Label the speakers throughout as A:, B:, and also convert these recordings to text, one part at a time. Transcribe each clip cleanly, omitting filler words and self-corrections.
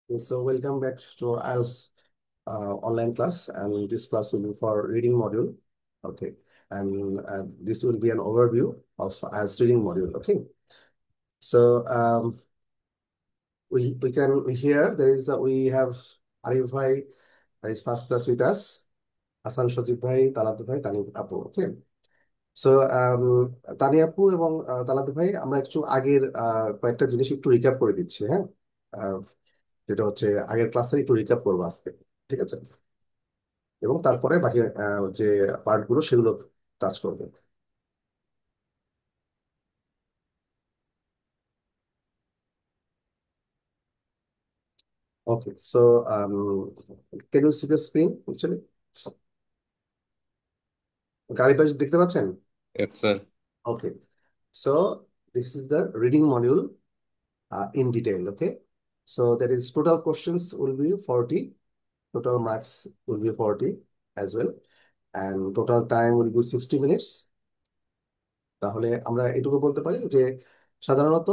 A: So welcome back to our IELTS online class, and this class will be for reading module. Okay, and this will be an overview of IELTS reading module. Okay, so we can here there is we have Arif Bhai is first class with us, Hasan Shajib Bhai, Talat Bhai, Tani Apu. Okay, so তানি আপু এবং তালাত ভাই আমরা একটু আগের কয়েকটা জিনিস একটু recap করে দিচ্ছি, হ্যাঁ। আহ, যেটা হচ্ছে আগের ক্লাসে একটু রিক্যাপ করবো আজকে, ঠিক আছে, এবং তারপরে বাকি যে পার্টগুলো সেগুলো টাচ করবে। Okay, so can you see the screen actually? গাড়ি পাশে দেখতে পাচ্ছেন?
B: Yes, sir.
A: Okay, so this is the reading module in detail. Okay, so there is total questions will be 40, total marks will be 40 as well, and total time will be 60 minutes. তাহলে আমরা এটুকু বলতে পারি যে সাধারণত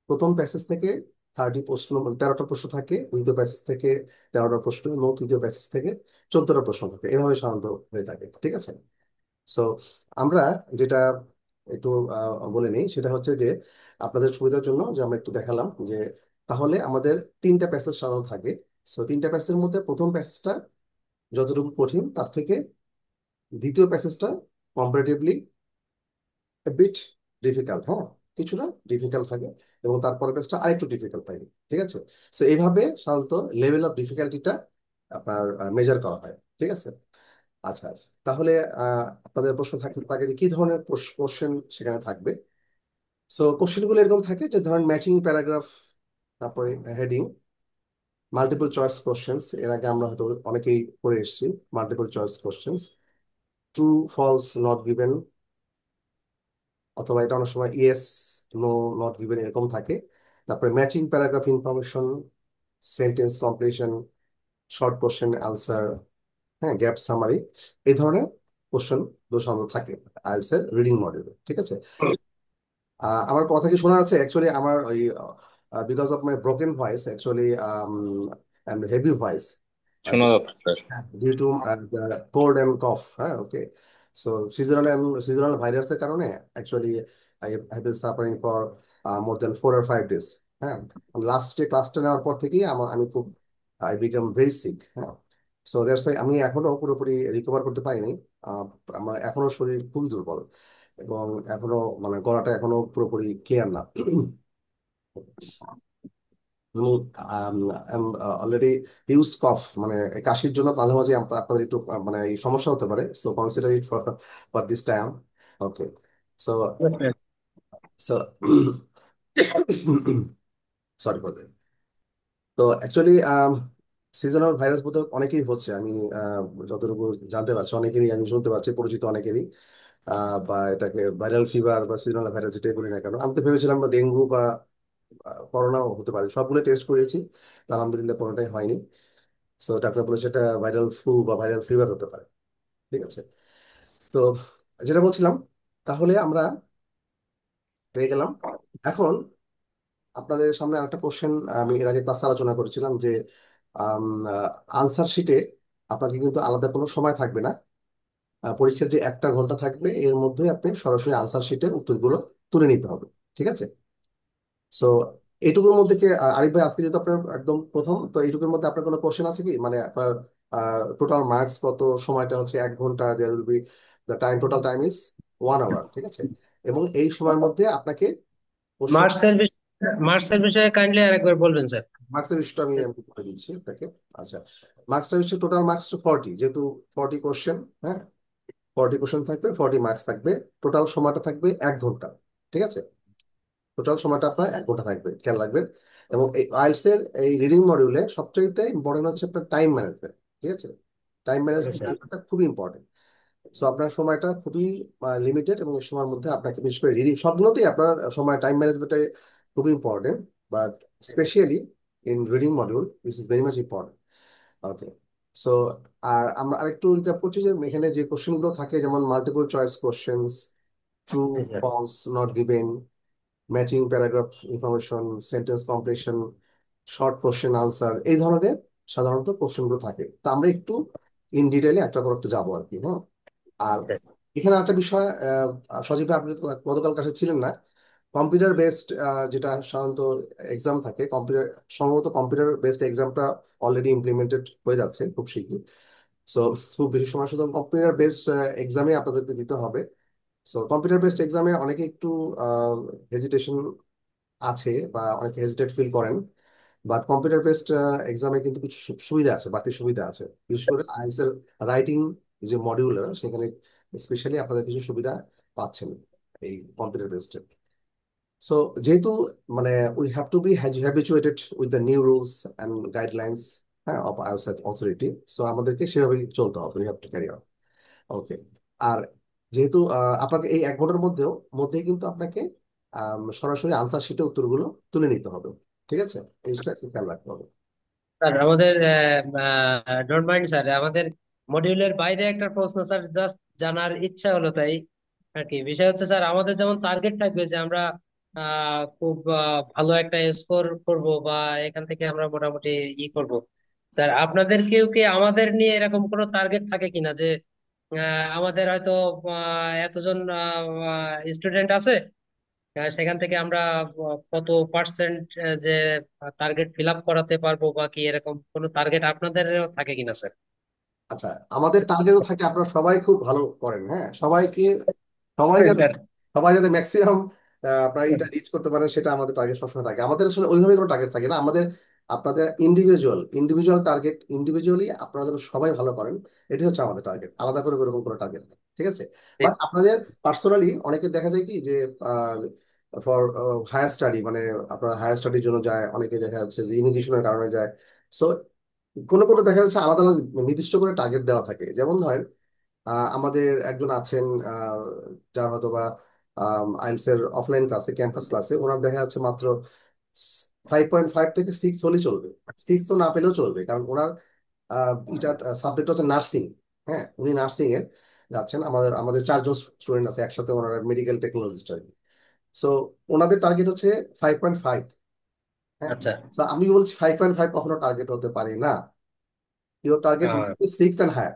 A: প্রথম passage থেকে 30 প্রশ্ন, মানে 13টা প্রশ্ন থাকে, দ্বিতীয় প্যাসেজ থেকে 13টা প্রশ্ন, এবং তৃতীয় প্যাসেজ থেকে 14টা প্রশ্ন থাকে, এভাবে সাধারণত হয়ে থাকে, ঠিক আছে। সো আমরা যেটা একটু বলে নিই সেটা হচ্ছে যে আপনাদের সুবিধার জন্য যে আমরা একটু দেখালাম যে তাহলে আমাদের 3টা প্যাসেজ সাধারণত থাকে। সো 3টা প্যাসেজের মধ্যে প্রথম প্যাসেজটা যতটুকু কঠিন তার থেকে দ্বিতীয় প্যাসেজটা কম্পারেটিভলি বিট ডিফিকাল্ট, হ্যাঁ, কিছুটা ডিফিকাল্ট থাকে, এবং তারপরের পেজটা আরেকটু ডিফিকাল্ট থাকে, ঠিক আছে। সো এইভাবে সাধারণত লেভেল অফ ডিফিকাল্টিটা আপনার মেজার করা হয়, ঠিক আছে। আচ্ছা, তাহলে আপনাদের প্রশ্ন থাকে থাকে যে কি ধরনের কোশ্চেন সেখানে থাকবে। সো কোশ্চেনগুলো এরকম থাকে যে ধরেন ম্যাচিং প্যারাগ্রাফ, তারপরে হেডিং, মাল্টিপল চয়েস কোশ্চেন্স, এর আগে আমরা হয়তো অনেকেই করে এসেছি multiple choice questions, true false not given, অথবা এটা অনেক সময় ইয়েস নো নট গিভেন এরকম থাকে। তারপরে matching paragraph information, sentence completion, short question answer, হ্যাঁ, গ্যাপ সামারি, এই ধরনের কোশ্চেন সাধারণত থাকে আইএলটিএস এর রিডিং মডিউলে, ঠিক আছে। আমার কথা কি শোনা যাচ্ছে? অ্যাকচুয়ালি আমার ওই because of my broken voice actually and heavy voice
B: শোনা যাচ্ছে sir.
A: Due to cold and cough, হ্যাঁ, ওকে। সো সিজনাল ভাইরাসের কারণে actually I have been suffering for more than 4 or 5 days, হ্যাঁ। লাস্টে ক্লাসটা নেওয়ার পর থেকেই আমি খুব আই বিকাম ভেরি সিক, হ্যাঁ। সো দ্যাটস ওয়াই আমি এখনো পুরোপুরি রিকভার করতে পারিনি। আহ, আমার এখনো শরীর খুবই দুর্বল, এবং এখনো মানে গলাটা এখনো পুরোপুরি ক্লিয়ার না। অলরেডি হিউজ কফ, মানে এই কাশির জন্য মাঝে মাঝে আপনাদের একটু মানে এই সমস্যা হতে পারে, so consider it for for this time. Okay, so so sorry for that. তো অ্যাকচুয়ালি সিজনাল ভাইরাস বোধহয় অনেকেরই হচ্ছে, আমি আহ, যতটুকু জানতে পারছি অনেকেরই, আমি শুনতে পাচ্ছি পরিচিত অনেকেরই, বা এটাকে ভাইরাল ফিভার বা সিজনাল ভাইরাস যেটাই বলি না কেন। আমি তো ভেবেছিলাম বা ডেঙ্গু বা করোনাও হতে পারে, সবগুলো টেস্ট করেছি, তা আলহামদুলিল্লাহ কোনোটাই হয়নি। সো ডাক্তার বলেছে এটা ভাইরাল ফ্লু বা ভাইরাল ফিভার হতে পারে, ঠিক আছে। তো যেটা বলছিলাম, তাহলে আমরা পেয়ে গেলাম। এখন আপনাদের সামনে আরেকটা কোশ্চেন, আমি এর আগে ক্লাসে আলোচনা করেছিলাম যে আনসার শিটে আপনাকে কিন্তু আলাদা কোনো সময় থাকবে না। পরীক্ষার যে 1টা ঘন্টা থাকবে এর মধ্যে আপনি সরাসরি আনসার শিটে উত্তরগুলো তুলে নিতে হবে, ঠিক আছে। সো এইটুকুর মধ্যে কি আরিফ ভাই, আজকে যেহেতু আপনার একদম প্রথম, তো এইটুকুর মধ্যে আপনার কোনো কোশ্চেন আছে কি, মানে আপনার টোটাল মার্কস কত, সময়টা হচ্ছে 1 ঘন্টা, there will be the time, total time is 1 hour, ঠিক আছে। এবং এই সময়ের মধ্যে আপনাকে প্রশ্ন,
C: মার্কসের বিষয়ে কাইন্ডলি আরেকবার বলবেন স্যার।
A: মার্কসের ইস্যুটা আমি আমি বলে দিচ্ছি আপনাকে। আচ্ছা, মার্কসটা হচ্ছে টোটাল মার্কস টু 40, যেহেতু 40 কোশ্চেন, হ্যাঁ, 40 কোশ্চেন থাকবে, 40 মার্কস থাকবে, টোটাল সময়টা থাকবে 1 ঘন্টা, ঠিক আছে। টোটাল সময়টা আপনার 1 ঘন্টা থাকবে, খেয়াল রাখবেন। এবং এই আইএলটিএস এর এই রিডিং মডিউলে সবচাইতে ইম্পর্টেন্ট হচ্ছে আপনার টাইম ম্যানেজমেন্ট, ঠিক আছে। টাইম ম্যানেজমেন্টটা খুবই ইম্পর্টেন্ট। সো আপনার সময়টা খুবই লিমিটেড, এবং এই সময়ের মধ্যে আপনাকে বিশেষ করে রিডিং, সবগুলোতেই আপনার সময় টাইম ম্যানেজমেন্টটা খুবই important, but specially in reading module this is very much important. Okay, so আর আমরা আরেকটু রিক্যাপ করছি যে এখানে যে কোশ্চেনগুলো থাকে, যেমন multiple choice questions, true false not given, matching paragraph information, sentence completion, short question answer, এই ধরনের সাধারণত কোশ্চেনগুলো থাকে। তা আমরা একটু ইন ডিটেইলে একটা পর একটা যাবো আর কি। হ্যাঁ, আর
C: আচ্ছা
A: এখানে একটা বিষয়, সজীব ভাই আপনি তো গতকাল কাছে ছিলেন না, কম্পিউটার বেসড যেটা সাধারণত এক্সাম থাকে, কম্পিউটার সম্ভবত কম্পিউটার বেসড এক্সামটা অলরেডি ইমপ্লিমেন্টেড হয়ে যাচ্ছে খুব শীঘ্রই। সো খুব বেশি সময় শুধু কম্পিউটার বেসড এক্সামে আপনাদেরকে দিতে হবে। সো কম্পিউটার বেসড এক্সামে অনেকে একটু হেজিটেশন আছে বা অনেকে হেজিটেট ফিল করেন, বাট কম্পিউটার বেসড এক্সামে কিন্তু কিছু সুবিধা আছে, বাড়তি সুবিধা আছে। বিশেষ করে আইএলটিএস এর রাইটিং যে মডিউল, সেখানে স্পেশালি আপনাদের কিছু সুবিধা পাচ্ছেন এই কম্পিউটার বেসড। সো যেহেতু মানে we have to be habituated with the new rules and guidelines, হ্যাঁ, অফ আইএলটিএস অথরিটি। সো আমাদেরকে সেভাবেই চলতে হবে, we have to carry out. Okay. আর যেহেতু আপনাকে এই 1 ঘন্টার মধ্যেই কিন্তু আপনাকে সরাসরি আনসার শিটে উত্তরগুলো তুলে নিতে হবে। ঠিক আছে, এই জিনিসটা একটু খেয়াল রাখতে হবে।
C: স্যার, আমাদের ডোন্ট মাইন্ড স্যার, আমাদের মডিউলের বাইরে একটা প্রশ্ন স্যার, জাস্ট জানার ইচ্ছা হলো তাই আর কি। বিষয় হচ্ছে স্যার, আমাদের যেমন টার্গেট থাকবে যে আমরা খুব ভালো একটা স্কোর করব, বা এখান থেকে আমরা মোটামুটি করব। স্যার, আপনাদের কেউ কি আমাদের নিয়ে এরকম কোনো টার্গেট থাকে কিনা যে আমাদের হয়তো এতজন স্টুডেন্ট আছে, সেখান থেকে আমরা কত পার্সেন্ট যে টার্গেট ফিল আপ করাতে পারবো, বা কি এরকম কোনো টার্গেট আপনাদের থাকে কিনা স্যার?
A: আচ্ছা, আমাদের টার্গেটও থাকে আপনারা সবাই খুব ভালো করেন। হ্যাঁ, সবাই
C: হ্যাঁ
A: যাতে
C: স্যার।
A: সবাই যাতে ম্যাক্সিমাম আপনারা এটা রিচ করতে পারেন, সেটা আমাদের টার্গেট সবসময় থাকে। আমাদের আসলে ওইভাবে কোনো টার্গেট থাকে না আমাদের। আপনাদের ইন্ডিভিজুয়াল টার্গেট, ইন্ডিভিজুয়ালি আপনারা যেন সবাই ভালো করেন, এটি হচ্ছে আমাদের টার্গেট। আলাদা করে এরকম কোনো টার্গেট নেই। ঠিক আছে, বাট আপনাদের পার্সোনালি অনেকে দেখা যায় কি যে ফর হায়ার স্টাডি, মানে আপনারা হায়ার স্টাডির জন্য যায়, অনেকে দেখা যাচ্ছে যে ইমিগ্রেশনের কারণে যায়। সো কোনো কোনো দেখা যাচ্ছে আলাদা আলাদা নির্দিষ্ট করে টার্গেট দেওয়া থাকে। যেমন ধরেন আমাদের একজন আছেন, যার হয়তো বা আইএলটিএস এর অফলাইন ক্লাসে, ক্যাম্পাস ক্লাসে ওনার দেখা যাচ্ছে মাত্র 5.5 থেকে 6 হলেই চলবে। 6 তো না পেলেও চলবে, কারণ ওনার এটা সাবজেক্ট হচ্ছে নার্সিং। হ্যাঁ, উনি নার্সিং এ যাচ্ছেন। আমাদের আমাদের 4 জন স্টুডেন্ট আছে একসাথে, ওনারা মেডিকেল টেকনোলজিস্ট আর কি। সো ওনাদের টার্গেট হচ্ছে 5.5। হ্যাঁ,
C: আচ্ছা।
A: তো আমি বলছি 5.5 কখনো টার্গেট হতে পারে না। Your target must be 6 and higher.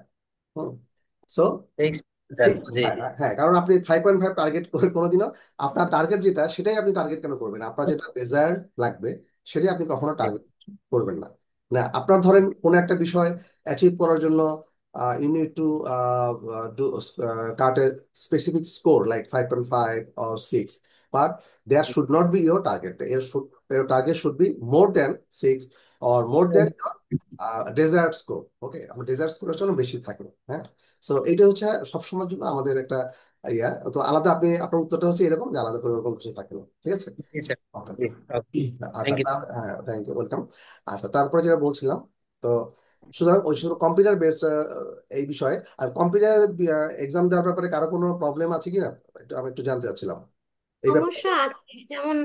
A: So
C: Next, sir,
A: six,
C: জি।
A: হ্যাঁ হ্যাঁ, কারণ আপনি 5.5 টার্গেট করে কোনোদিনও আপনার টার্গেট যেটা, সেটাই আপনি টার্গেট কেন করবেন? আপনার যেটা ডেজায়ার লাগবে সেটাই আপনি কখনো টার্গেট করবেন না। না, আপনার ধরেন কোনো একটা বিষয় অ্যাচিভ করার জন্য you need to do cut a specific score like 5.5 or 6, but there should not be your target. your target should be more than 6 or more than your desired score. Okay, আমার desired স্কোরের জন্য বেশি থাকে। হ্যাঁ, so এইটা হচ্ছে সবসময়ের জন্য আমাদের একটা ইয়া। তো আলাদা আপনি আপনার উত্তরটা হচ্ছে এরকম যে আলাদা করে ওরকম কিছু থাকে না। ঠিক আছে।
C: জি স্যার।
A: Okay.
C: জি।
A: আচ্ছা,
C: থ্যাংক ইউ।
A: হ্যাঁ, থ্যাংক ইউ, ওয়েলকাম। আচ্ছা, তারপরে যেটা বলছিলাম, তো সুতরাং ওই শুধু কম্পিউটার বেসড এই বিষয়ে। আর কম্পিউটার এক্সাম দেওয়ার ব্যাপারে কারো কোনো প্রবলেম আছে কিনা, আমি একটু জানতে চাচ্ছিলাম এই ব্যাপারে।
D: সমস্যা আছে, যেমন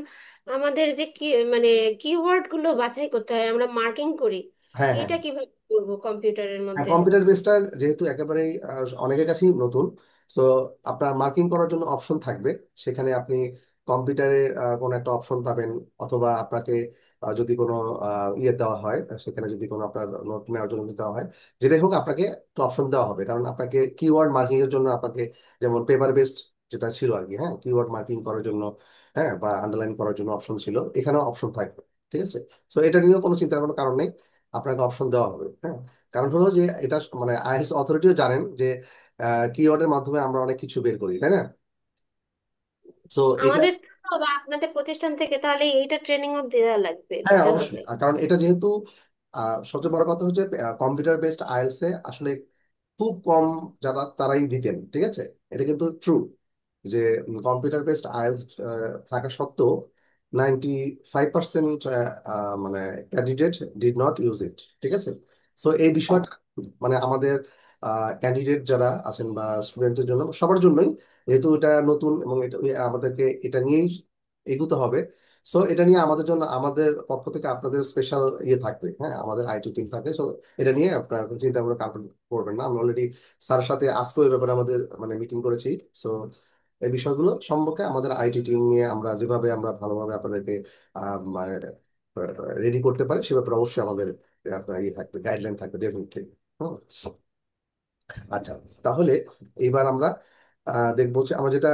D: আমাদের যে কি মানে কিওয়ার্ড গুলো বাছাই করতে হয়, আমরা মার্কিং করি,
A: হ্যাঁ হ্যাঁ,
D: এটা কিভাবে করবো কম্পিউটারের
A: হ্যাঁ,
D: মধ্যে?
A: কম্পিউটার বেসটা যেহেতু একেবারেই অনেকের কাছেই নতুন, সো আপনার মার্কিং করার জন্য অপশন থাকবে। সেখানে আপনি কম্পিউটারে কোনো একটা অপশন পাবেন, অথবা আপনাকে যদি কোনো ইয়ে দেওয়া হয়, সেখানে যদি কোনো আপনার নোট নেওয়ার জন্য দেওয়া হয়, যেটাই হোক আপনাকে একটা অপশন দেওয়া হবে। কারণ আপনাকে কিওয়ার্ড মার্কিং এর জন্য আপনাকে, যেমন পেপার বেসড যেটা ছিল আর কি, হ্যাঁ, কিওয়ার্ড মার্কিং করার জন্য, হ্যাঁ, বা আন্ডারলাইন করার জন্য অপশন ছিল, এখানেও অপশন থাকবে। ঠিক আছে, সো এটা নিয়েও কোনো চিন্তার কোনো কারণ নেই, আপনাকে অপশন দেওয়া হবে। হ্যাঁ, কারণ হলো যে এটা মানে আইএলটিএস অথরিটিও জানেন যে কিওয়ার্ডের মাধ্যমে আমরা অনেক কিছু বের করি, তাই না? সো এটা,
D: আমাদের বা আপনাদের প্রতিষ্ঠান থেকে তাহলে এইটা ট্রেনিংও দেওয়া লাগবে,
A: হ্যাঁ
D: দিতে
A: অবশ্যই।
D: হবে।
A: কারণ এটা যেহেতু সবচেয়ে বড় কথা হচ্ছে কম্পিউটার বেসড আইএলটিএস এ আসলে খুব কম যারা তারাই দিতেন। ঠিক আছে, এটা কিন্তু ট্রু যে কম্পিউটার বেসড আইএলটিএস থাকা সত্ত্বেও 95% মানে candidate did not use it. ঠিক আছে, সো এই বিষয়টা মানে আমাদের ক্যান্ডিডেট যারা আছেন বা স্টুডেন্টদের জন্য, সবার জন্যই, যেহেতু এটা নতুন এবং এটা আমাদেরকে এটা নিয়েই এগোতে হবে। সো এটা নিয়ে আমাদের জন্য, আমাদের পক্ষ থেকে আপনাদের স্পেশাল ইয়ে থাকবে। হ্যাঁ, আমাদের আইটি টিম থাকে। সো এটা নিয়ে আপনার কোনো চিন্তা ভাবনা করবেন না। আমি অলরেডি স্যারের সাথে আজকেও এই ব্যাপারে আমাদের মানে মিটিং করেছি। সো এই বিষয়গুলো সম্পর্কে আমাদের আইটি টিম নিয়ে আমরা যেভাবে আমরা ভালোভাবে আপনাদেরকে রেডি করতে পারে সে ব্যাপারে অবশ্যই আমাদের আপনার ইয়ে থাকবে, গাইডলাইন থাকবে ডেফিনেটলি। হুম। আচ্ছা, তাহলে এইবার আমরা দেখবো যে আমরা যেটা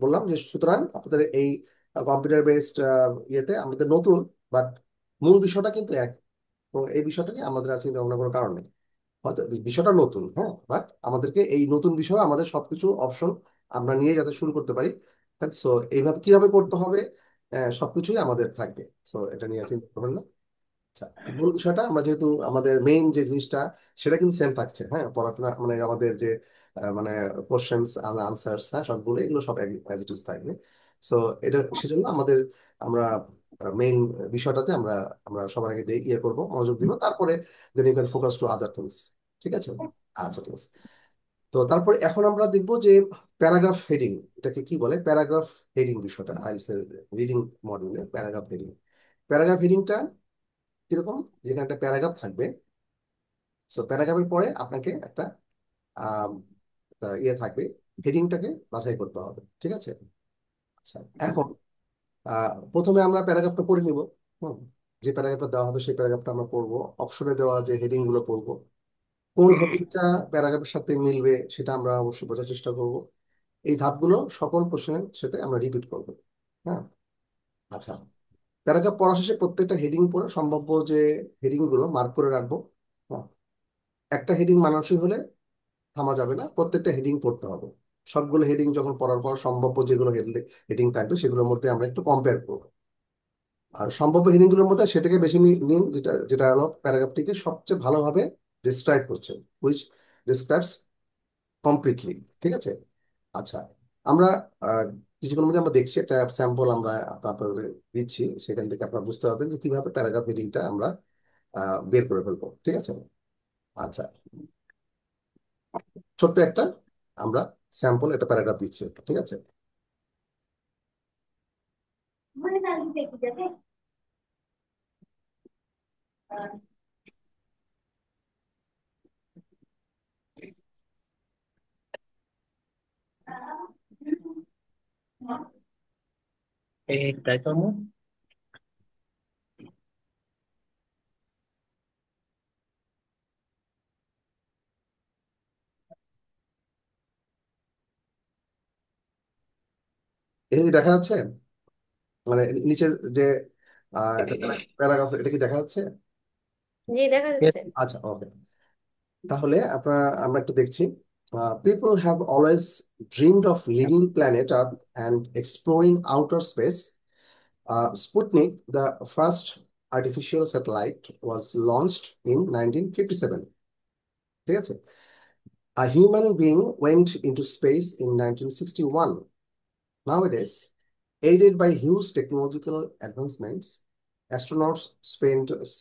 A: বললাম যে সুতরাং আপনাদের এই কম্পিউটার বেসড ইয়েতে আমাদের নতুন, বাট মূল বিষয়টা কিন্তু এক, এবং এই বিষয়টা নিয়ে আমাদের আর চিন্তা ভাবনার কোনো কারণ নেই। হয়তো বিষয়টা নতুন, হ্যাঁ, বাট আমাদেরকে এই নতুন বিষয়ে আমাদের সবকিছু অপশন আমরা নিয়ে যাতে শুরু করতে পারি। সো এইভাবে কিভাবে করতে হবে সবকিছুই আমাদের থাকবে। সো এটা নিয়ে চিন্তা করবেন না। আচ্ছা, মূল বিষয়টা আমরা যেহেতু আমাদের মেইন যে জিনিসটা সেটা কিন্তু সেম থাকছে, হ্যাঁ, পড়াশোনা মানে আমাদের যে মানে কোশ্চেন্স আনসার্স, হ্যাঁ, সবগুলো এগুলো সব অ্যাজ ইট ইজ থাকবে। সো এটা সেজন্য আমাদের আমরা মেইন বিষয়টাতে আমরা আমরা সবার আগে ইয়ে করবো, মনোযোগ দিব, তারপরে then you can focus to other things. ঠিক আছে? আচ্ছা, ঠিক আছে। তো তারপরে এখন আমরা দেখবো যে প্যারাগ্রাফ হেডিং, এটাকে কি বলে, প্যারাগ্রাফ হেডিং বিষয়টা আইএলটিএস এর রিডিং মডিউলে প্যারাগ্রাফ হেডিং। প্যারাগ্রাফ হেডিংটা কিরকম, যেখানে একটা প্যারাগ্রাফ থাকবে, সো প্যারাগ্রাফের পরে আপনাকে একটা আম, একটা ইয়ে থাকবে, হেডিংটাকে বাছাই করতে হবে। ঠিক আছে? আচ্ছা, এখন প্রথমে আমরা প্যারাগ্রাফটা পড়ে নিব। হুম। যে প্যারাগ্রাফটা দেওয়া হবে সেই প্যারাগ্রাফটা আমরা পড়বো, অপশনে দেওয়া যে হেডিং গুলো পড়বো, কোন হেডিংটা প্যারাগ্রাফের সাথে মিলবে সেটা আমরা অবশ্যই বোঝার চেষ্টা করব। এই ধাপগুলো সকল কোশ্চেনের সাথে আমরা রিপিট করবো। হ্যাঁ। আচ্ছা, প্যারাগ্রাফ পড়া শেষে প্রত্যেকটা হেডিং পড়ে সম্ভাব্য যে হেডিং গুলো মার্ক করে রাখবো। হ্যাঁ। একটা হেডিং মানানসই হলে থামা যাবে না, প্রত্যেকটা হেডিং পড়তে হবে। সবগুলো হেডিং যখন পড়ার পর সম্ভাব্য যেগুলো হেডিং থাকবে সেগুলোর মধ্যে আমরা একটু কম্পেয়ার করবো, আর সম্ভাব্য হেডিং গুলোর মধ্যে সেটাকে বেশি নিন যেটা যেটা হলো প্যারাগ্রাফটিকে সবচেয়ে ভালোভাবে ডিসক্রাইব করছে, হুইচ ডিসক্রাইবস কমপ্লিটলি। ঠিক আছে? আচ্ছা, আমরা আহ, কিছুক্ষণের মধ্যে আমরা দেখছি একটা স্যাম্পল আমরা আপনাদের দিচ্ছি, সেখান থেকে আপনারা বুঝতে পারবেন যে কিভাবে প্যারাগ্রাফ হেডিংটা আমরা বের করে ফেলবো। ঠিক আছে? আচ্ছা, ছোট্ট একটা আমরা স্যাম্পল একটা প্যারাগ্রাফ দিচ্ছি, ঠিক আছে?
C: এইটাই তো আমার।
A: এই যে দেখা যাচ্ছে, মানে নিচে যে একটা প্যারাগ্রাফ, এটা কি দেখা যাচ্ছে?
D: জি, দেখা যাচ্ছে।
A: আচ্ছা, ওকে। তাহলে আমরা একটু দেখছি, people have always dreamed of living planet earth and exploring outer space. Sputnik, the first artificial satellite, was launched in 1957. ঠিক আছে? A human being went into space in 1961. Nowadays, aided by huge technological advancements, astronauts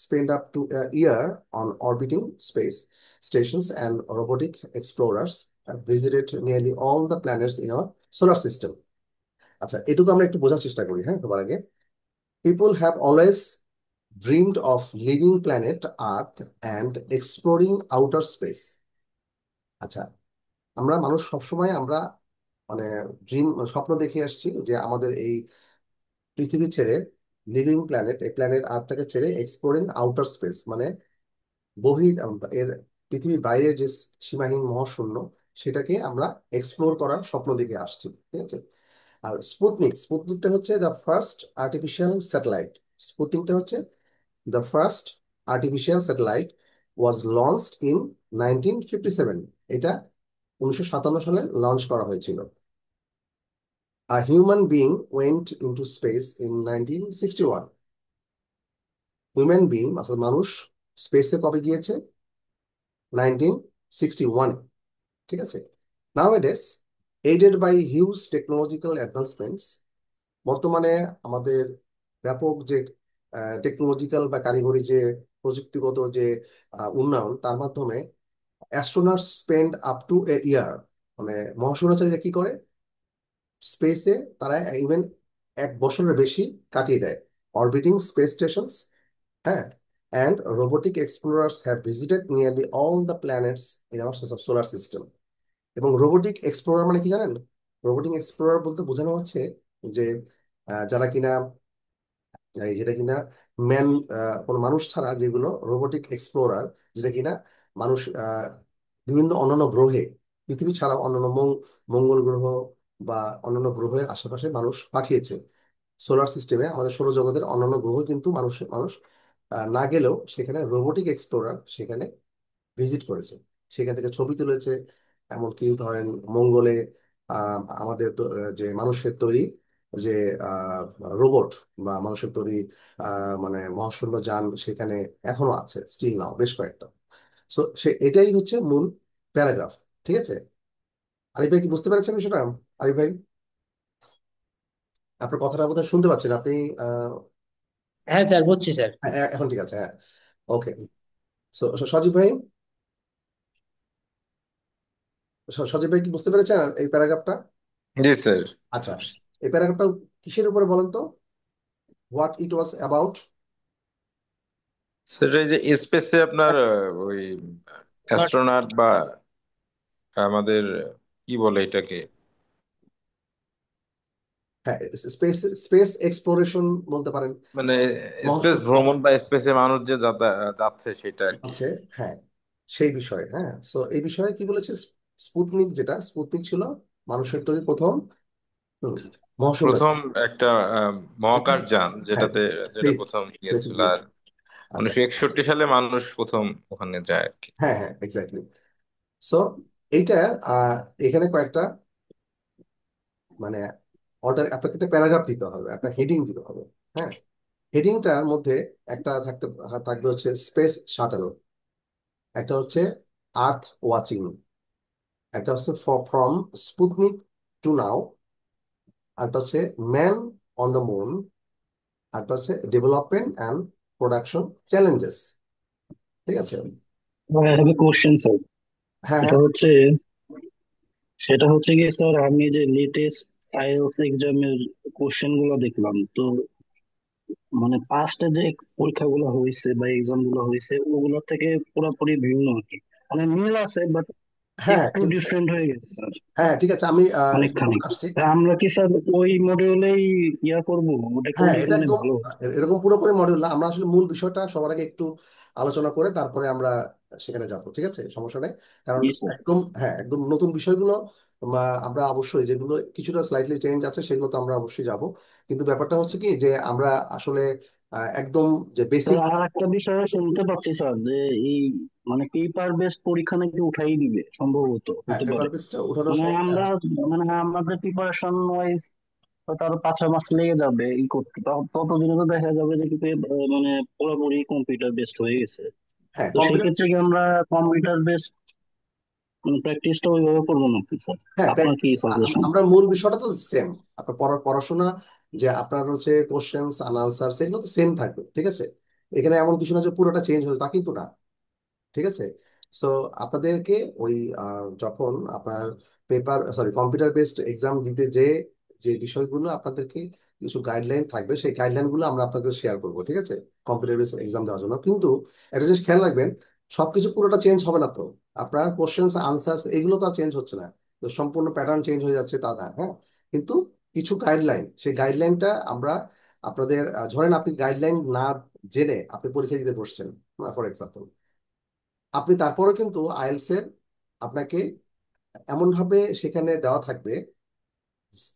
A: spend up to a year on orbiting space stations, and robotic explorers have visited nearly all the planets in our solar system. আচ্ছা, এটুকু আমরা একটু বোঝার চেষ্টা করি, হ্যাঁ, সবার আগে। People have always dreamed of living planet Earth and exploring outer space. আচ্ছা, আমরা মানুষ সবসময় আমরা মানে ড্রিম স্বপ্ন দেখে আসছি যে আমাদের এই পৃথিবী ছেড়ে, লিভিং প্ল্যানেট, এই প্ল্যানেট আর্থটাকে ছেড়ে এক্সপ্লোরিং আউটার স্পেস মানে এর পৃথিবীর বাইরে যে সীমাহীন মহাশূন্য, সেটাকে আমরা এক্সপ্লোর করার স্বপ্ন দেখে আসছি। ঠিক আছে? আর স্পুতনিকটা হচ্ছে দ্য ফার্স্ট আর্টিফিশিয়াল স্যাটেলাইট। স্পুতনিকটা হচ্ছে the first artificial satellite, was launched in 1957। এটা 1957 সালে লঞ্চ করা হয়েছিল। A human being went into space in 1961. Human being অর্থাৎ মানুষ স্পেসে কবে গিয়েছে? 1961। ঠিক আছে? Nowadays, aided by huge technological advancements, বর্তমানে আমাদের ব্যাপক যে টেকনোলজিক্যাল বা কারিগরি যে প্রযুক্তিগত যে উন্নয়ন, তার মাধ্যমে অ্যাস্ট্রোনটস স্পেন্ড আপ টু এ ইয়ার, মানে মহাশূন্যচারীরা কি করে, স্পেসে তারা ইভেন 1 বছরের বেশি কাটিয়ে দেয়, অরবিটিং স্পেস স্টেশনস। হ্যাঁ, and robotic explorers have visited nearly all the planets in our solar system. এবং রোবোটিক এক্সপ্লোরার মানে কি জানেন? রোবোটিক এক্সপ্লোরার বলতে বোঝানো হচ্ছে যে যারা কিনা যেটা কিনা ম্যান, কোনো মানুষ ছাড়া যেগুলো রোবোটিক এক্সপ্লোরার, যেটা কিনা মানুষ বিভিন্ন অন্যান্য গ্রহে, পৃথিবী ছাড়া অন্যান্য মঙ্গল গ্রহ বা অন্যান্য গ্রহের আশেপাশে মানুষ পাঠিয়েছে। সোলার সিস্টেমে আমাদের সৌরজগতের অন্যান্য গ্রহ কিন্তু মানুষ না গেলেও সেখানে রোবোটিক এক্সপ্লোরার সেখানে ভিজিট করেছে, সেখান থেকে ছবি তুলেছে। এমনকি ধরেন মঙ্গলে আমাদের যে মানুষের তৈরি যে রোবট বা মানুষের তৈরি মানে মহাশূন্য যান সেখানে এখনো আছে, স্টিল নাও বেশ কয়েকটা। সো এটাই হচ্ছে মূল প্যারাগ্রাফ। ঠিক আছে, আরিফ ভাই কি বুঝতে পেরেছেন বিষয়টা? আরিফ ভাই, আপনার কথাটা বোধহয় শুনতে পাচ্ছেন আপনি। আহ
C: হ্যাঁ স্যার, বুঝছি স্যার।
A: এখন ঠিক আছে, হ্যাঁ। ওকে। সজীব ভাই, সজীব ভাই কি বুঝতে পেরেছেন এই প্যারাগ্রাফটা?
B: জি স্যার।
A: আচ্ছা, এই প্যারাগ্রাফটা কিসের উপরে বলেন তো, what it was about?
B: Sir এই যে স্পেসে আপনার ওই অ্যাস্ট্রোনট বা আমাদের কি বলে এটাকে,
A: হ্যাঁ, স্পেস স্পেস এক্সপ্লোরেশন বলতে পারেন।
B: মানে স্পেস
A: মহাশূন্য
B: ভ্রমণ বা স্পেসে মানুষ যে যাচ্ছে সেটা আর কি।
A: আছে, হ্যাঁ, সেই বিষয়ে। হ্যাঁ, তো এই বিষয়ে কি বলেছে, স্পুতনিক, যেটা স্পুতনিক ছিল মানুষের তৈরি প্রথম হুম, মহাশূন্য
B: প্রথম একটা
A: যেটা,
B: মহাকাশ যান
A: হ্যাঁ,
B: যেটা
A: স্পেস
B: প্রথম
A: স্পেসে
B: গিয়েছিল, আর
A: গিয়েছে। আচ্ছা,
B: 1961 সালে মানুষ প্রথম ওখানে যায় আর কি।
A: হ্যাঁ হ্যাঁ, এক্স্যাক্টলি। সো এইটা আহ, এখানে কয়েকটা মানে অর্ডার, আপনাকে একটা প্যারাগ্রাফ দিতে হবে, একটা হেডিং দিতে হবে। হ্যাঁ, হেডিংটার মধ্যে একটা থাকবে হচ্ছে স্পেস শাটল, একটা হচ্ছে আর্থ ওয়াচিং, একটা হচ্ছে ফ্রম স্পুতনিক টু নাও, একটা হচ্ছে ম্যান অন দ্য মুন, একটা হচ্ছে ডেভেলপমেন্ট অ্যান্ড প্রোডাকশন চ্যালেঞ্জেস। ঠিক আছে,
E: I have a question, sir.
A: হ্যাঁ
E: সেটা
A: হ্যাঁ
E: হচ্ছে সেটা হচ্ছে কি স্যার, আমি যে লেটেস্ট আইএলটিএস এক্সামের কোশ্চেন গুলো দেখলাম তো, মানে পাস্টে যে পরীক্ষাগুলো হয়েছে বা এক্সাম গুলো হয়েছে ওগুলোর থেকে পুরোপুরি ভিন্ন আর কি। মানে মিল আছে বাট
A: হ্যাঁ হ্যাঁ,
E: একটু
A: ঠিক আছে,
E: ডিফারেন্ট হয়ে গেছে স্যার,
A: হ্যাঁ হ্যাঁ, ঠিক আছে, আমি
E: অনেকখানি।
A: আসছি।
E: তা আমরা কি স্যার ওই মডিউলেই ইয়া করবো, ওটা
A: হ্যাঁ,
E: করলে কি
A: এটা
E: মানে
A: একদম
E: ভালো হতো?
A: এরকম পুরোপুরি মডিউল না, আমরা আসলে মূল বিষয়টা সবার আগে একটু আলোচনা করে তারপরে আমরা সেখানে যাব। ঠিক আছে, সমস্যা নেই। কারণ
E: জি স্যার।
A: একদম, হ্যাঁ, একদম নতুন বিষয়গুলো আমরা অবশ্যই, যেগুলো কিছুটা স্লাইটলি চেঞ্জ আছে সেগুলো তো আমরা অবশ্যই যাব। কিন্তু ব্যাপারটা হচ্ছে কি যে আমরা আসলে একদম যে বেসিক।
E: স্যার আর একটা বিষয় শুনতে পাচ্ছি স্যার যে এই মানে পেপার বেসড পরীক্ষা নাকি উঠাই দিবে সম্ভবত,
A: হ্যাঁ,
E: হতে
A: পেপার
E: পারে।
A: বেসটা ওঠানোর
E: মানে
A: সম্ভাবনা
E: আমরা
A: আছে।
E: মানে আমাদের প্রিপারেশন ওয়াইজ হয়তো আরো 5-6 মাস লেগে যাবে ই করতে, ততদিনে তো দেখা যাবে যে কিন্তু মানে পুরোপুরি কম্পিউটার বেসড হয়ে গেছে।
A: হ্যাঁ,
E: তো সেই
A: কম্পিউটার,
E: ক্ষেত্রে কি আমরা কম্পিউটার বেসড মানে প্র্যাকটিসটা ওইভাবে করবো নাকি স্যার?
A: হ্যাঁ
E: আপনার কি
A: প্র্যাকটিস,
E: সাজেশন?
A: আমরা মূল বিষয়টা তো সেম। আপনার পড়াশোনা, যে আপনার হচ্ছে কোশ্চেন্স আর আনসার, সেগুলো তো সেম থাকবে। ঠিক আছে, এখানে এমন কিছু না যে পুরোটা চেঞ্জ হয়েছে, তা কিন্তু না। ঠিক আছে, সো আপনাদেরকে ওই যখন আপনার কম্পিউটার বেসড এক্সাম দিতে যে যে বিষয়গুলো আপনাদেরকে কিছু গাইডলাইন থাকবে, সেই গাইডলাইনগুলো আমরা আপনাদের শেয়ার করবো। ঠিক আছে, কম্পিউটার বেসড এক্সাম দেওয়ার জন্য কিন্তু একটা জিনিস খেয়াল রাখবেন, সবকিছু পুরোটা চেঞ্জ হবে না তো। আপনার কোশ্চেন্স আনসার্স এগুলো তো আর চেঞ্জ হচ্ছে না, তো সম্পূর্ণ প্যাটার্ন চেঞ্জ হয়ে যাচ্ছে তা না। হ্যাঁ, কিন্তু কিছু গাইডলাইন, সেই গাইডলাইনটা আমরা আপনাদের ধরেন আপনি গাইডলাইন না জেনে আপনি পরীক্ষা দিতে বসছেন, ফর এক্সাম্পল, আপনি তারপরে কিন্তু আইএলটিএস এর আপনাকে এমন ভাবে সেখানে দেওয়া থাকবে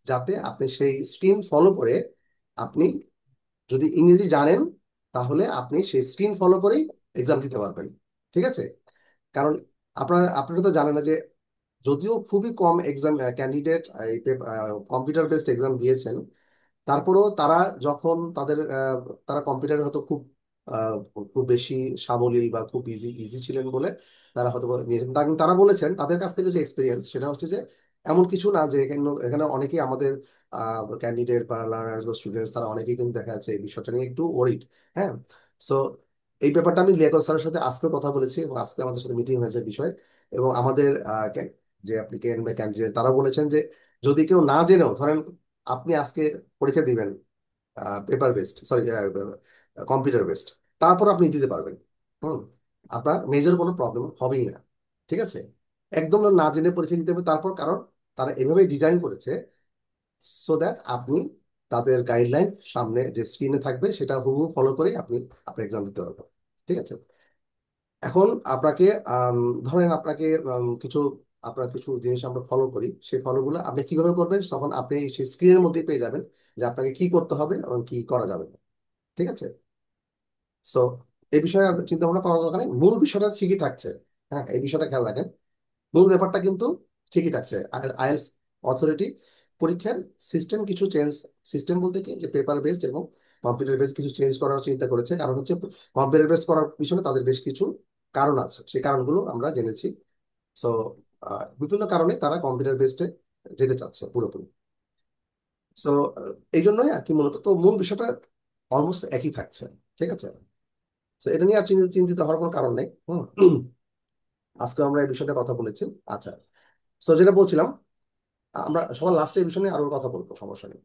A: যাতে আপনি সেই স্ক্রিন ফলো করে, আপনি যদি ইংরেজি জানেন তাহলে আপনি সেই স্ক্রিন ফলো করেই এক্সাম দিতে পারবেন। ঠিক আছে, কারণ আপনারা তো জানেন না যে যদিও খুবই কম এক্সাম ক্যান্ডিডেট এই কম্পিউটার বেসড এক্সাম দিয়েছেন, তারপরেও তারা যখন তারা কম্পিউটারে হয়তো আহ, খুব বেশি সাবলীল বা খুব ইজি ইজি ছিলেন বলে তারা হয়তো নিয়েছেন। তারা বলেছেন তাদের কাছ থেকে যে এক্সপিরিয়েন্স, সেটা হচ্ছে যে এমন কিছু না যে এখানে এখানে অনেকেই আমাদের ক্যান্ডিডেট বা লার্নার্স বা স্টুডেন্টস, তারা অনেকেই কিন্তু দেখা যাচ্ছে এই বিষয়টা নিয়ে একটু ওরিড। হ্যাঁ, সো এই ব্যাপারটা আমি লিয়াকত স্যারের সাথে আজকে কথা বলেছি এবং আজকে আমাদের সাথে মিটিং হয়েছে বিষয়। এবং আমাদের যে অ্যাপ্লিকেন্ট বা ক্যান্ডিডেট, তারা বলেছেন যে যদি কেউ না জেনেও, ধরেন আপনি আজকে পরীক্ষা দিবেন paper based, sorry computer based, তারপর আপনি দিতে পারবেন। হুম, আপনার মেজর কোনো প্রবলেম হবেই না। ঠিক আছে, একদম না জেনে পরীক্ষা দিতে হবে তারপর, কারণ তারা এভাবেই ডিজাইন করেছে সো দ্যাট আপনি তাদের গাইডলাইন সামনে যে স্ক্রিনে থাকবে সেটা হুবহু ফলো করে আপনি আপনার এক্সাম দিতে পারবেন। ঠিক আছে। এখন আপনাকে ধরেন আপনাকে কিছু আপনার কিছু জিনিস আমরা ফলো করি, সেই ফলোগুলো আপনি কিভাবে করবেন তখন আপনি সেই স্ক্রিনের মধ্যেই পেয়ে যাবেন যে আপনাকে কি করতে হবে এবং কি করা যাবে না। ঠিক আছে। সো এই বিষয়ে আর চিন্তা ভাবনা করার দরকার নেই, মূল বিষয়টা ঠিকই থাকছে। হ্যাঁ, এই বিষয়টা খেয়াল রাখেন, মূল ব্যাপারটা কিন্তু ঠিকই থাকছে। আইএলস অথরিটি পরীক্ষার সিস্টেম কিছু চেঞ্জ, সিস্টেম বলতে কি যে পেপার বেসড এবং কম্পিউটার বেসড কিছু চেঞ্জ করার চিন্তা করেছে। কারণ হচ্ছে কম্পিউটার বেস করার পিছনে তাদের বেশ কিছু কারণ আছে, সেই কারণগুলো আমরা জেনেছি। সো বিভিন্ন কারণে তারা কম্পিউটার বেসডে যেতে চাচ্ছে পুরোপুরি। সো এই জন্যই আর কি মূলত, তো মূল বিষয়টা অলমোস্ট একই থাকছে। ঠিক আছে। তো এটা নিয়ে আর চিন্তিত হওয়ার কোনো কারণ নেই। আজকে আমরা এই বিষয়টা কথা বলেছি। আচ্ছা, সো যেটা বলছিলাম, আমরা সবার লাস্টে এই বিষয় নিয়ে আরো কথা বলবো, সমস্যা নেই।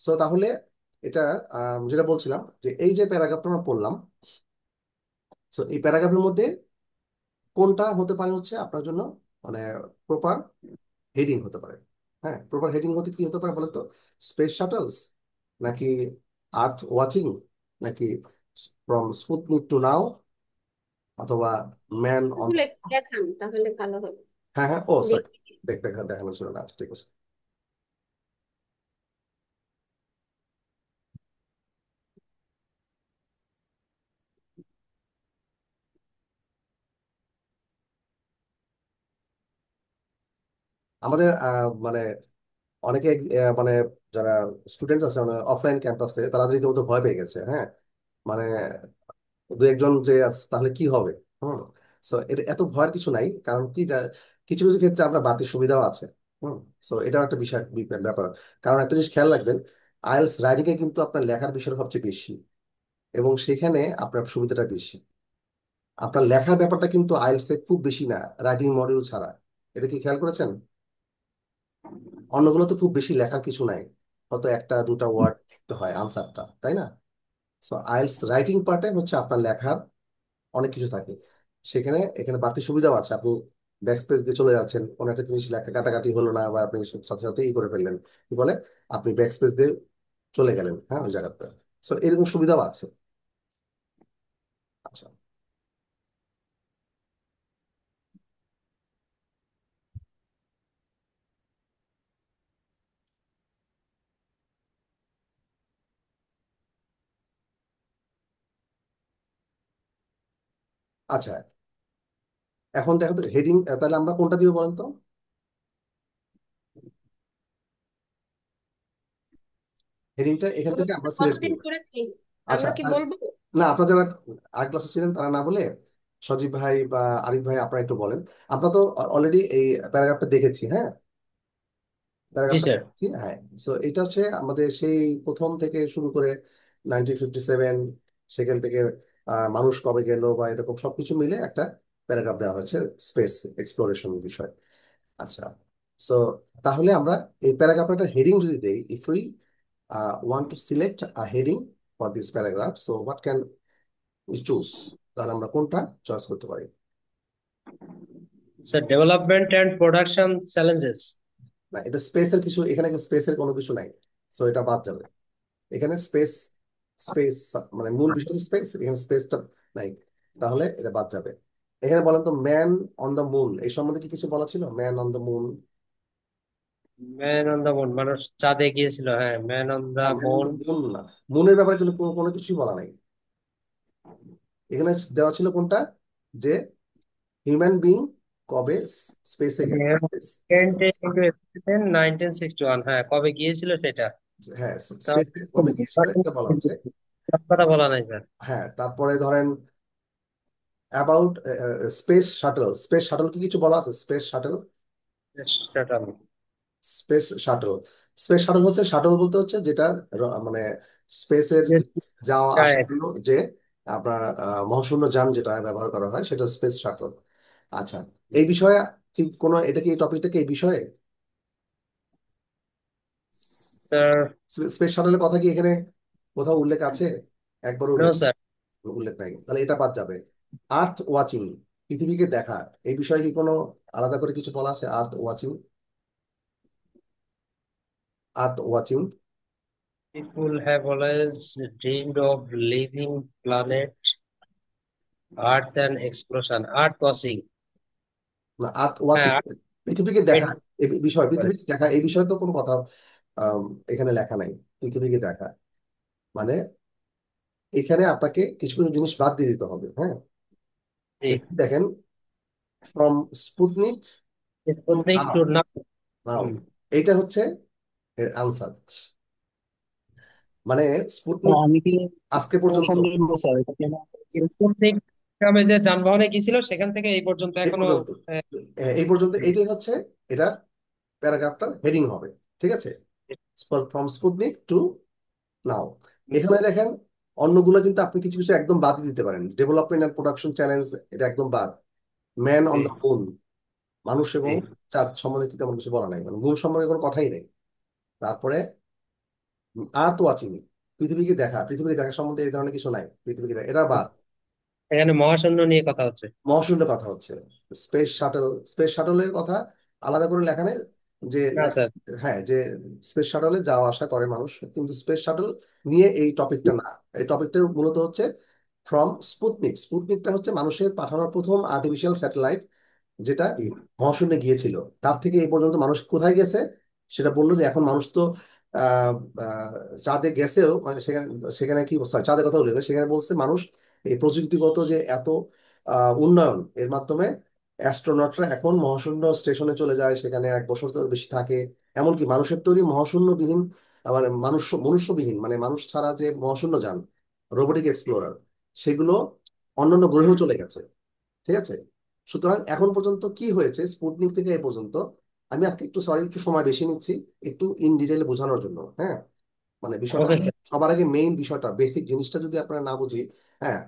A: সো তাহলে এটা যেটা বলছিলাম যে এই যে প্যারাগ্রাফটা আমরা পড়লাম, সো এই প্যারাগ্রাফের মধ্যে কোনটা হতে পারে হচ্ছে আপনার জন্য মানে প্রপার হেডিং হতে পারে। হ্যাঁ, প্রপার হেডিং হতে কি হতে পারে বলেন তো? স্পেস শাটলস, নাকি আর্থ ওয়াচিং, নাকি ফ্রম স্পুতনিক টু নাও, অথবা ম্যান অন।
D: তাহলে দেখান, তাহলে ভালো হবে।
A: হ্যাঁ হ্যাঁ, ও সরি,
D: দেখি।
A: দেখানো ছিল না। আচ্ছা, ঠিক আছে। আমাদের মানে অনেকে মানে যারা স্টুডেন্ট আছে মানে অফলাইন ক্যাম্পাসে, তারা রীতিমতো ভয় পেয়ে গেছে। হ্যাঁ, মানে দু একজন যে আছে তাহলে কি হবে। হুম। সো এটা এত ভয়ের কিছু নাই, কারণ কি কিছু কিছু ক্ষেত্রে আপনার বাড়তি সুবিধাও আছে। হুম। সো এটাও একটা বিষয় ব্যাপার। কারণ একটা জিনিস খেয়াল রাখবেন, আইএলটিএস রাইটিং এ কিন্তু আপনার লেখার বিষয়টা সবচেয়ে বেশি, এবং সেখানে আপনার সুবিধাটা বেশি। আপনার লেখার ব্যাপারটা কিন্তু আইএলটিএস এ খুব বেশি না, রাইটিং মডিউল ছাড়া। এটা কি খেয়াল করেছেন? অন্যগুলোতে খুব বেশি লেখার কিছু নাই, হয়তো একটা দুটা ওয়ার্ড লিখতে হয় আনসারটা, তাই না? সো আইএলটিএস রাইটিং পার্টে হচ্ছে আপনার লেখার অনেক কিছু থাকে। সেখানে এখানে বাড়তি সুবিধাও আছে। আপনি ব্যাকস্পেস দিয়ে চলে যাচ্ছেন, কোনো একটা জিনিস লেখা কাটাকাটি হলো না, বা আপনি সাথে সাথে ই করে ফেললেন, কি বলে, আপনি ব্যাকস্পেস দিয়ে চলে গেলেন হ্যাঁ ওই জায়গাটা। সো এরকম সুবিধাও আছে। আচ্ছা। আচ্ছা, এখন দেখো তো হেডিং, তাহলে আমরা কোনটা দিব বলেন তো? হেডিংটা এখান থেকে আমরা সিলেক্ট
D: কতদিন
A: করবো।
D: করেছি,
A: আচ্ছা,
D: আমরা কি বলবো?
A: না, আপনারা যারা আগ ক্লাসে ছিলেন তারা না বলে সজীব ভাই বা আরিফ ভাই আপনারা একটু বলেন। আমরা তো অলরেডি এই প্যারাগ্রাফটা দেখেছি। হ্যাঁ,
C: জি
A: প্যারাগ্রাফটা
C: স্যার।
A: দেখেছি। হ্যাঁ, সো এটা হচ্ছে আমাদের সেই প্রথম থেকে শুরু করে 1957, সেখান থেকে মানুষ কবে গেল বা এরকম সবকিছু মিলে একটা প্যারাগ্রাফ দেওয়া হয়েছে স্পেস এক্সপ্লোরেশন বিষয়। আচ্ছা, সো তাহলে আমরা এই প্যারাগ্রাফের একটা হেডিং যদি দেই, if we want to select a heading for this paragraph, so what can we choose? তাহলে আমরা কোনটা চয়েস করতে পারি?
C: Sir, development and production challenges.
A: না, এটা স্পেসের কিছু, এখানে স্পেসের কোনো কিছু নাই। সো এটা বাদ যাবে। এখানে স্পেস, স্পেস মানে মূল বিষয় স্পেস, এখানে স্পেসটা নাই, তাহলে এটা বাদ যাবে। এখানে বলেন তো, ম্যান অন দ্য মুন এই সম্বন্ধে কি কিছু বলা ছিল? Man on the moon.
C: Man on the moon, মানুষ চাঁদে গিয়েছিল, হ্যাঁ, ম্যান অন দা
A: না, man on
C: moon.
A: The moon না, মুনের ব্যাপারে কিন্তু কোনো কিছুই বলা নাই। এখানে দেওয়া ছিল কোনটা, যে হিউম্যান বিং কবে স্পেসে গেছে।
C: টোয়েন্টি ইন্টু 1961, হ্যাঁ, কবে গিয়েছিল সেটা।
A: হ্যাঁ,
C: তাও-
A: স্পেসে কবে গিয়েছিল এটা বলা হচ্ছে।
C: সব কথা বলা নাই স্যার।
A: হ্যাঁ, তারপরে ধরেন about space shuttle, space shuttle কি কিছু বলা আছে? স্পেস শাটল,
C: সেটা
A: স্পেস শাটল, স্পেস শাটল হচ্ছে, শাটল বলতে হচ্ছে যেটা মানে স্পেসের যাওয়া আসার জন্য যে আপনার মহাশূন্য যান যেটা ব্যবহার করা হয় সেটা স্পেস শাটল। আচ্ছা, এই বিষয়ে কি কোনো, এটা কি এই টপিকটা কি এই বিষয়ে?
C: স্যার।
A: স্পেস শাটলের কথা কি এখানে কোথাও উল্লেখ আছে? একবার
C: নো
A: উল্লেখ,
C: স্যার।
A: উল্লেখ নাই, তাহলে এটা বাদ যাবে। আর্থ ওয়াচিং, পৃথিবীকে দেখা, এই বিষয়ে কি কোনো আলাদা করে কিছু বলা আছে? Earth watching, earth watching.
C: People have always dreamed of living planet Earth and explosion, Earth crossing.
A: না আর্থ ওয়াচিং,
C: হ্যাঁ,
A: পৃথিবীকে
C: Earth
A: দেখা, এই বিষয়
C: করে।
A: পৃথিবীকে দেখা, এই বিষয়ে তো কোনো কথা আম, এখানে লেখা নাই। পৃথিবীকে দেখা মানে এখানে আপনাকে কিছু কিছু জিনিস বাদ দিয়ে দিতে হবে, হ্যাঁ।
C: জি।
A: এখানে দেখেন, ফ্রম স্পুতনিক টু
C: স্পুতনিক
A: নাও,
C: টু নাও।
A: নাও এইটা হচ্ছে এর আনসার। মানে স্পুতনিক
E: আমি কি
A: আজকে পর্যন্ত,
E: অপশন দিব স্যার, এটা কেন answer ছিল?
C: স্পুতনিক নামে যে যানবাহনে গিয়েছিল সেখান থেকে এই পর্যন্ত
A: এই
C: এখনো
A: পর্যন্ত,
C: আহ,
A: এই পর্যন্ত এইটাই হচ্ছে এটার প্যারাগ্রাফটার হেডিং হবে, ঠিক আছে। ফ্রম স্পুতনিক টু নাও। এখানে দেখেন অন্যগুলো কিন্তু আপনি কিছু কিছু একদম বাদই দিতে পারেন। ডেভেলপমেন্ট এন্ড প্রোডাকশন চ্যালেঞ্জ, এটা একদম বাদ। Man on
C: G,
A: the moon, মানুষ এবং
C: জি।
A: চাঁদ সম্বন্ধে কিন্তু তেমন কিছু বলা নাই, মানে মুন সম্পর্কে কোনো কথাই নেই। তারপরে আর্থ ওয়াচিং, পৃথিবীকে দেখা, পৃথিবীকে দেখা সম্বন্ধে এই ধরনের কিছু নাই, পৃথিবীকে দেখা এটা বাদ।
C: এখানে মহাশূন্য নিয়ে কথা হচ্ছে।
A: মহাশূন্যের কথা হচ্ছে, স্পেস শাটল, স্পেস শাটলের কথা আলাদা করে লেখা নেই যে
C: না স্যার।
A: হ্যাঁ, যে স্পেস শাটলে যাওয়া আসা করে মানুষ, কিন্তু স্পেস শাটল নিয়ে এই টপিকটা না। এই টপিকটা মূলত হচ্ছে ফ্রম স্পুতনিক। স্পুতনিকটা হচ্ছে মানুষের পাঠানোর প্রথম আর্টিফিশিয়াল স্যাটেলাইট, যেটা মহাশূন্যে গিয়েছিল। তার থেকে এই পর্যন্ত মানুষ কোথায় গেছে সেটা বললো, যে এখন মানুষ তো আহ আহ, চাঁদে গেছেও, মানে সেখানে, সেখানে কি sorry, চাঁদের কথা বলি না, সেখানে বলছে মানুষ এই প্রযুক্তিগত যে এত উন্নয়ন, এর মাধ্যমে অ্যাস্ট্রোনটরা এখন মহাশূন্য স্টেশনে চলে যায়, সেখানে 1 বছর বেশি থাকে। এমনকি মানুষের তৈরি মহাশূন্যবিহীন, মানে মনুষ্যবিহীন, মানে মানুষ ছাড়া যে মহাশূন্য যান, রোবোটিক এক্সপ্লোরার, সেগুলো অন্যান্য গ্রহেও চলে গেছে, ঠিক আছে। সুতরাং এখন পর্যন্ত কি হয়েছে স্পুটনিক থেকে এ পর্যন্ত, আমি আজকে একটু সরি একটু সময় বেশি নিচ্ছি, একটু ইন ডিটেলে বোঝানোর জন্য, হ্যাঁ। মানে বিষয়টা
C: ওকে স্যার।
A: সবার আগে মেইন বিষয়টা, বেসিক জিনিসটা যদি আপনারা না বুঝি, হ্যাঁ,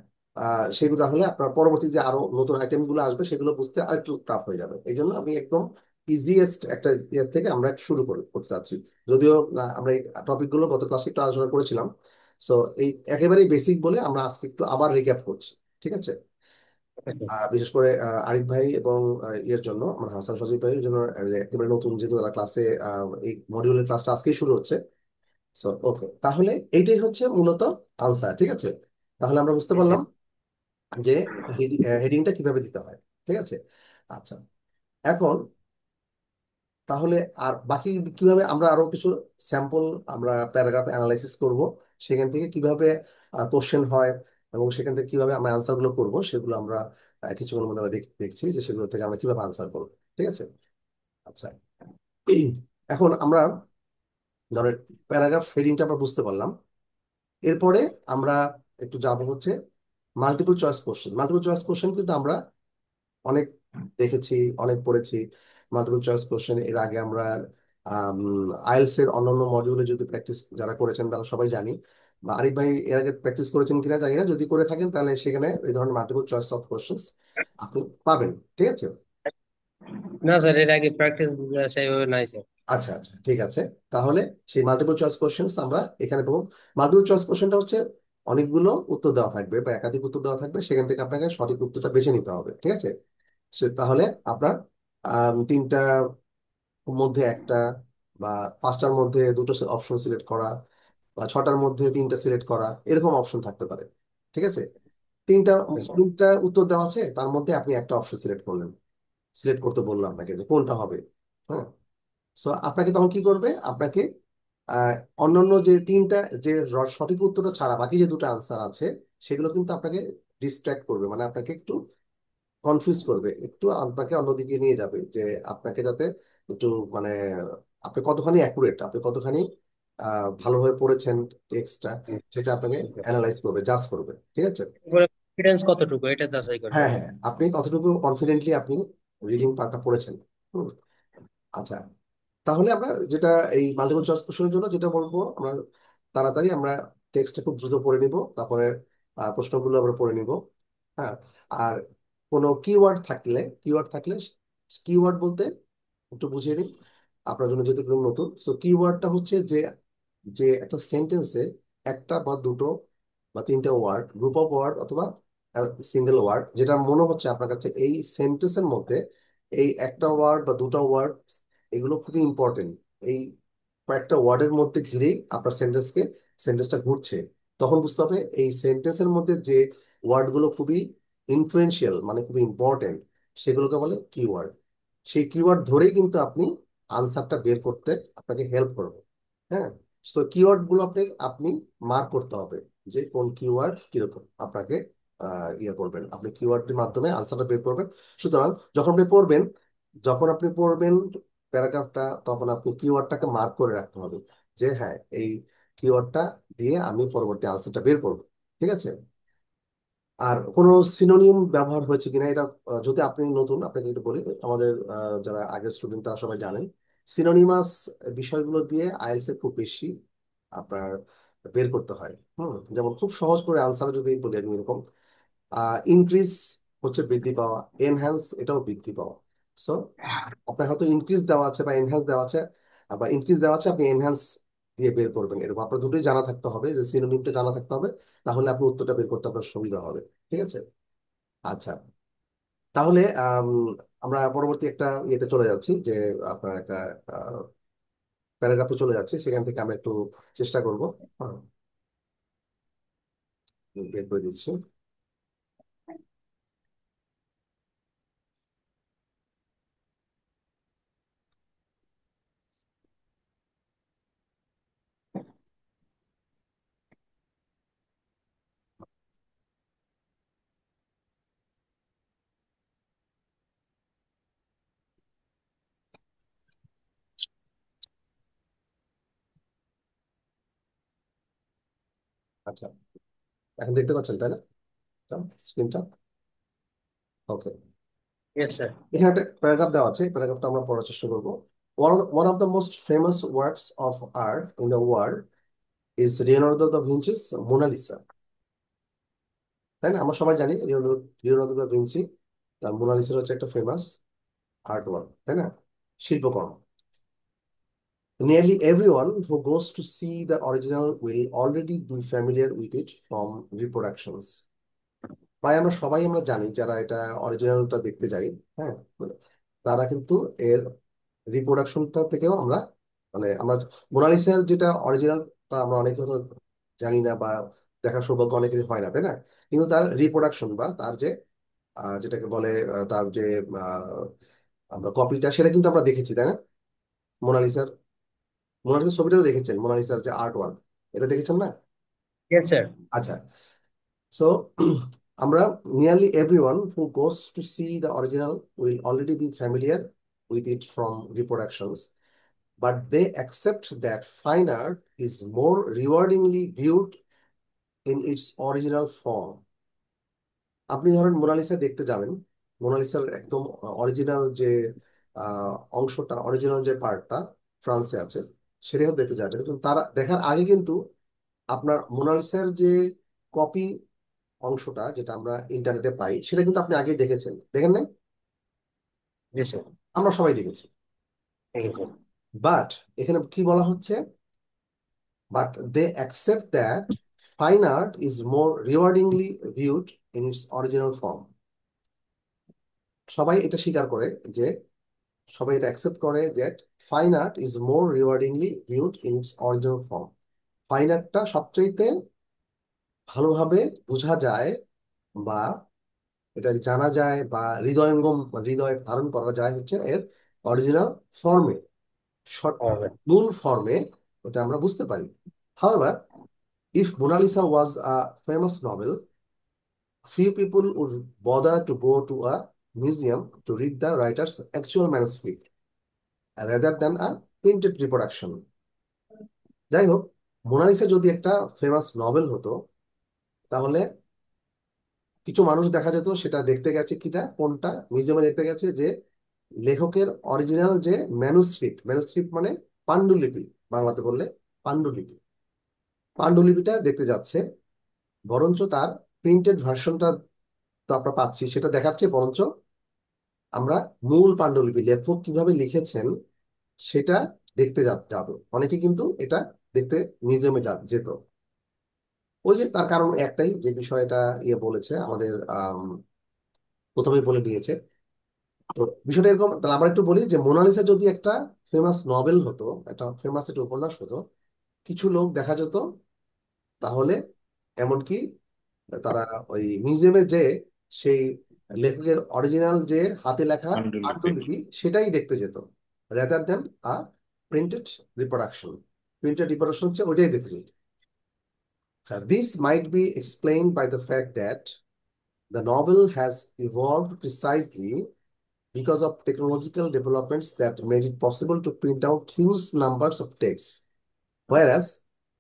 A: সেগুলো তাহলে আপনার পরবর্তী যে আরো নতুন আইটেম গুলো আসবে সেগুলো বুঝতে আরেকটু টাফ হয়ে যাবে। এই জন্য আমি একদম ইজিয়েস্ট একটা ইয়ে থেকে আমরা একটু শুরু করতে চাচ্ছি। যদিও আমরা এই টপিক গুলো গত ক্লাসে একটু আলোচনা করেছিলাম, সো এই একেবারেই বেসিক বলে আমরা আজকে একটু আবার রিক্যাপ করছি, ঠিক আছে। বিশেষ করে আরিফ ভাই এবং ইয়ের জন্য, মানে হাসান সজীব ভাইয়ের জন্য, যে একেবারে নতুন, যেহেতু তারা ক্লাসে এই মডিউলের ক্লাসটা আজকেই শুরু হচ্ছে। সো ওকে, তাহলে এইটাই হচ্ছে মূলত আনসার, ঠিক আছে। তাহলে আমরা বুঝতে পারলাম যে হেডিংটা কিভাবে দিতে হয়, ঠিক আছে। আচ্ছা, এখন তাহলে আর বাকি কিভাবে আমরা আরো কিছু স্যাম্পল, আমরা প্যারাগ্রাফ অ্যানালাইসিস করব, সেখান থেকে কিভাবে কোশ্চেন হয় এবং সেখান থেকে কিভাবে আমরা আনসার গুলো করবো, সেগুলো আমরা কিছুক্ষণের মধ্যে আমরা দেখছি যে সেগুলো থেকে আমরা কিভাবে আনসার করবো, ঠিক আছে। আচ্ছা, এখন আমরা ধরেন প্যারাগ্রাফ হেডিংটা আমরা বুঝতে পারলাম। এরপরে আমরা একটু যাব হচ্ছে multiple choice question. Multiple choice question কিন্তু আমরা অনেক দেখেছি, অনেক পড়েছি। মাল্টিপল চয়েস কোশ্চেন এর আগে আমরা আইএলস এর অন্যান্য মডিউলে যদি প্র্যাকটিস যারা করেছেন তারা সবাই জানি, বা আরিফ ভাই এর আগে প্র্যাকটিস করেছেন কিনা জানি না, যদি করে থাকেন তাহলে সেখানে এই ধরনের মাল্টিপল চয়েস অফ কোশ্চেন আপনি পাবেন, ঠিক আছে।
C: না স্যার, এর আগে প্র্যাকটিস সেইভাবে নাই স্যার।
A: আচ্ছা আচ্ছা, ঠিক আছে। তাহলে সেই মাল্টিপল চয়েস কোশ্চেন আমরা এখানে পাবো। মাল্টিপল চয়েস কোশ্চেনটা হচ্ছে অনেকগুলো উত্তর দেওয়া থাকবে বা একাধিক উত্তর দেওয়া থাকবে, সেখান থেকে আপনাকে সঠিক উত্তরটা বেছে নিতে হবে, ঠিক আছে। তাহলে আপনার তিনটা মধ্যে একটা, বা পাঁচটার মধ্যে দুটো অপশন সিলেক্ট করা, বা ছটার মধ্যে তিনটা সিলেক্ট করা, এরকম অপশন থাকতে পারে, ঠিক আছে। তিনটা তিনটা উত্তর দেওয়া আছে, তার মধ্যে আপনি একটা অপশন সিলেক্ট করলেন, সিলেক্ট করতে বললো আপনাকে যে কোনটা হবে, হ্যাঁ। সো আপনাকে তখন কি করবে, আপনাকে আহ অন্যান্য যে তিনটা, যে সঠিক উত্তরটা ছাড়া বাকি যে দুটো আনসার আছে, সেগুলো কিন্তু আপনাকে ডিস্ট্র্যাক্ট করবে, মানে আপনাকে একটু কনফিউজ করবে, একটু আপনাকে অন্যদিকে নিয়ে যাবে, যে আপনাকে যাতে একটু মানে আপনি কতখানি অ্যাকুরেট, আপনি কতখানি ভালোভাবে পড়েছেন টেক্সটটা, সেটা আপনাকে অ্যানালাইজ করবে, জাজ করবে, ঠিক আছে।
C: কনফিডেন্স কতটুকু এটা যাচাই করবে।
A: হ্যাঁ হ্যাঁ, আপনি কতটুকু কনফিডেন্টলি আপনি রিডিং পার্টটা পড়েছেন। হুম, আচ্ছা, তাহলে আমরা যেটা এই মাল্টিপল চয়েস কোশ্চেনের জন্য যেটা বলবো, আমরা তাড়াতাড়ি আমরা টেক্সটটা খুব দ্রুত পড়ে নিব, তারপরে প্রশ্নগুলো আমরা পড়ে নিব, হ্যাঁ। আর কোনো কিওয়ার্ড থাকলে কিওয়ার্ড বলতে একটু বুঝিয়ে নিই আপনার জন্য, যেহেতু একদম নতুন। সো কিওয়ার্ডটা হচ্ছে যে, যে একটা সেন্টেন্সে একটা বা দুটো বা তিনটা ওয়ার্ড, গ্রুপ অফ ওয়ার্ড অথবা সিঙ্গেল ওয়ার্ড, যেটা মনে হচ্ছে আপনার কাছে এই সেন্টেন্সের মধ্যে এই একটা ওয়ার্ড বা দুটো ওয়ার্ড, এগুলো খুবই ইম্পর্টেন্ট, এই কয়েকটা ওয়ার্ডের মধ্যে ঘিরেই আপনার সেন্টেন্সটা ঘুরছে, তখন বুঝতে হবে এই সেন্টেন্সের মধ্যে যে ওয়ার্ডগুলো খুবই ইনফ্লুয়েন্সিয়াল, মানে খুবই ইম্পর্টেন্ট, সেগুলোকে বলে কিওয়ার্ড। সেই কিওয়ার্ড ধরেই কিন্তু আপনি আনসারটা বের করতে আপনাকে হেল্প করবে। হ্যাঁ, তো কিওয়ার্ড গুলো আপনি মার্ক করতে হবে যে কোন কিওয়ার্ড কিরকম আপনাকে ইয়ে করবেন, আপনি কিওয়ার্ডের মাধ্যমে আনসারটা বের করবেন। সুতরাং যখন আপনি পড়বেন প্যারাগ্রাফটা, তখন আপনি কিওয়ার্ডটাকে মার্ক করে রাখতে হবে যে হ্যাঁ, এই কিওয়ার্ডটা দিয়ে আমি পরবর্তী আনসারটা বের করবো। ঠিক আছে? আর কোনো সিনোনিম ব্যবহার হয়েছে কিনা এটা, যদি আপনি নতুন, আপনাকে একটু বলি, আমাদের যারা আগের স্টুডেন্ট তারা সবাই জানেন সিনোনিমাস বিষয়গুলো দিয়ে আইএলটিএস এ খুব বেশি আপনার বের করতে হয়। যেমন খুব সহজ করে আনসার যদি বলি আমি এরকম, ইনক্রিজ হচ্ছে বৃদ্ধি পাওয়া, এনহ্যান্স এটাও বৃদ্ধি পাওয়া। সো আপনার হয়তো ইনক্রিজ দেওয়া আছে বা এনহ্যান্স দেওয়া আছে, বা ইনক্রিজ দেওয়া আছে, আপনি এনহ্যান্স দিয়ে বের করবেন, এরকম আপনার দুটোই জানা থাকতে হবে, যে সিনোনিমটা জানা থাকতে হবে, তাহলে আপনি উত্তরটা বের করতে আপনার সুবিধা হবে। ঠিক আছে? আচ্ছা, তাহলে আমরা পরবর্তী একটা ইয়েতে চলে যাচ্ছি, যে আপনার একটা প্যারাগ্রাফে চলে যাচ্ছি, সেখান থেকে আমরা একটু চেষ্টা করব। হ্যাঁ, বের করে দিচ্ছি। আচ্ছা, এখন দেখতে পাচ্ছেন তাই না স্ক্রিনটা? ওকে,
C: ইয়েস স্যার।
A: এখানে একটা প্যারাগ্রাফ দেওয়া আছে, প্যারাগ্রাফটা আমরা পড়ার চেষ্টা করবো। One of the most famous works of art in the world is Leonardo da Vinci's Mona Lisa। তাই না? আমরা সবাই জানি লিওনার্দো দা ভিঞ্চি, তার মোনালিসা হচ্ছে একটা ফেমাস আর্ট ওয়ার্ক, তাই না? শিল্পকর্ম। Nearly everyone who goes to see the original will already be familiar with it from reproductions। তাই আমরা জানি যারা এটা অরিজিনালটা দেখতে যাই, হ্যাঁ, তারা কিন্তু এর রিপ্রোডাকশনটা থেকেও আমরা মোনালিসার যেটা অরিজিনালটা আমরা অনেকে হয়তো জানি না, বা দেখার সৌভাগ্য অনেকেরই হয় না, তাই না? কিন্তু তার রিপ্রোডাকশন বা তার যে যেটাকে বলে তার যে আহ, আমরা কপিটা, সেটা কিন্তু আমরা দেখেছি, তাই না? মোনালিসার মোনালিসার ছবিটাও দেখেছেন, মোনালিসার যে আর্ট ওয়ার্ক, এটা দেখেছেন না?
C: Yes sir.
A: আচ্ছা, সো আমরা nearly everyone who goes to C the original will already B familiar with it from reproductions, but they accept that fine art is more rewardingly viewed in its original form। আপনি ধরেন Mona Lisa দেখতে যাবেন, মোনালিসার একদম original যে অংশটা, original যে পার্টটা ফ্রান্সে আছে, সেটাও দেখতে যাবেন, কিন্তু তারা দেখার আগে কিন্তু আপনার মোনালিসার যে কপি অংশটা, যেটা আমরা ইন্টারনেটে পাই, সেটা কিন্তু আপনি আগে দেখেছেন, দেখেন নাই?
C: জি স্যার,
A: আমরা সবাই দেখেছি।
C: ঠিক আছে।
A: বাট এখানে কি বলা হচ্ছে? But they accept that fine art is more rewardingly viewed in its original form. সবাই এটা স্বীকার করে, যে সবাই এটা অ্যাকসেপ্ট করে যে fine art is more rewardingly viewed in its original form. Fine আর্টটা সবচাইতে ভালোভাবে বোঝা যায়, বা এটা জানা যায়, বা হৃদয়ঙ্গম হৃদয় ধারণ করা যায় হচ্ছে এর অরিজিনাল ফর্মে,
C: হবে।
A: মূল ফর্মে, ওটা আমরা বুঝতে পারি। However, if Mona Lisa was a famous novel, few people would bother to go to a museum to read the writer's actual manuscript rather than a printed reproduction। যাই হোক, মোনালিসা যদি একটা ফেমাস নভেল হতো, তাহলে কিছু মানুষ দেখা যেত সেটা দেখতে গেছে, কোনটা মিউজিয়ামে দেখতে গেছে, যে লেখকের অরিজিনাল যে ম্যানুস্ক্রিপ্ট, ম্যানুস্ক্রিপ্ট মানে পাণ্ডুলিপি, বাংলাতে বললে পাণ্ডুলিপি, পাণ্ডুলিপিটা দেখতে যাচ্ছে, বরঞ্চ তার প্রিন্টেড ভার্সনটা তো আমরা পাচ্ছি, সেটা দেখার চেয়ে বরঞ্চ আমরা মূল পাণ্ডুলিপি, লেখক কিভাবে লিখেছেন সেটা দেখতে যাবে। অনেকে কিন্তু এটা দেখতে মিউজিয়ামে যেত। ওই যে তার কারণ একটাই, যে বিষয়টা বলেছে আমাদের প্রথমেই বলে দিয়েছে, তো বিষয়টা এরকম, তাহলে আমরা একটু বলি যে মোনালিসা যদি একটা ফেমাস নভেল হতো, একটা ফেমাস একটা উপন্যাস হতো, কিছু লোক দেখা যেত তাহলে এমনকি তারা ওই মিউজিয়ামে যে সেই লেখকের অরিজিনাল যে হাতে লেখা
B: পাণ্ডুলিপি।
A: পাণ্ডুলিপি সেটাই দেখতে যেত, রেদার দেন আ প্রিন্টেড রিপ্রোডাকশন। প্রিন্টেড রিপ্রোডাকশন হচ্ছে ওইটাই দেখতে যেত। So this might be explained by the fact that the novel has evolved precisely because of technological developments that made it possible to print out huge numbers of texts, whereas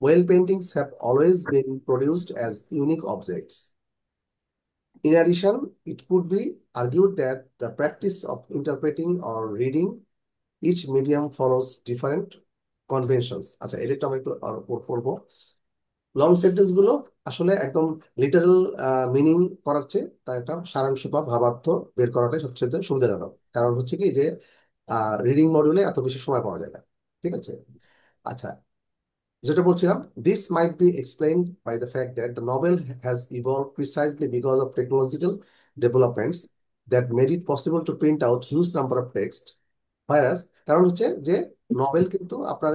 A: oil paintings have always been produced as unique objects. In addition, it could be argued that the practice of interpreting or reading each medium follows different conventions. আচ্ছা, এটা একটু আমরা একটু পড়বো। Long sentence গুলো আসলে একদম literal meaning করার চেয়ে তার একটা সারাংশ বা ভাবার্থ বের করাটাই সবচেয়ে সুবিধাজনক। কারণ হচ্ছে কি যে রিডিং মডিউলে এত বেশি সময় পাওয়া যায় না। ঠিক আছে, আচ্ছা, যেটা বলছিলাম, this might be explained by the fact that the novel has evolved precisely because of technological developments that made it possible to print out huge number of text, whereas কারণ হচ্ছে যে নভেল কিন্তু আপনার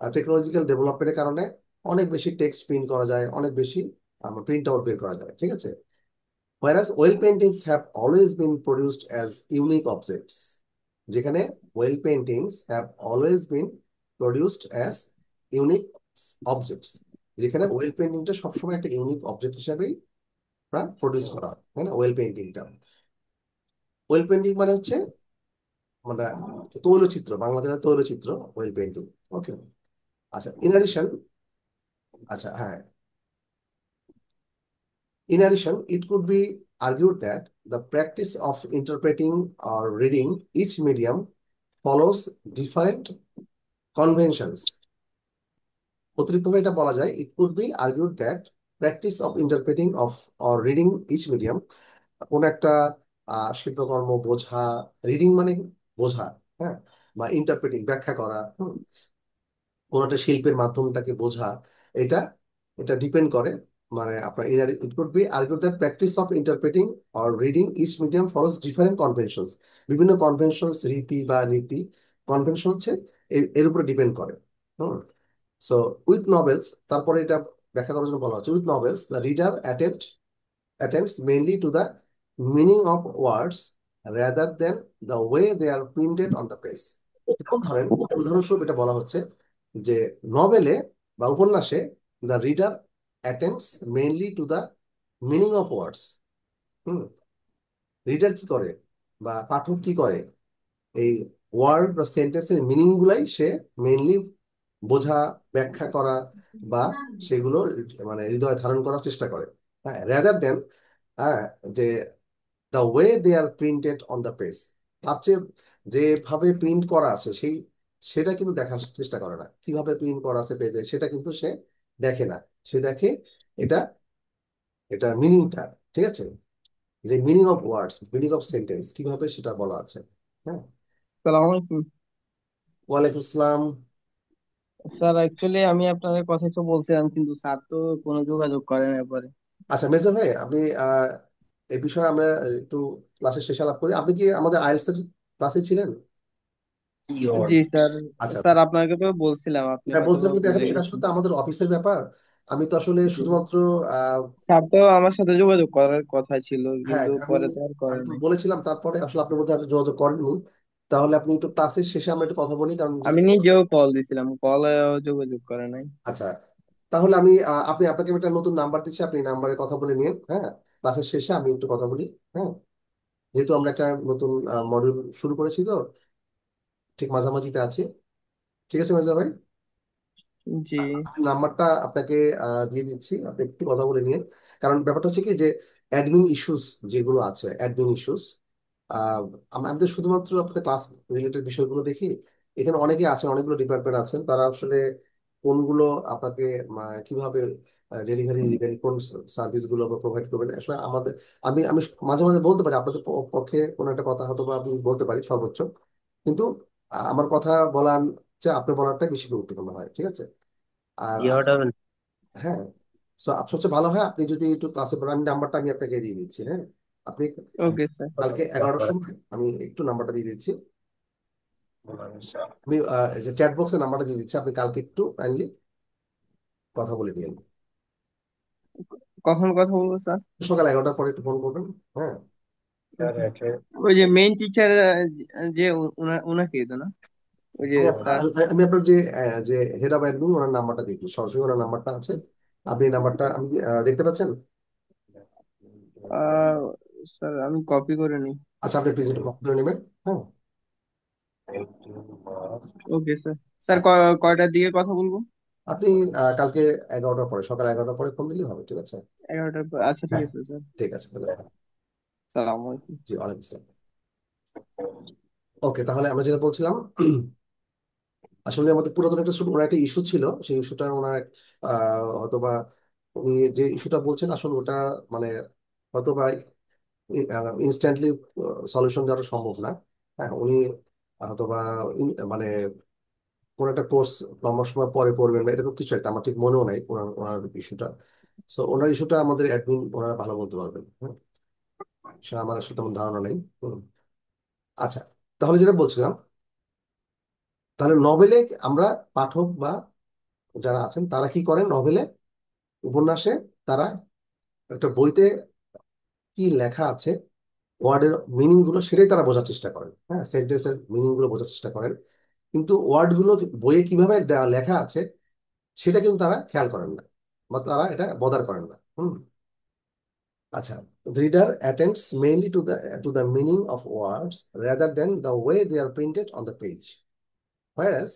A: টেকনোলজিক্যাল ডেভেলপমেন্টের কারণে অনেক বেশি text print করা যায়, অনেক বেশি প্রিন্ট আউট বের করা যায়। ঠিক আছে, whereas oil paintings have always been produced as unique objects, যেখানে oil paintings have always been produced as unique objects, যেখানে ওয়েল পেন্টিংটা সবসময় একটা ইউনিক অবজেক্ট হিসাবেই প্রডিউস করা হয়, তাই না? ওয়েল পেন্টিংটা, ওয়েল পেন্টিং মানে হচ্ছে মানে তৈলচিত্র, বাংলাদেশের তৈলচিত্র ওয়েল পেন্টিং। ওকে, আচ্ছা, ইন অ্যাডিশন, আচ্ছা হ্যাঁ, in addition, it could be argued that the practice of interpreting or reading each medium follows different conventions. অতিরিক্তভাবে এটা বলা যায়, it could be argued that practice of interpreting of or reading each medium, কোন একটা শিল্পকর্ম বোঝা, reading মানে বোঝা, হ্যাঁ, বা ইন্টারপ্রেটিং ব্যাখ্যা করা, কোন একটা শিল্পের মাধ্যমটাকে বোঝা, এটা এটা ডিপেন্ড করে মানে আপনার it could be argued that practice of interpreting or reading each medium follows different conventions, বিভিন্ন কনভেনশনস, রীতি বা নীতি, কনভেনশন হচ্ছে এর উপরে ডিপেন্ড করে। হুম, সো উইথ নভেলস, তারপরে এটা ব্যাখ্যা করার জন্য বলা হচ্ছে, with novels the reader attends mainly to the meaning of words rather than the way they are printed on the page. যেমন ধরেন, উদাহরণস্বরূপ এটা বলা হচ্ছে যে নভেলে বা উপন্যাসে the reader attends mainly to the meaning of words. Hmm, reader কি করে বা পাঠক কি করে, এই ওয়ার্ড বা সেন্টেন্সের মিনিং গুলাই সে মেইনলি বোঝা, ব্যাখ্যা করা বা সেগুলো মানে হৃদয়ে ধারণ করার চেষ্টা করে, হ্যাঁ, রেদার দেন হ্যাঁ যে the way they are printed on the page, তার চেয়ে যেভাবে প্রিন্ট করা আছে সেটা কিন্তু দেখার চেষ্টা করে না, কিভাবে প্রিন্ট করা আছে পেজে সেটা কিন্তু সে দেখে না, সে দেখে এটা এটা মিনিংটা। ঠিক আছে, যে meaning of words, meaning of sentence কিভাবে সেটা বলা আছে। হ্যাঁ,
F: সালাম আলাইকুম।
A: ওয়ালাইকুম আসসালাম।
F: স্যার অ্যাকচুয়ালি আমি আপনার কথা একটু বলছিলাম কিন্তু স্যার তো কোনো যোগাযোগ করেন এরপরে।
A: আচ্ছা মেজর ভাই, আপনি এই বিষয়ে আমরা একটু ক্লাসের শেষে আলাপ করি। আপনি কি আমাদের আইএলটিএস এর ক্লাসে ছিলেন?
F: জি স্যার।
A: আচ্ছা
F: স্যার
A: আচ্ছা,
F: আপনাকে তো বলছিলাম, আপনি
A: হ্যাঁ
F: হয়তো
A: বলছিলাম, কিন্তু
F: ভুলে
A: এখন এটা আসলে
F: গেছেন।
A: তো আমাদের অফিসের ব্যাপার, আমি তো আসলে
F: জি।
A: শুধুমাত্র আহ,
F: স্যার তো আমার সাথে যোগাযোগ করার কথা ছিল
A: হ্যাঁ
F: কিন্তু
A: আমি
F: পরে তো আর করে
A: আমি তো
F: নাই।
A: বলেছিলাম, তারপরে আসলে আপনার মধ্যে আপনি যোগাযোগ করেননি। তাহলে আপনি একটু ক্লাসের শেষে আমরা একটু কথা বলি, কারণ
F: আমি
A: যেটা,
F: নিজেও কল দিছিলাম, কলে যোগাযোগ করে নাই।
A: আচ্ছা, তাহলে আমি আপনাকে আমি একটা নতুন নাম্বার দিচ্ছি, আপনি নাম্বারে কথা বলে নিন, হ্যাঁ, ক্লাসের শেষে আমি একটু কথা বলি। হ্যাঁ, যেহেতু আমরা একটা নতুন মডিউল শুরু করেছি, তো ঠিক মাঝামাঝিতে আছি। ঠিক আছে মেজা ভাই,
F: জি
A: আমি নাম্বারটা আপনাকে দিয়ে দিচ্ছি, আপনি একটু কথা বলে নিন। কারণ ব্যাপারটা হচ্ছে কি যে অ্যাডমিন ইস্যুস যেগুলো আছে, অ্যাডমিন ইস্যুস, আমাদের শুধুমাত্র আপনাদের ক্লাস রিলেটেড বিষয়গুলো দেখি, এখানে অনেকে আছেন, অনেকগুলো ডিপার্টমেন্ট আছেন, তারা আসলে কোনগুলো আপনাকে কিভাবে ডেলিভারি দিবেন, কোন সার্ভিস গুলো প্রোভাইড করবেন, আসলে আমাদের আমি আমি মাঝে মাঝে বলতে পারি আপনাদের পক্ষে কোনো একটা কথা হয়তো বা আমি বলতে পারি সর্বোচ্চ, কিন্তু আমার কথা বলার চেয়ে আপনি বলারটাই বেশি গুরুত্বপূর্ণ হয়। ঠিক আছে, আর
C: জি হট হবে না।
A: হ্যাঁ, সো সবচেয়ে ভালো হয় আপনি যদি একটু ক্লাসে পড়েন, আমি নাম্বারটা আমি আপনাকে দিয়ে দিচ্ছি, হ্যাঁ, আপনি
F: ওকে স্যার।
A: কালকে 11টার সময় আমি একটু নাম্বারটা দিয়ে দিচ্ছি, আমি এই যে চ্যাট বক্সে নাম্বারটা দিয়ে দিচ্ছি, আপনি কালকে একটু কাইন্ডলি কথা বলে দিন।
F: কখন কথা বলবো স্যার?
A: সকাল 11টার পরে একটু ফোন করবেন। হ্যাঁ,
F: ওই যে মেইন টিচার, যে উনাকে তো না, ওই যে
A: হ্যাঁ,
F: স্যার।
A: আমি আপনার যে যে হেড অফ অ্যাডমিন ওনার নাম্বারটা দিয়ে দিচ্ছি, সরাসরি ওনার নাম্বারটা আছে, আপনি এই নাম্বারটা আমি দেখতে পাচ্ছেন?
F: আহ স্যার আমি কপি করে নিই।
A: আচ্ছা, আপনি প্লিজ একটু কপি করে নেবেন। হ্যাঁ,
F: ওকে স্যার। স্যার
A: আচ্ছা,
F: কয়টার দিকে কথা বলবো?
A: আপনি কালকে 11টার পরে, সকাল 11টার পরে ফোন দিলেই হবে, ঠিক আছে?
F: 11টার পর? আচ্ছা ঠিক
A: হ্যাঁ,
F: আছে স্যার।
A: ঠিক আছে তাহলে।
F: সালাম আলাইকুম।
A: জি, ওয়ালাইকুম আসসালাম। ওকে, তাহলে আমরা যেটা বলছিলাম, আসলে আমাদের পুরাতন একটা ওনার একটা ইস্যু ছিল, সেই ইস্যুটা ওনার হয়তোবা উনি যে ইস্যুটা বলছেন আসলে ওটা মানে হয়তোবা ইনস্ট্যান্টলি সলিউশন দেওয়া সম্ভব না। হ্যাঁ, উনি হয়তোবা মানে কোন একটা কোর্স লম্বা সময় পরে পড়বেন বা এরকম কিছু একটা, আমার ঠিক মনেও নাই ওনার ওনার ইস্যুটা। সো ওনার ইস্যুটা আমাদের অ্যাডমিন ওনারা ভালো বলতে পারবেন। হ্যাঁ, সে আমার আসলে তেমন ধারণা নেই। আচ্ছা, তাহলে যেটা বলছিলাম, তাহলে নভেলে আমরা পাঠক বা যারা আছেন তারা কি করেন, নভেলে উপন্যাসে তারা একটা বইতে কি লেখা আছে, ওয়ার্ডের মিনিং গুলো সেটাই তারা বোঝার চেষ্টা করেন। হ্যাঁ, সেন্টেন্সের মিনিং গুলো বোঝার চেষ্টা করেন, কিন্তু ওয়ার্ড গুলো বইয়ে কিভাবে দেওয়া লেখা আছে সেটা কিন্তু তারা খেয়াল করেন না, বা তারা এটা বদার করেন না। আচ্ছা, the reader attends mainly to the meaning of words rather than the way they are printed on the page, whereas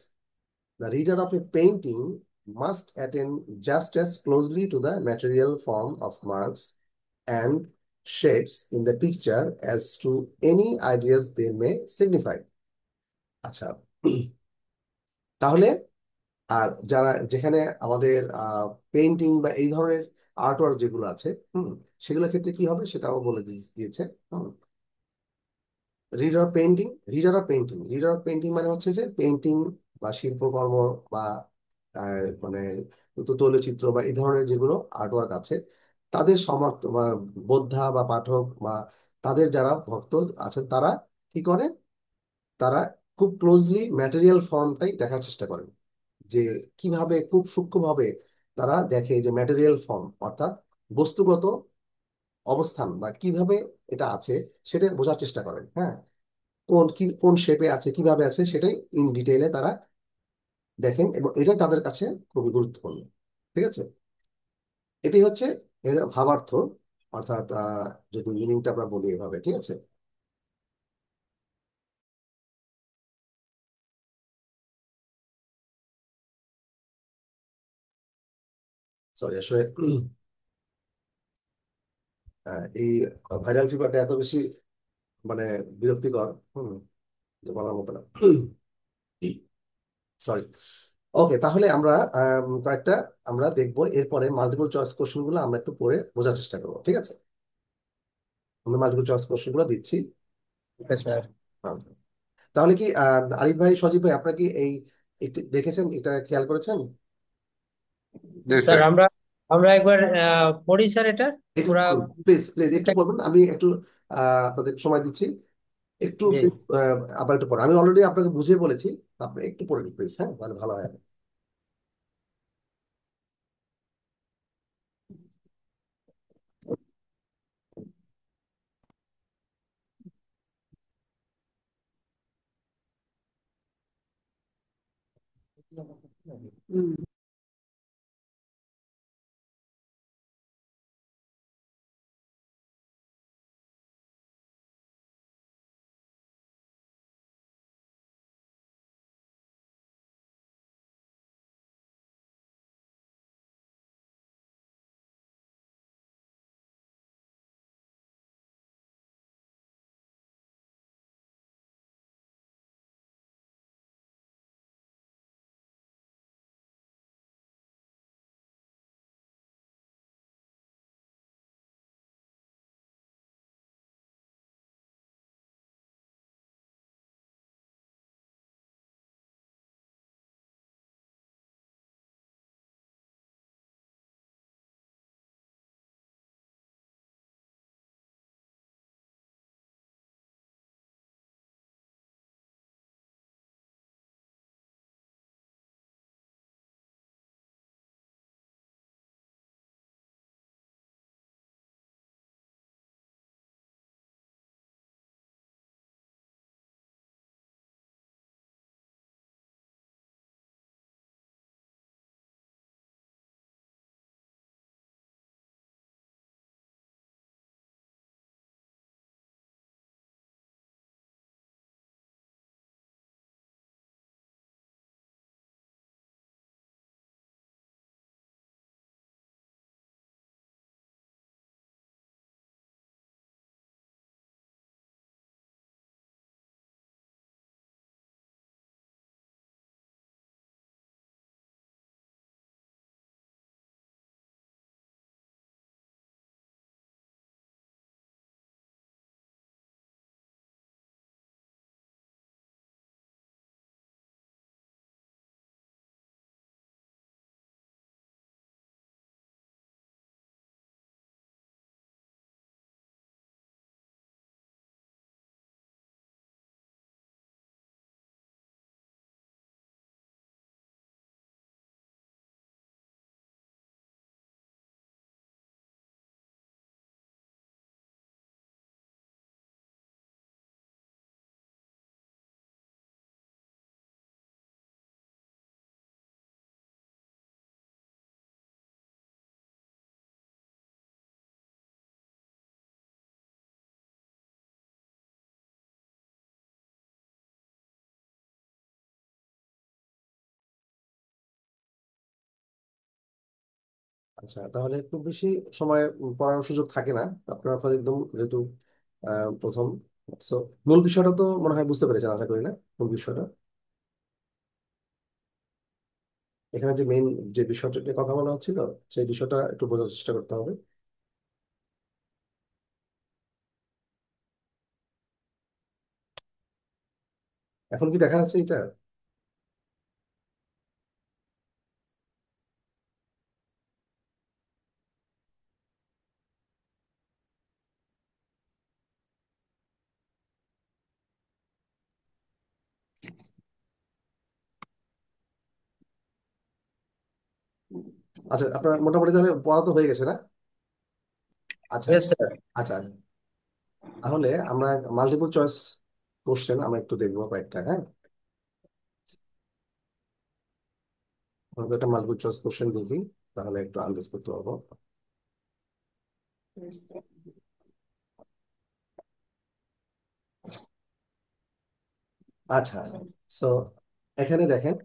A: the reader of a painting must attend just as closely to the material form of marks and shapes in the picture as to any ideas they may signify. আচ্ছা, তাহলে আর যারা যেখানে আমাদের painting বা এই ধরনের art work যেগুলো আছে, সেগুলোর ক্ষেত্রে কি হবে সেটাও বলে দিয়েছে। রিডার অফ পেইন্টিং মানে হচ্ছে যে পেইন্টিং বা শিল্পকর্ম বা মানে তৈলচিত্র বা এই ধরনের যেগুলো আর্টওয়ার্ক আছে, তাদের সমর্থ বা বোদ্ধা বা পাঠক বা তাদের যারা ভক্ত আছেন তারা কি করে, তারা খুব ক্লোজলি ম্যাটেরিয়াল ফর্মটাই দেখার চেষ্টা করেন, যে কিভাবে খুব সূক্ষ্মভাবে তারা দেখে যে ম্যাটেরিয়াল ফর্ম অর্থাৎ বস্তুগত অবস্থান বা কিভাবে এটা আছে সেটা বোঝার চেষ্টা করেন। হ্যাঁ, কোন শেপে আছে কিভাবে আছে সেটাই ইন ডিটেইলে তারা দেখেন, এবং এটাই তাদের কাছে খুবই গুরুত্বপূর্ণ। ঠিক আছে, এটি হচ্ছে এর ভাবার্থ, অর্থাৎ যদি মিনিংটা আমরা বলি এভাবে। ঠিক আছে, সরি আসলে এই ভাইরাল ফিভারটা এত বেশি মানে বিরক্তিকর, যে বলার মতো না। সরি। ওকে, তাহলে আমরা কয়েকটা আমরা দেখবো, এরপরে মাল্টিপল চয়েস কোশ্চেন গুলো আমরা একটু পরে বোঝার চেষ্টা করবো। ঠিক আছে, আমরা মাল্টিপল চয়েস কোশ্চেন গুলো দিচ্ছি।
C: Okay sir.
A: হ্যাঁ। তাহলে কি আরিফ ভাই, সজীব ভাই, আপনারা কি এই একটু দেখেছেন, এটা খেয়াল করেছেন?
B: জি
C: স্যার
B: স্যার।
C: আমরা আমরা একবার পড়ি স্যার এটা
A: একটু
C: পুরা।
A: প্লিজ প্লিজ একটু করবেন, আমি একটু আপনাদের সময় দিচ্ছি, একটু
C: জি।
A: প্লিজ আবার একটু পরে, আমি অলরেডি আপনাকে বুঝিয়ে বলেছি, আপনি একটু পরে প্লিজ। হ্যাঁ, মানে ভালো হয়। আচ্ছা, তাহলে খুব বেশি সময় পড়ার সুযোগ থাকে না আপনার কাছে, একদম যেহেতু প্রথম। সো মূল বিষয়টা তো মনে হয় বুঝতে পেরেছেন, আশা করি, না? মূল বিষয়টা, এখানে যে মেইন যে বিষয়টা নিয়ে কথা বলা হচ্ছিল, সেই বিষয়টা একটু বোঝার চেষ্টা করতে হবে। এখন কি দেখা যাচ্ছে এটা? আচ্ছা, আপনার মোটামুটি তাহলে পড়া তো হয়ে গেছে, না? আচ্ছা।
C: Yes sir.
A: আচ্ছা, তাহলে আমরা মাল্টিপল চয়েস কোশ্চেন আমরা একটু দেখবো কয়েকটা, হ্যাঁ? আমরা একটা মাল্টিপল চয়েস কোশ্চেন দেখি, তাহলে একটু আন্দাজ করতে পারবো। আচ্ছা, সো এখানে দেখেন,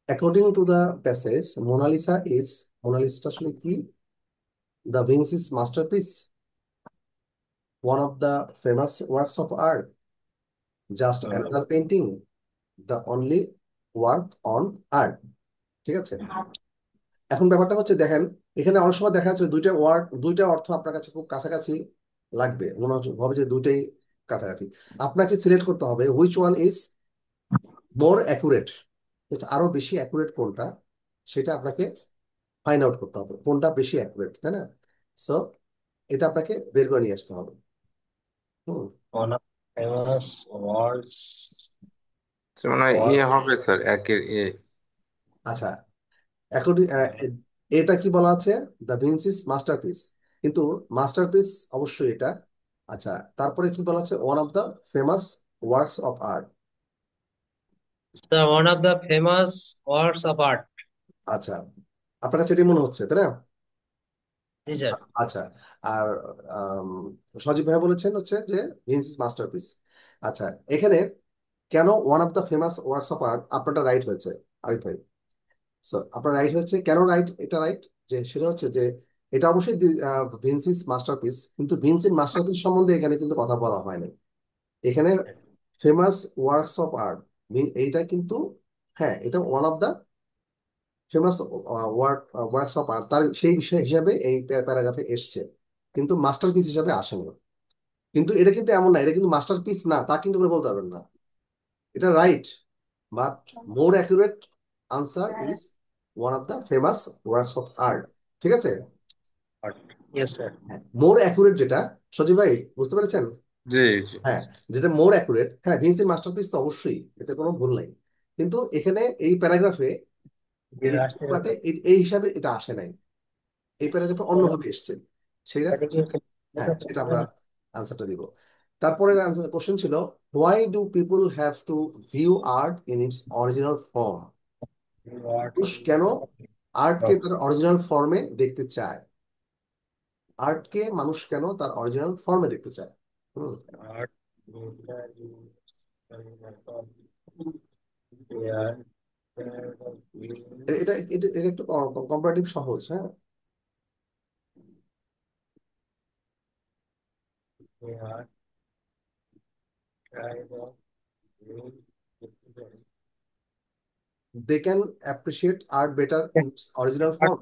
A: according to the passage, Mona Lisa is, Mona Lisa আসলে কি? Da Vinci's masterpiece, one of the famous works of art, just another painting, the only work on art. ঠিক আছে? এখন ব্যাপারটা হচ্ছে, দেখেন, এখানে অনেক সময় দেখা যাচ্ছে দুইটা ওয়ার্ড, দুইটা অর্থ আপনার কাছে খুব কাছাকাছি লাগবে, মনে হচ্ছে হবে যে দুইটাই কাছাকাছি। আপনাকে সিলেক্ট করতে হবে which one is more accurate, আরো বেশি অ্যাকুরেট কোনটা, সেটা আপনাকে ফাইন্ড আউট করতে হবে, কোনটা বেশি অ্যাকুরেট, তাই না? সো এটা আপনাকে বের করে নিয়ে আসতে হবে। হুম।
C: ওয়ান অফ ফেমাস ওয়ার্ডস
B: মনে হয়
C: ফর।
B: এ হবে স্যার, একের এ।
A: আচ্ছা, অ্যাকর্ডিং, এটা কি বলা আছে? দ্য ভিন্সিস মাস্টারপিস, কিন্তু মাস্টারপিস অবশ্যই এটা। আচ্ছা, তারপরে কি বলা আছে? One of the famous works of art.
C: One of the famous works of art.
A: আচ্ছা, আপনার কাছে এটাই মনে হচ্ছে, তাই না?
C: জি স্যার।
A: আচ্ছা, আর আম, সজীব ভাই বলেছেন হচ্ছে যে ভিন্সিস মাস্টারপিস। আচ্ছা, এখানে কেন one of the famous works of art, আপনারটা রাইট হয়েছে আরিফ ভাই। সো আপনার রাইট হয়েছে, কেন রাইট? এটা রাইট যে সেটা হচ্ছে যে এটা অবশ্যই ভিনসিস মাস্টারপিস, কিন্তু ভিনসিস মাস্টারপিস সম্বন্ধে এখানে কিন্তু কথা বলা হয়নি। এখানে ফেমাস ওয়ার্কস অফ আর্ট, এইটা কিন্তু, হ্যাঁ, এটা one of the famous works of art, তার সেই বিষয় হিসাবে এই প্যারাগ্রাফে এসছে, কিন্তু মাস্টারপিস হিসাবে আসেনি। কিন্তু এটা কিন্তু এমন না, এটা কিন্তু মাস্টারপিস না তা কিন্তু করে বলতে পারবেন না। এটা right, but more accurate answer is one of the famous works of art. ঠিক আছে?
C: Yes sir.
A: হ্যাঁ, মোর অ্যাকুরেট যেটা, সজীব ভাই বুঝতে পেরেছেন?
B: জি জি।
A: হ্যাঁ, যেটা মোর অ্যাকুরেট, হ্যাঁ, ভিন্সির মাস্টারপিস তো অবশ্যই, এতে কোনো ভুল নাই, কিন্তু এখানে এই প্যারাগ্রাফে, এই পার্টে এই হিসাবে এটা আসে নাই, এই প্যারাগ্রাফে অন্যভাবে এসছে, সেটা, হ্যাঁ, সেটা আমরা আনসারটা দিব। তারপরে আনসার কোশ্চেন ছিল, why do people have to view art in its original form? মানুষ কেন আর্টকে তার অরিজিনাল ফর্মে দেখতে চায়? আর্টকে মানুষ কেন তার অরিজিনাল ফর্মে দেখতে চায়? হুম। এটা এটা এটা একটু কম্পারেটিভ সহজ, হ্যাঁ। They can appreciate art better in its original form.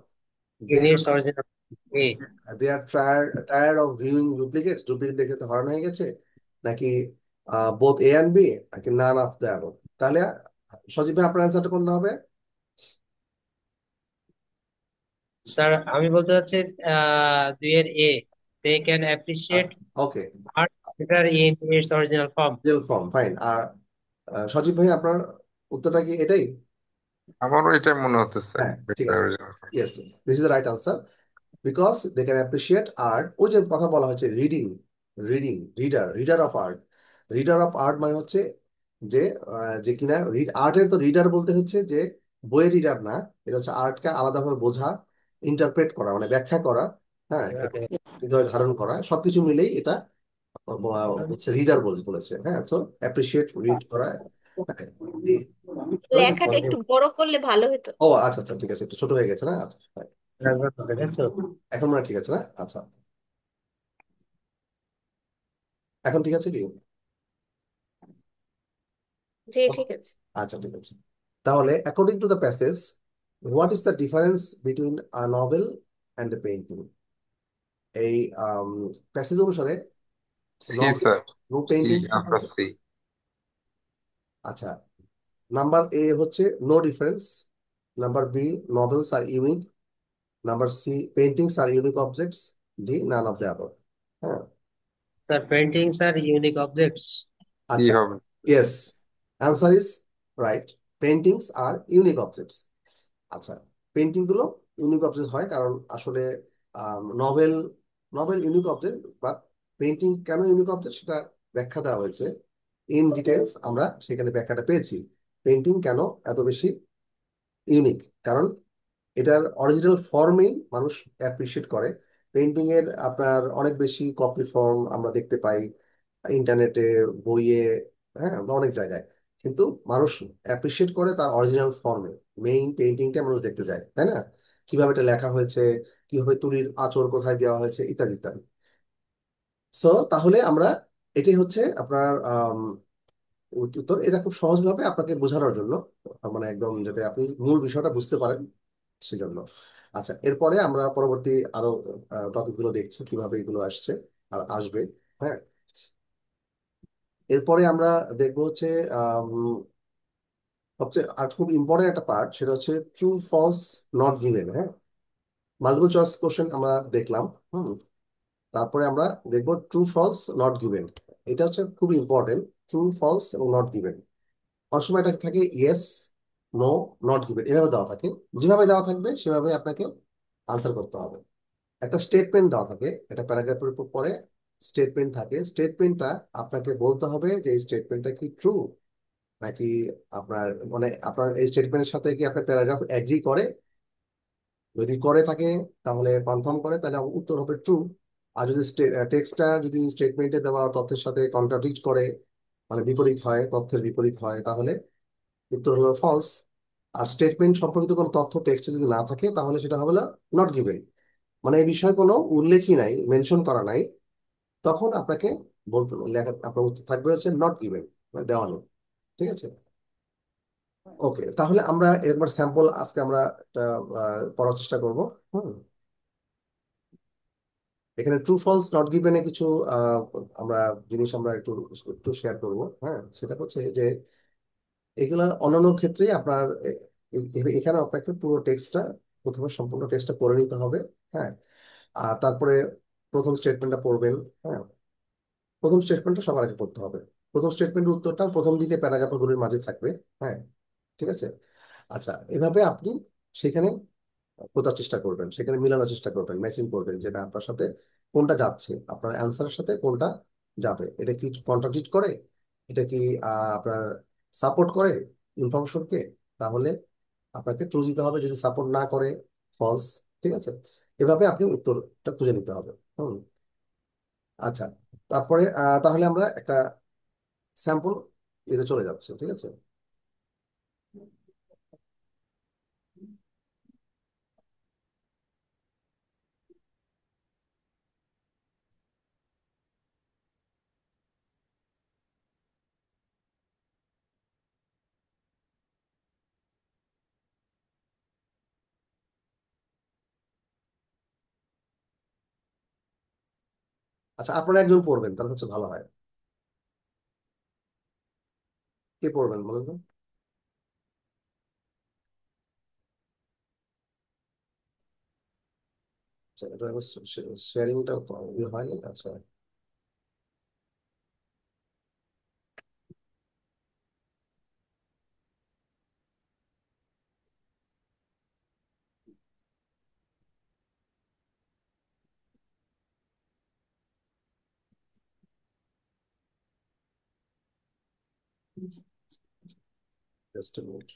C: In
A: They
C: it's original way.
A: they are tired of viewing duplicates. Duplicate দেখে তো হরানো হয়ে গেছে, নাকি বোথ এ অ্যান্ড বি, নাকি নান অফ দ্য অ্যাবভ? তাহলে সজীব ভাই, আপনার অ্যান্সারটা কোনটা হবে?
C: স্যার আমি বলতে চাচ্ছি দুইয়ের এ, দে ক্যান অ্যাপ্রিসিয়েট
A: আচ্ছা, okay,
C: art better in its original form.
A: Real form, fine. আর সজীব ভাই, আপনার উত্তরটা কি এটাই?
B: আমারও এটা মনে হচ্ছে স্যার,
A: হ্যাঁ, ঠিক
B: বেটার
A: আছে,
B: original.
A: Yes, this is the right answer. Because they can appreciate art, ওই যে কথা বলা হয়েছে, reading, reader of art. Reader of art মানে হচ্ছে যে যে কিনা আর্টের তো রিডার বলতে হচ্ছে যে বইয়ের রিডার না, এটা হচ্ছে আর্টকে আলাদাভাবে বোঝা, ইন্টারপ্রেট করা, মানে ব্যাখ্যা করা, হ্যাঁ, এটা হৃদয়ে ধারণ করা, সবকিছু মিলেই এটা হচ্ছে রিডার বলেছে, হ্যাঁ। সো অ্যাপ্রিসিয়েট, রিড করা, হ্যাঁ। এই-
D: লেখাটা একটু বড় করলে ভালো হতো।
A: ও আচ্ছা আচ্ছা, ঠিক আছে, একটু ছোট হয়ে গেছে, না? আচ্ছা, fine.
C: দেখছো?
A: এখন মনে হয় ঠিক আছে না? আচ্ছা, এখন ঠিক আছে কি?
D: জি ঠিক আছে।
A: আচ্ছা, ঠিক আছে। তাহলে according to the passage, what is the difference between a novel and a painting? এই প্যাসেজ অনুসারে
B: সি
A: নভেল
B: স্যার,
A: এবং
B: সি,
A: পেইন্টিং।
B: Answer C.
A: আচ্ছা, নাম্বার এ হচ্ছে no difference, number B novels are unique, number C paintings are unique objects, D none of the above. হ্যাঁ,
C: sir paintings are unique objects.
B: কি
A: আচ্ছা,
B: হবে?
A: Yes, answer is right, paintings are unique objects. আচ্ছা, painting গুলো unique object হয় কারণ আসলে novel novel unique object, but painting কেন ইউনিক অবজেক্ট সেটা ব্যাখ্যা দেওয়া হয়েছে ইন ডিটেলস, আমরা সেখানে ব্যাখ্যাটা পেয়েছি। পেন্টিং কেন এত বেশি ইউনিক, কারণ এটার অরিজিনাল ফর্মেই মানুষ অ্যাপ্রিসিয়েট করে। পেন্টিং এর আপনার অনেক বেশি কপি ফর্ম আমরা দেখতে পাই ইন্টারনেটে, বইয়ে, হ্যাঁ, বা অনেক জায়গায়, কিন্তু মানুষ অ্যাপ্রিসিয়েট করে তার অরিজিনাল ফর্মে। মেইন পেইন্টিংটা মানুষ দেখতে যায়, তাই না? কিভাবে এটা লেখা হয়েছে, কিভাবে তুলির আঁচড় কোথায় দেওয়া হয়েছে, ইত্যাদি ইত্যাদি। সো তাহলে আমরা, এটাই হচ্ছে আপনার উত্তর। এটা খুব সহজভাবে আপনাকে বোঝানোর জন্য, মানে একদম যাতে আপনি মূল বিষয়টা বুঝতে পারেন সেজন্য। আচ্ছা, এরপরে আমরা পরবর্তী আরো টপিক গুলো দেখছি কিভাবে এগুলো আসছে আর আসবে। হ্যাঁ, এরপরে আমরা দেখবো হচ্ছে আম, সবচেয়ে আর খুব ইম্পর্টেন্ট একটা পার্ট, সেটা হচ্ছে ট্রু ফলস নট গিভেন। হ্যাঁ, মাল্টিপল চয়েস কোশ্চেন আমরা দেখলাম। হুম, তারপরে আমরা দেখবো ট্রু ফলস নট গিভেন। এটা হচ্ছে খুব ইম্পর্টেন্ট, ট্রু ফলস এবং নট গিভেন। অনেক সময় এটা থাকে ইয়েস, নো, নট গিভেন, এভাবে দেওয়া থাকে। যেভাবে দেওয়া থাকবে সেভাবে আপনাকে আনসার করতে হবে। একটা স্টেটমেন্ট দেওয়া থাকে, একটা প্যারাগ্রাফের পরে স্টেটমেন্ট থাকে, স্টেটমেন্টটা আপনাকে বলতে হবে যে এই স্টেটমেন্টটা কি ট্রু নাকি আপনার, মানে আপনার এই স্টেটমেন্টের সাথে কি আপনার প্যারাগ্রাফ এগ্রি করে। যদি করে থাকে, তাহলে কনফার্ম করে, তাহলে উত্তর হবে ট্রু। আর যদি টেক্সটটা যদি স্টেটমেন্টে দেওয়া তথ্যের সাথে কন্ট্রাডিক্ট করে, মানে বিপরীত হয়, তথ্যের বিপরীত হয়, তাহলে উত্তর হলো ফলস। আর স্টেটমেন্ট সম্পর্কিত কোনো তথ্য টেক্সটে যদি না থাকে, তাহলে সেটা হবে নট গিভেন, মানে এই বিষয়ে কোনো উল্লেখই নাই, মেনশন করা নাই, তখন আপনাকে বলতে লেখা, আপনার উত্তর থাকবে হচ্ছে নট গিভেন, মানে দেওয়া নেই। ঠিক আছে, ওকে। তাহলে আমরা একবার স্যাম্পল আজকে আমরা একটা পড়ার চেষ্টা করবো। হুম, এখানে ট্রু ফলস নট গিভেনে কিছু আহ, আমরা জিনিস আমরা একটু একটু শেয়ার করবো। হ্যাঁ, সেটা হচ্ছে যে এগুলা অন্যান্য ক্ষেত্রে আপনার এখানে আপনাকে পুরো টেক্সটটা, প্রথমে সম্পূর্ণ টেক্সটটা পড়ে নিতে হবে। হ্যাঁ, আর তারপরে প্রথম স্টেটমেন্টটা পড়বেন। হ্যাঁ, প্রথম স্টেটমেন্টটা সবার আগে পড়তে হবে। প্রথম স্টেটমেন্টের উত্তরটা প্রথম দিকে প্যারাগ্রাফগুলির মাঝে থাকবে। হ্যাঁ, ঠিক আছে। আচ্ছা, এভাবে আপনি সেখানে খোঁজার চেষ্টা করবেন, সেখানে মিলানোর চেষ্টা করবেন, ম্যাচিং করবেন, যেটা আপনার সাথে কোনটা যাচ্ছে, আপনার অ্যান্সারের সাথে কোনটা যাবে। এটা কি কন্ট্রাডিক্ট করে, এটা কি আপনার সাপোর্ট করে ইনফরমেশনকে, তাহলে আপনাকে ট্রু দিতে হবে। যদি সাপোর্ট না করে, ফলস। ঠিক আছে, এভাবে আপনি উত্তরটা খুঁজে নিতে হবে। হুম, আচ্ছা, তারপরে তাহলে আমরা একটা স্যাম্পল এতে চলে যাচ্ছে। ঠিক আছে, আচ্ছা, আপনারা একজন পড়বেন তাহলে হচ্ছে ভালো হয়। কে পড়বেন বলুন তো? আচ্ছা, এটা শেয়ারিংটা হয়নি। আচ্ছা, just a minute.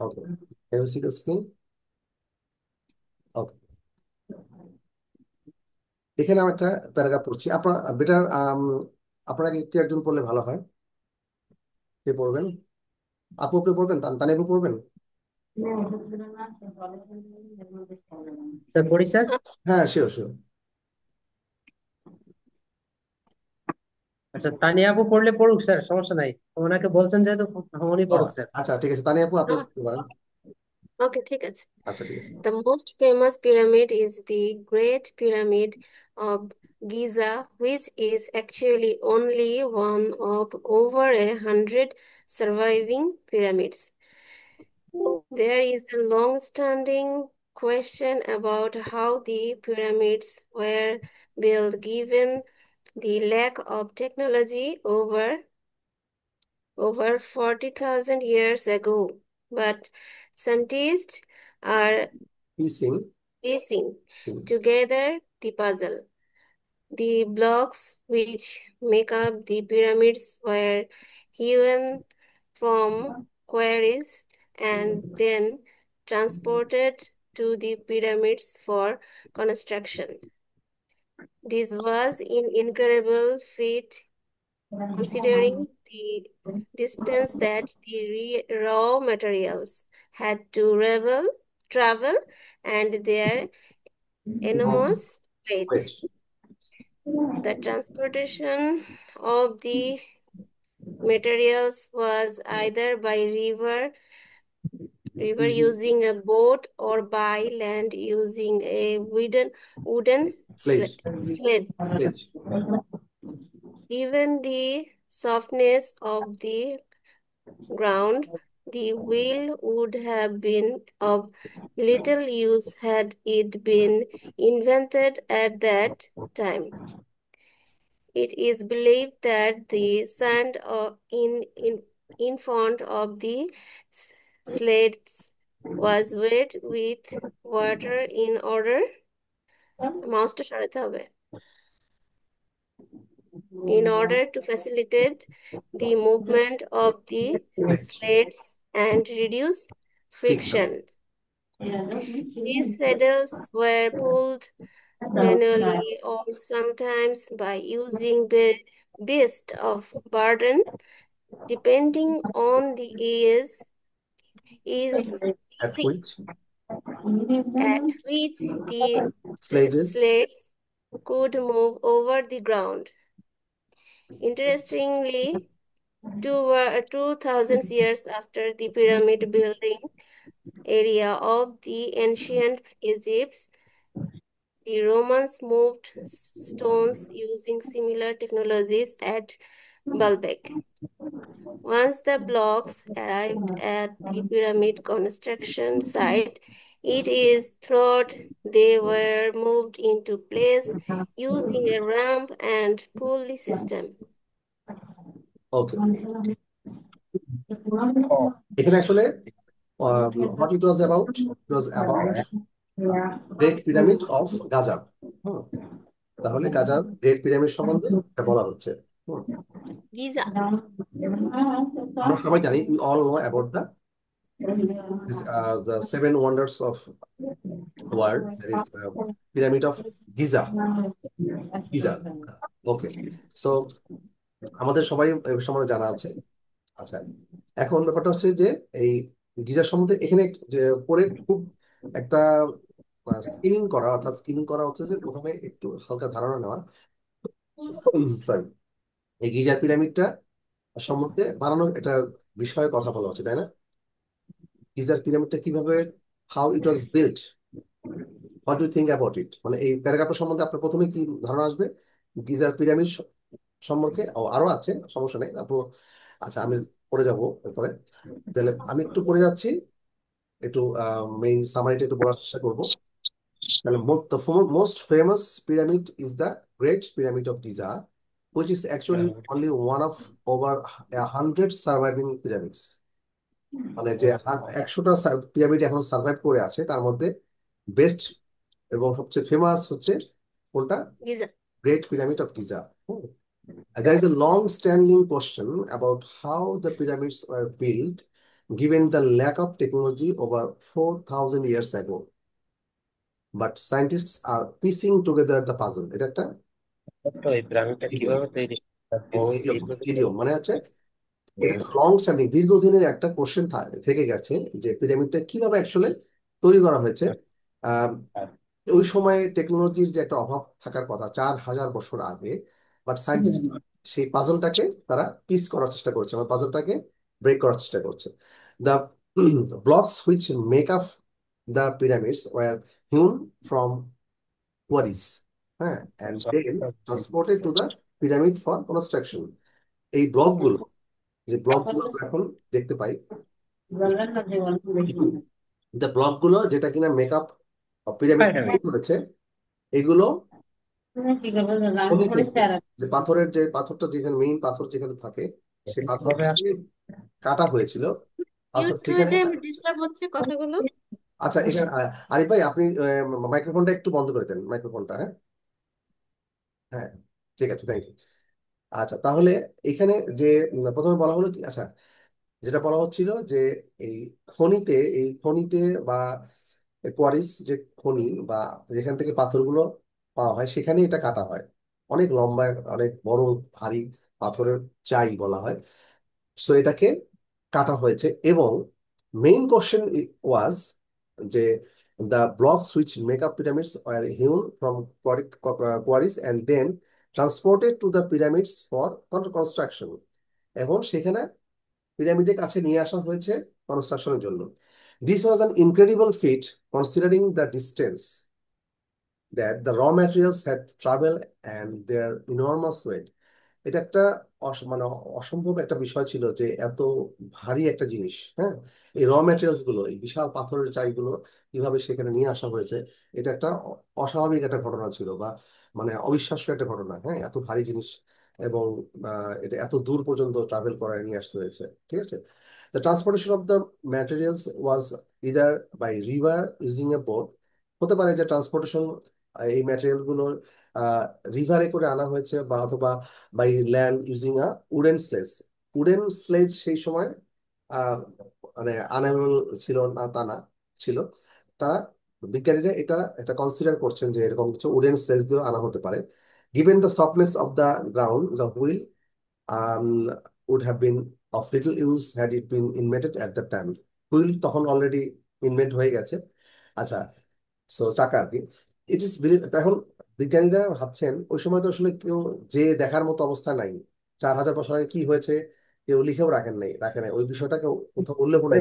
A: Okay. Can you see the screen? Okay. এখানে আমি একটা প্যারাগ্রাফ পড়ছি, আপনার বেটার আপনারা কি একজন পড়লে ভালো হয়? কে পড়বেন? আপু আপনি পড়বেন? তানি আপু পড়বেন?
C: স্যার পড়ি স্যার।
D: আচ্ছা
A: হ্যাঁ, শিওর শিওর।
C: আচ্ছা, তানিয়া আপু পড়লে পড়ুক স্যার, সমস্যা নাই। ওনাকে বলছেন যেহেতু উনি পড়ুক স্যার।
A: আচ্ছা ঠিক আছে, তানি আপু আপনি পড়তে পারেন।
D: ওকে, ঠিক আছে।
A: আচ্ছা ঠিক আছে।
D: The most famous pyramid is the Great Pyramid of Giza, which is actually only one of over 100 surviving pyramids. There is a long-standing question about how the pyramids were built given the lack of technology over 40,000 years ago. But scientists are
A: পিসিং
D: piecing
A: Singh
D: together the puzzle. The blocks which make up the pyramids were hewn from quarries and then transported to the pyramids for construction. This was an incredible feat considering the distance that the raw materials had to travel and their enormous weight.
A: Weight
D: The transportation of the materials was either by river using a boat or by land using a wooden
A: sledge
D: sled.
A: Sledge
D: Given the softness of the ground, the wheel would have been of little use had it been invented at that time. It is believed that the sand in front of the sleds was wet with water মাউসটা সরাতে হবে, in order to facilitate the movement of the sleds and reduce
A: friction.
D: friction. These saddles were pulled manually or sometimes by using beasts of burden, depending on the age is
A: At which
D: at which the
A: sledges
D: sleds could move over the ground. Interestingly, 2,000 years after the pyramid building area of the ancient Egypt, the Romans moved stones using similar technologies at Baalbek. Once the blocks arrived at the pyramid construction site, it is thought they were moved into place using a ramp and pulley system.
A: Okay. এখানে আসলে what it was about, it was about great pyramid of Gaza. Hmm, তাহলে গাজার great pyramid সম্বন্ধে এটা বলা হচ্ছে। হুম,
D: Giza.
A: আমরা সবাই জানি, we all know about the seven wonders of the world, that is pyramid of Giza. Giza. Okay, so আমাদের সবাই এর সম্বন্ধে জানা আছে। আচ্ছা, এখন ব্যাপারটা হচ্ছে যে এই গিজার সম্বন্ধে এখানে যে পরে খুব একটা স্কিমিং করা, অর্থাৎ স্কিমিং করা হচ্ছে যে প্রথমে একটু হালকা ধারণা নেওয়া। সরি, এই গিজার পিরামিডটা সম্বন্ধে বানানোর একটা বিষয়ে কথা বলা হচ্ছে, তাই না? গিজার পিরামিডটা কিভাবে, how it was built, what do think about it, মানে এই প্যারাগ্রাফের সম্বন্ধে আপনার প্রথমে কি ধারণা আসবে গিজার পিরামিড সম্পর্কে? আরো আছে, সমস্যা নেই, তারপর আচ্ছা আমি পড়ে যাবো এরপরে। তাহলে আমি একটু পড়ে যাচ্ছি, একটু মেইন সামারিটা একটু বলার চেষ্টা করবো। তাহলে most famous pyramid is the Great Pyramid of Giza, which is actually only one of over 100 surviving pyramids. মানে যে 100টা পিরামিড এখনো সার্ভাইভ করে আছে, তার মধ্যে বেস্ট এবং সবচেয়ে ফেমাস হচ্ছে কোনটা?
D: Giza.
A: Great Pyramid of Giza. There is a long-standing question about how the pyramids were built, given the lack of technology over 4,000 years ago. But scientists are piecing together the puzzle. এটা একটা
C: তো এই পিরামিডটা
A: idiom,
C: কিভাবে তৈরি হয়? বহু
A: idiom,
C: দীর্ঘদিন
A: idiom মানে হচ্ছে এটা একটা লং স্ট্যান্ডিং দীর্ঘদিনের একটা কোশ্চেন থেকে গেছে যে পিরামিডটা কিভাবে অ্যাকচুয়ালি তৈরি করা হয়েছে। আহ, ওই সময় টেকনোলজির যে একটা অভাব থাকার কথা 4,000 বছর আগে, বাট সায়েন্টিস্ট সেই পাজলটাকে তারা পিস করার চেষ্টা করছে, মানে পাজলটাকে ব্রেক করার চেষ্টা করছে। The blocks which make up the pyramids were hewn from quarries, হ্যাঁ, and then transported to the pyramid for construction. এই ব্লকগুলো, যে ব্লকগুলো আমরা এখন দেখতে পাই, দ্য ব্লকগুলো যেটা কিনা মেকআপ পিরামিড তৈরি করেছে, এগুলো খনি থেকে, যে পাথরের যে পাথরটা যেখানে মেইন পাথর যেখানে থাকে সেই পাথর থেকে কাটা হয়েছিল। পাথর
D: মিউট হয়ে
A: সেখানে,
D: যায়, ডিস্টার্ব হচ্ছে কথাগুলো।
A: আচ্ছা এখানে আরিফ ভাই আপনি মাইক্রোফোনটা একটু বন্ধ করে দেন, মাইক্রোফোনটা। হ্যাঁ, হ্যাঁ, ঠিক আছে, থ্যাংক ইউ। আচ্ছা তাহলে এখানে যে প্রথমে বলা হলো কি, আচ্ছা যেটা বলা হচ্ছিল যে এই খনিতে, এই খনিতে বা কোয়ারিস যে খনি বা যেখান থেকে পাথরগুলো পাওয়া হয় সেখানে এটা কাটা হয়। অনেক লম্বা, অনেক বড় ভারী পাথরের চাই বলা হয়। সো এটাকে কাটা হয়েছে এবং মেইন কোশ্চেন ওয়াজ যে the blocks which make up pyramids are hewn from quarries and then transported to the pyramids for construction. এবং সেখানে পিরামিডের কাছে নিয়ে আসা হয়েছে কনস্ট্রাকশনের জন্য। This was an incredible feat considering the distance that the raw materials had traveled and their enormous weight. এটা একটা মানে অসম্ভব একটা বিষয় ছিল যে এত ভারী একটা জিনিস, হ্যাঁ, এই র ম্যাটেরিয়ালস গুলো, এই বিশাল পাথরের চাইগুলো কিভাবে সেখানে নিয়ে আসা হয়েছে, এটা একটা অস্বাভাবিক একটা ঘটনা ছিল, বা মানে অবিশ্বাস্য একটা ঘটনা। হ্যাঁ, এত ভারী জিনিস এবং এটা এত দূর পর্যন্ত ট্রাভেল করায় নিয়ে আসতে হয়েছে। ঠিক আছে, the transportation of the materials was either by river using a boat. হতে পারে যে ট্রান্সপোর্টেশন এই ম্যাটেরিয়াল গুলো রিভারে করে আনা হয়েছে, বা অথবা by land using a wooden sledge. Wooden sledge সেই সময় আহ, মানে আনএবল ছিল না তা না, ছিল। তারা, বিজ্ঞানীরা এটা এটা কনসিডার করছেন যে এরকম কিছু উডেন স্লেজ দিয়েও আনা হতে পারে। Given the softness of the ground, the wheel would have been of little use had it been invented at that time. Wheel তখন অলরেডি ইনভেন্ট হয়ে গেছে। আচ্ছা, সো চাকা আর কি। ইট ইস বিলিভ, এখন বিজ্ঞানীরা ভাবছেন ওই সময় তো আসলে কেউ যে দেখার মতো অবস্থা নাই। 4,000 বছর আগে কি হয়েছে কেউ লিখেও রাখে নাই ওই বিষয়টা কেউ কোথাও উল্লেখ নাই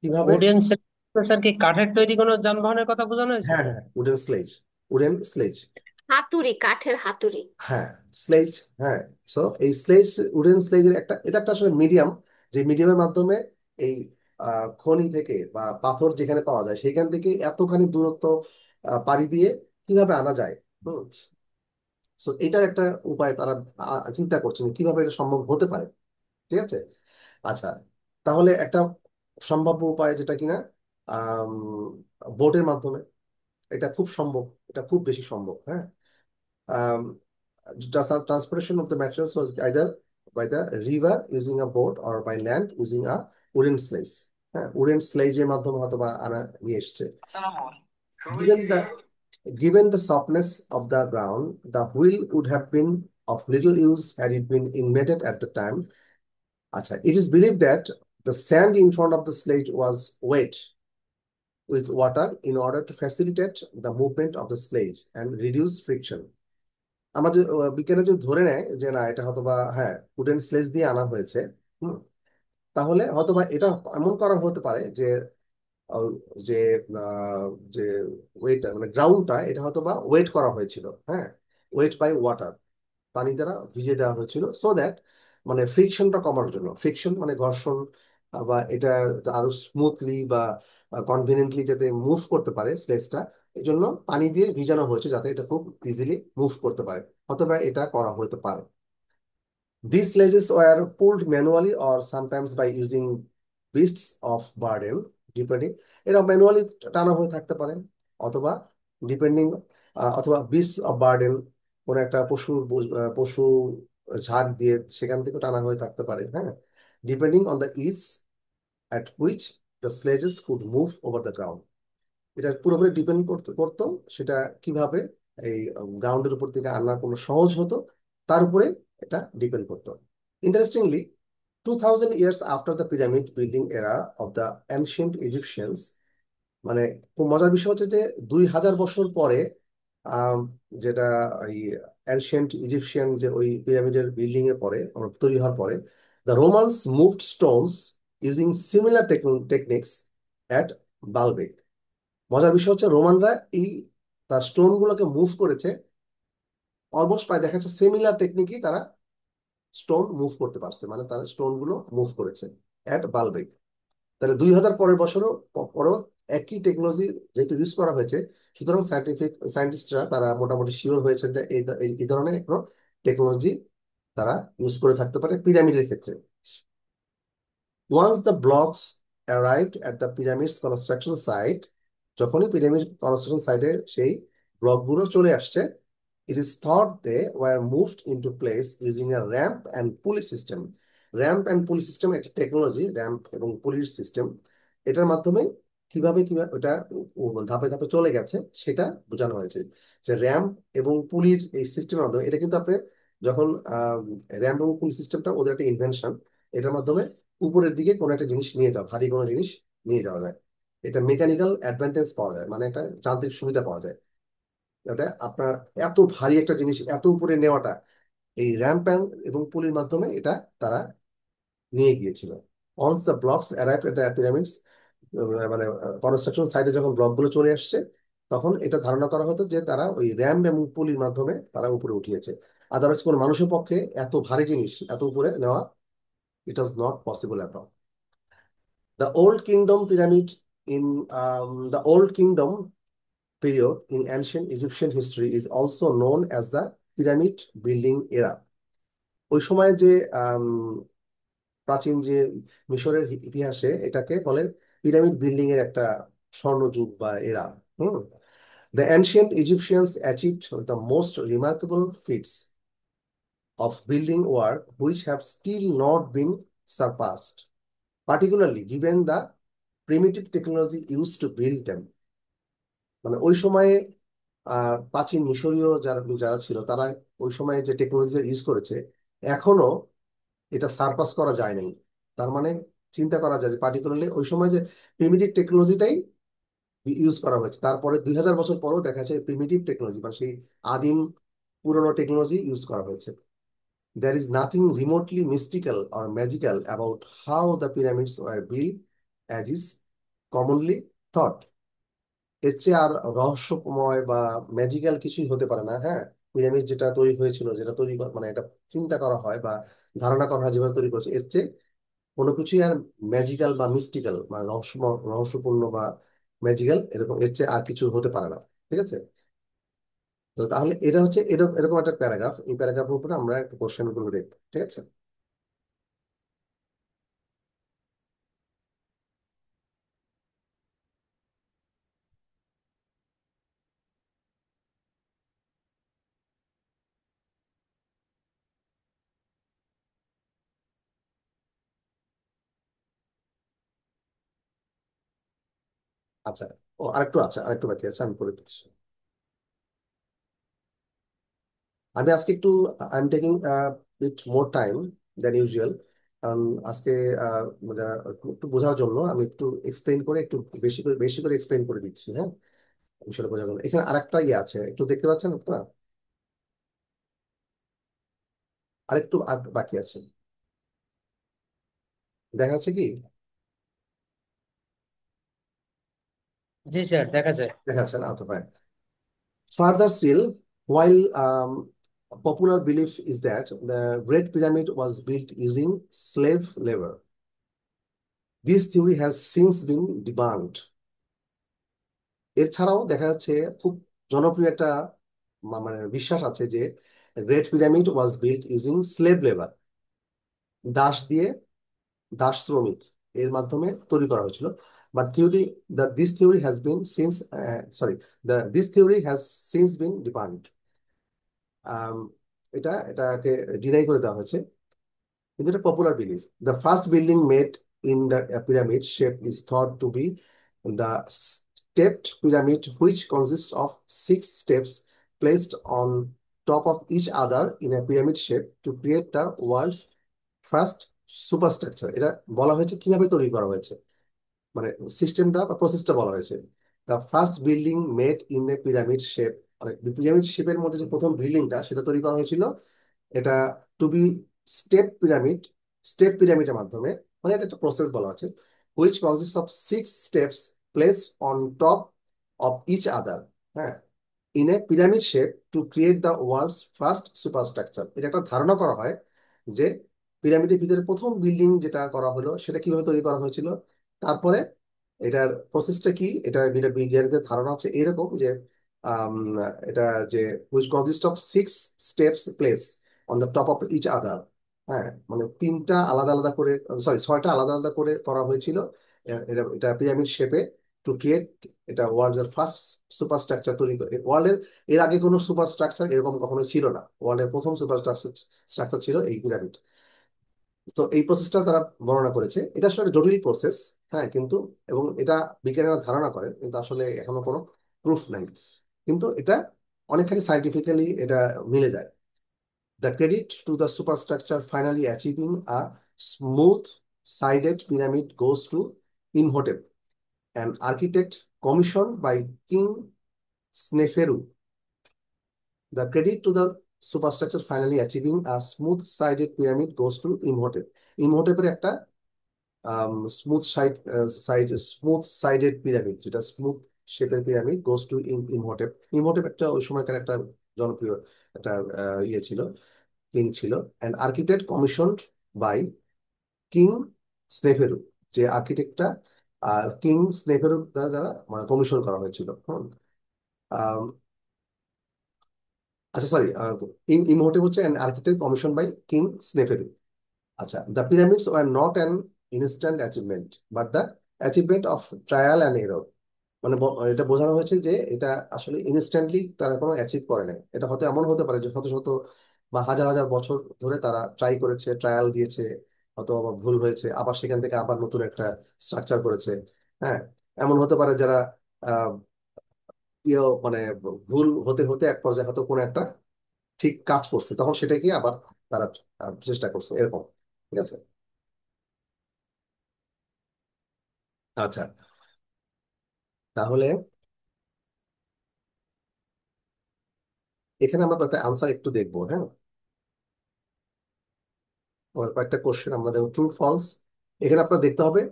A: কিভাবে।
C: উডেন স্যার কি কাঠের তৈরি কোনো যানবাহনের কথা বোঝানো হয়েছে
A: হ্যাঁ,
C: স্যার?
A: হ্যাঁ, উডেন স্লেজ, উডেন স্লেজ,
D: হাতুড়ি, কাঠের হাতুড়ি।
A: হ্যাঁ, স্লেজ, হ্যাঁ। সো এই স্লেজ, উডেন স্লেজের একটা, এটা একটা আসলে মিডিয়াম, যে মিডিয়ামের মাধ্যমে এই খনি থেকে বা পাথর যেখানে পাওয়া যায় সেখান থেকে এতখানি দূরত্ব পাড়ি দিয়ে কিভাবে আনা যায়। হুম, সো এটার একটা উপায় তারা চিন্তা করছেন যে কিভাবে এটা সম্ভব হতে পারে। ঠিক আছে, আচ্ছা তাহলে একটা সম্ভাব্য উপায় যেটা কিনা বোটের মাধ্যমে, এটা খুব সম্ভব, এটা খুব বেশি সম্ভব। হ্যাঁ, transportation of the materials was either by the river using a boat or by land using a wooden sledge. হ্যাঁ, উডেন স্লেজের মাধ্যমে হয়তো বা আনা নিয়ে এসছে। given the given the softness of the ground, the wheel would have been of little use had it been invented at the time. আচ্ছা, it is believed that the sand in front of the sledge was wet with water in order to facilitate the movement of the sledge and reduce friction. আমাদের বিজ্ঞানী যদি ধরে নেয় যে না এটা হয়তোবা হ্যাঁ উডেন স্লেজ দিয়ে আনা হয়েছে, হুম, তাহলে হয়তোবা এটা এমন করা হতে পারে যে আহ, যে আহ, যে ওয়েট মানে গ্রাউন্ডটা এটা হয়তোবা ওয়েট করা হয়েছিল। হ্যাঁ, ওয়েট বাই ওয়াটার, পানি দ্বারা ভিজিয়ে দেওয়া হয়েছিল, সো দ্যাট মানে ফ্রিকশনটা কমার জন্য, ফ্রিকশন মানে ঘর্ষণ, বা এটা আরো স্মুথলি বা কনভিনিয়েন্টলি যাতে মুভ করতে পারে স্লেজটা, এই জন্য পানি দিয়ে ভিজানো হয়েছে যাতে এটা খুব ইজিলি মুভ করতে পারে, অথবা এটা করা হতে পারে। These sledges were pulled manually or sometimes by using beasts of burden, depending, এটা ম্যানুয়ালি টানা হয়ে থাকতে পারে, অথবা ডিপেন্ডিং, অথবা বিস্ট অফ বার্ডেন, কোন একটা পশু ঝাঁক দিয়ে সেখান থেকে টানা হয়ে থাকতে পারে। হ্যাঁ, depending on the is at which the sledges could move over the ground. এটা পুরোপুরি ডিপেন্ড করতো সেটা কিভাবে এই গ্রাউন্ডের উপর থেকে আনা কোনো সহজ হতো তার উপরে এটা ডিপেন্ড করতো। Interestingly 2000 years after the pyramid building era of the ancient Egyptians, মানে খুব মজার বিষয় হচ্ছে যে 2000 বছর পরে আম, যেটা এই অ্যানশিয়েন্ট ইজিপশিয়ান যে ওই পিরামিডের বিল্ডিং এর পরে তৈরি হওয়ার পরে the Romans moved stones using similar techniques at Baalbek. মজার বিষয় হচ্ছে রোমানরা এই তার স্টোন গুলোকে মুভ করেছে অলমোস্ট প্রায় দেখা যাচ্ছে সিমিলার টেকনিকই তারা স্টোন মুভ করতে পারছে, মানে তারা স্টোন গুলো মুভ করেছে অ্যাট বালবেক। তাহলে 2000 পরের বছরও পরও একই টেকনোলজি যেহেতু ইউজ করা হয়েছে, সুতরাং সায়েন্টিস্টরা তারা মোটামুটি শিওর হয়েছে যে এই ধরনের একটা টেকনোলজি তারা ইউজ করে থাকতে পারে পিরামিডের ক্ষেত্রে। Once the blocks arrived at the pyramids construction site, যখনই পিরামিড কনস্ট্রাকশন সাইটে সেই ব্লকগুলো চলে আসছে, it is thought they were moved into place using a ramp and pulley system. Ramp and পুলি সিস্টেম একটা টেকনোলজি, র্যাম্প এবং পুলির সিস্টেম, এটার মাধ্যমে কিভাবে কিভাবে ওটা ধাপে ধাপে চলে গেছে সেটা বোঝানো হয়েছে। যে র্যাম্প এবং পুলির এই সিস্টেমের মাধ্যমে, এটা কিন্তু আপনি যখন র্যাম্প এবং পুলি সিস্টেমটা ওদের একটা ইনভেনশন, এটার মাধ্যমে উপরের দিকে কোনো একটা জিনিস নিয়ে যাওয়া, ভারী কোনো জিনিস নিয়ে যাওয়া যায়, এটা মেকানিক্যাল অ্যাডভান্টেজ পাওয়া যায়, মানে একটা যান্ত্রিক সুবিধা পাওয়া যায়, যাতে আপনার এত ভারী একটা জিনিস এত উপরে নেওয়াটা এই র্যাম্প এবং পুলির মাধ্যমে এটা তারা নিয়ে গিয়েছিল। Once the blocks arrive at the pyramids, মানে কনস্ট্রাকশন সাইটে যখন ব্লকগুলো চলে আসছে, তখন এটা ধারণা করা হতো যে তারা ওই র্যাম্প এবং পুলির মাধ্যমে তারা উপরে উঠিয়েছে। আদারওয়াইজ কোনো মানুষের পক্ষে এত ভারী জিনিস এত উপরে নেওয়া it was not possible at all. The old kingdom pyramid in the old kingdom period in ancient Egyptian history is also known as the pyramid building era. ওই সময় যে প্রাচীন যে মিশরের ইতিহাসে এটাকে বলে পিরামিড বিল্ডিং এর একটা স্বর্ণযুগ বা এরা। হুম The ancient Egyptians achieved the most remarkable feats of building work which have still not been surpassed, particularly given the primitive technology used to build them. মানে ওই সময়ে প্রাচীন মিশরীয় যারা যারা ছিল তারা ওই সময়ে যে টেকনোলজি ইউজ করেছে এখনো এটা সারপাস করা যায় নাই। তার মানে চিন্তা করা যায় যে পার্টিকুলারলি ওই সময় যে প্রিমিটিভ টেকনোলজিটাই ইউজ করা হয়েছে, তারপরে 2000 বছর পরেও দেখা যাচ্ছে প্রিমিটিভ টেকনোলজি বা সেই আদিম পুরনো টেকনোলজি ইউজ করা হয়েছে। There is nothing remotely mystical or magical about how the pyramids were built as is commonly thought. এর চেয়ে আর রহস্যময় বা ম্যাজিক্যাল কিছুই হতে পারে না। হ্যাঁ, পিরামিড যেটা তৈরি হয়েছিল, যেটা তৈরি মানে এটা চিন্তা করা হয় বা ধারণা করা হয় যেভাবে তৈরি করছে, এর চেয়ে কোনো কিছুই আর ম্যাজিক্যাল বা মিস্টিক্যাল বা রহস্যপূর্ণ বা ম্যাজিক্যাল এরকম এর চেয়ে আর কিছু হতে পারে না। ঠিক আছে, তো তাহলে এটা হচ্ছে এরকম এরকম একটা প্যারাগ্রাফ, এই প্যারাগ্রাফের উপরে আমরা একটা কোশ্চেন গুলো দেখবো। ঠিক আছে, আচ্ছা, ও আরেকটু বাকি আছে, আমি করে দিচ্ছি। আমি আজকে একটু I am taking it more time than usual, কারণ আজকে যারা একটু বোঝার জন্য আমি একটু এক্সপ্লেন করে একটু বেশি করে এক্সপ্লেন করে দিচ্ছি। হ্যাঁ, বিষয়টা বোঝার জন্য এখানে আরেকটা ইয়ে আছে, একটু দেখতে পাচ্ছেন আপনারা, আর বাকি আছে, দেখা যাচ্ছে কি?
C: জি স্যার, দেখা যায়।
A: দেখা যাচ্ছে না? ওকে, fine. Further still, while popular belief is that the Great Pyramid was built using slave labor, this theory has since been debunked. এছাড়াও দেখা যাচ্ছে খুব জনপ্রিয় একটা মানে বিশ্বাস আছে যে great pyramid was built using slave labour, দাস দিয়ে, দাস শ্রমিক এর মাধ্যমে তৈরি করা হয়েছিল। But theory this theory has been since sorry this theory has since been debunked. এটাকে ডিনাই করে দেওয়া হয়েছে, কিন্তু এটা popular belief. The first building made in the pyramid shape is thought to be the stepped pyramid, which consists of 6 steps placed on top of each other in a pyramid shape to create the world's first superstructure. এটা বলা হয়েছে কিভাবে তৈরি করা হয়েছে, মানে সিস্টেমটা বা প্রসেসটা বলা হয়েছে। The first building made in the pyramid shape, মানে পিরামিড শেপের মধ্যে যে প্রথম বিল্ডিংটা সেটা তৈরি করা হয়েছিল, এটা টু বি স্টেপ পিরামিডের মাধ্যমে, মানে এটা একটা প্রসেস বলা আছে, which consist of 6 steps place on top of each other, হ্যাঁ, in a pyramid shape to create the world's first superstructure. এটা একটা ধারণা করা হয় যে পিরামিডের ভিতরে প্রথম বিল্ডিং যেটা করা হলো সেটা কিভাবে তৈরি করা হয়েছিল। তারপরে এটার প্রসেসটা কি, এটা বিজ্ঞানীদের ধারণা হচ্ছে এরকম যে আম, এটা যে which consist of 6 steps place on the top of each other, হ্যাঁ, মানে 3টা আলাদা আলাদা করে, সরি 6টা আলাদা আলাদা করে করা হয়েছিল। এটা এটা পিরামিড শেপে টু ক্রিয়েট, এটা ওয়ার্ল্ডের ফার্স্ট সুপারস্ট্রাকচার তৈরি করে। এর আগে কোনো সুপারস্ট্রাকচার এরকম কখনো ছিল না, ওয়ার্ল্ডের প্রথম সুপারস্ট্রাকচার স্ট্রাকচার ছিল এই পিরামিড। তো এই প্রসেসটা তারা বর্ণনা করেছে, এটা আসলে একটা জটিল প্রসেস, হ্যাঁ, কিন্তু এবং এটা বিজ্ঞানীরা ধারণা করেন, কিন্তু আসলে এখনো কোনো প্রুফ নাই, কিন্তু এটা অনেকখানি সাইন্টিফিক্যালি এটা মিলে যায়। The credit to the superstructure finally achieving a smooth sided pyramid goes to Imhotep, an architect commission by king Sneferu. The credit to the superstructure finally achieving a smooth-sided pyramid goes to Imhotep. ইমহোটেপের একটা smooth sided pyramid, যেটা smooth শেপের pyramid, goes to Imhotep. Imhotep একটা ওই সময়কার একটা জনপ্রিয় একটা ইয়ে ছিল, কিং ছিল। And architect commissioned by king Sneferu, যে আর্কিটেক্টটা কিং স্নেফেরু দ্বারা যারা মানে কমিশন করা হয়েছিল। আহ, আচ্ছা সরি, ইমহোটেপ হচ্ছে an architect commission by king Sneferu. আচ্ছা, the pyramids were not an instant achievement but the achievement of trial and error. মানে এটা বোঝানো হয়েছে যে এটা আসলে ইনস্ট্যান্টলি তারা কোনো অ্যাচিভ করে নাই, এটা হয়তো এমন হতে পারে যে শত শত বা হাজার হাজার বছর ধরে তারা ট্রাই করেছে, ট্রায়াল দিয়েছে, হয়তো আবার ভুল হয়েছে, আবার সেখান থেকে আবার নতুন একটা স্ট্রাকচার করেছে, হ্যাঁ। এমন হতে পারে যারা আহ মানে ভুল হতে হতে এক পর্যায়ে হয়তো কোনো একটা ঠিক কাজ করছে, তখন সেটাকে আবার তারা চেষ্টা করছে, এরকম। ঠিক আছে, আচ্ছা, তাহলে এখানে আমরা একটা আনসার একটু দেখবো, হ্যাঁ। ওর কয়েকটা কোশ্চেন আমরা দেখবো, ট্রু ফলস। এখানে আপনার দেখতে হবে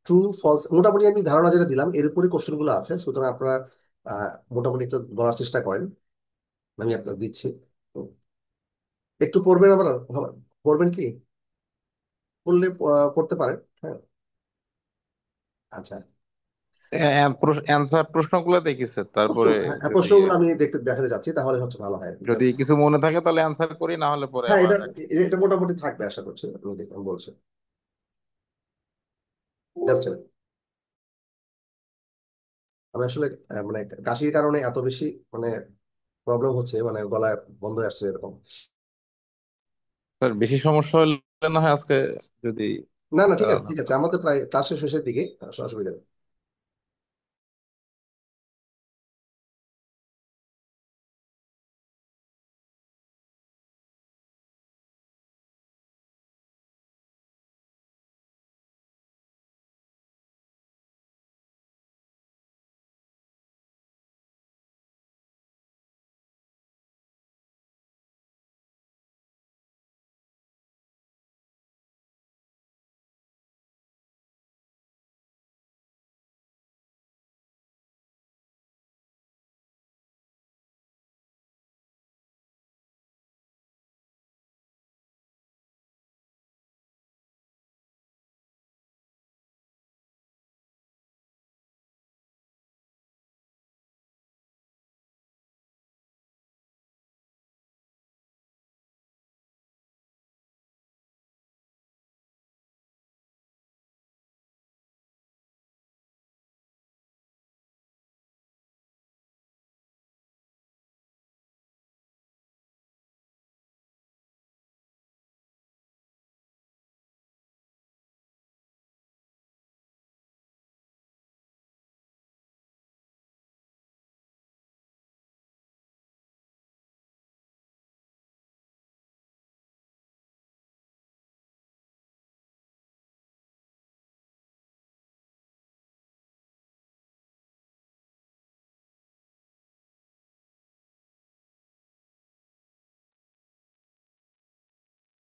A: ট্রু ফলস, মোটামুটি আমি ধারণা যেটা দিলাম এর উপরে কোশ্চেন গুলো আছে, সুতরাং আপনারা মোটামুটি একটু বলার চেষ্টা করেন, আমি আপনার দিচ্ছি। একটু পড়বেন আবার, পড়বেন কি, পড়লে পড়তে পারেন, হ্যাঁ। আচ্ছা,
B: অ্যান্সার প্রশ্নগুলো দেখি স্যার, তারপরে
A: হ্যাঁ,
B: যদি
A: প্রশ্নগুলো আমি দেখাতে যাচ্ছি, তাহলে হচ্ছে ভালো হয়।
B: যদি কিছু মনে থাকে তাহলে অ্যান্সার করি, না হলে পরে
A: হ্যাঁ,
B: আবার
A: এটা
B: আর কি।
A: এটা মোটামুটি থাকবে আশা করছি, আমি বলছি জাস্ট। আমি আসলে মানে কাশির কারণে এত বেশি মানে প্রবলেম হচ্ছে, মানে গলায় বন্ধ হয়ে আসছে এরকম।
B: স্যার বেশি সমস্যা হলে না হয় আজকে যদি
A: না না, ঠিক আছে ঠিক আছে, আমাদের প্রায় ক্লাসের শেষের দিকে, অসুবিধা নেই।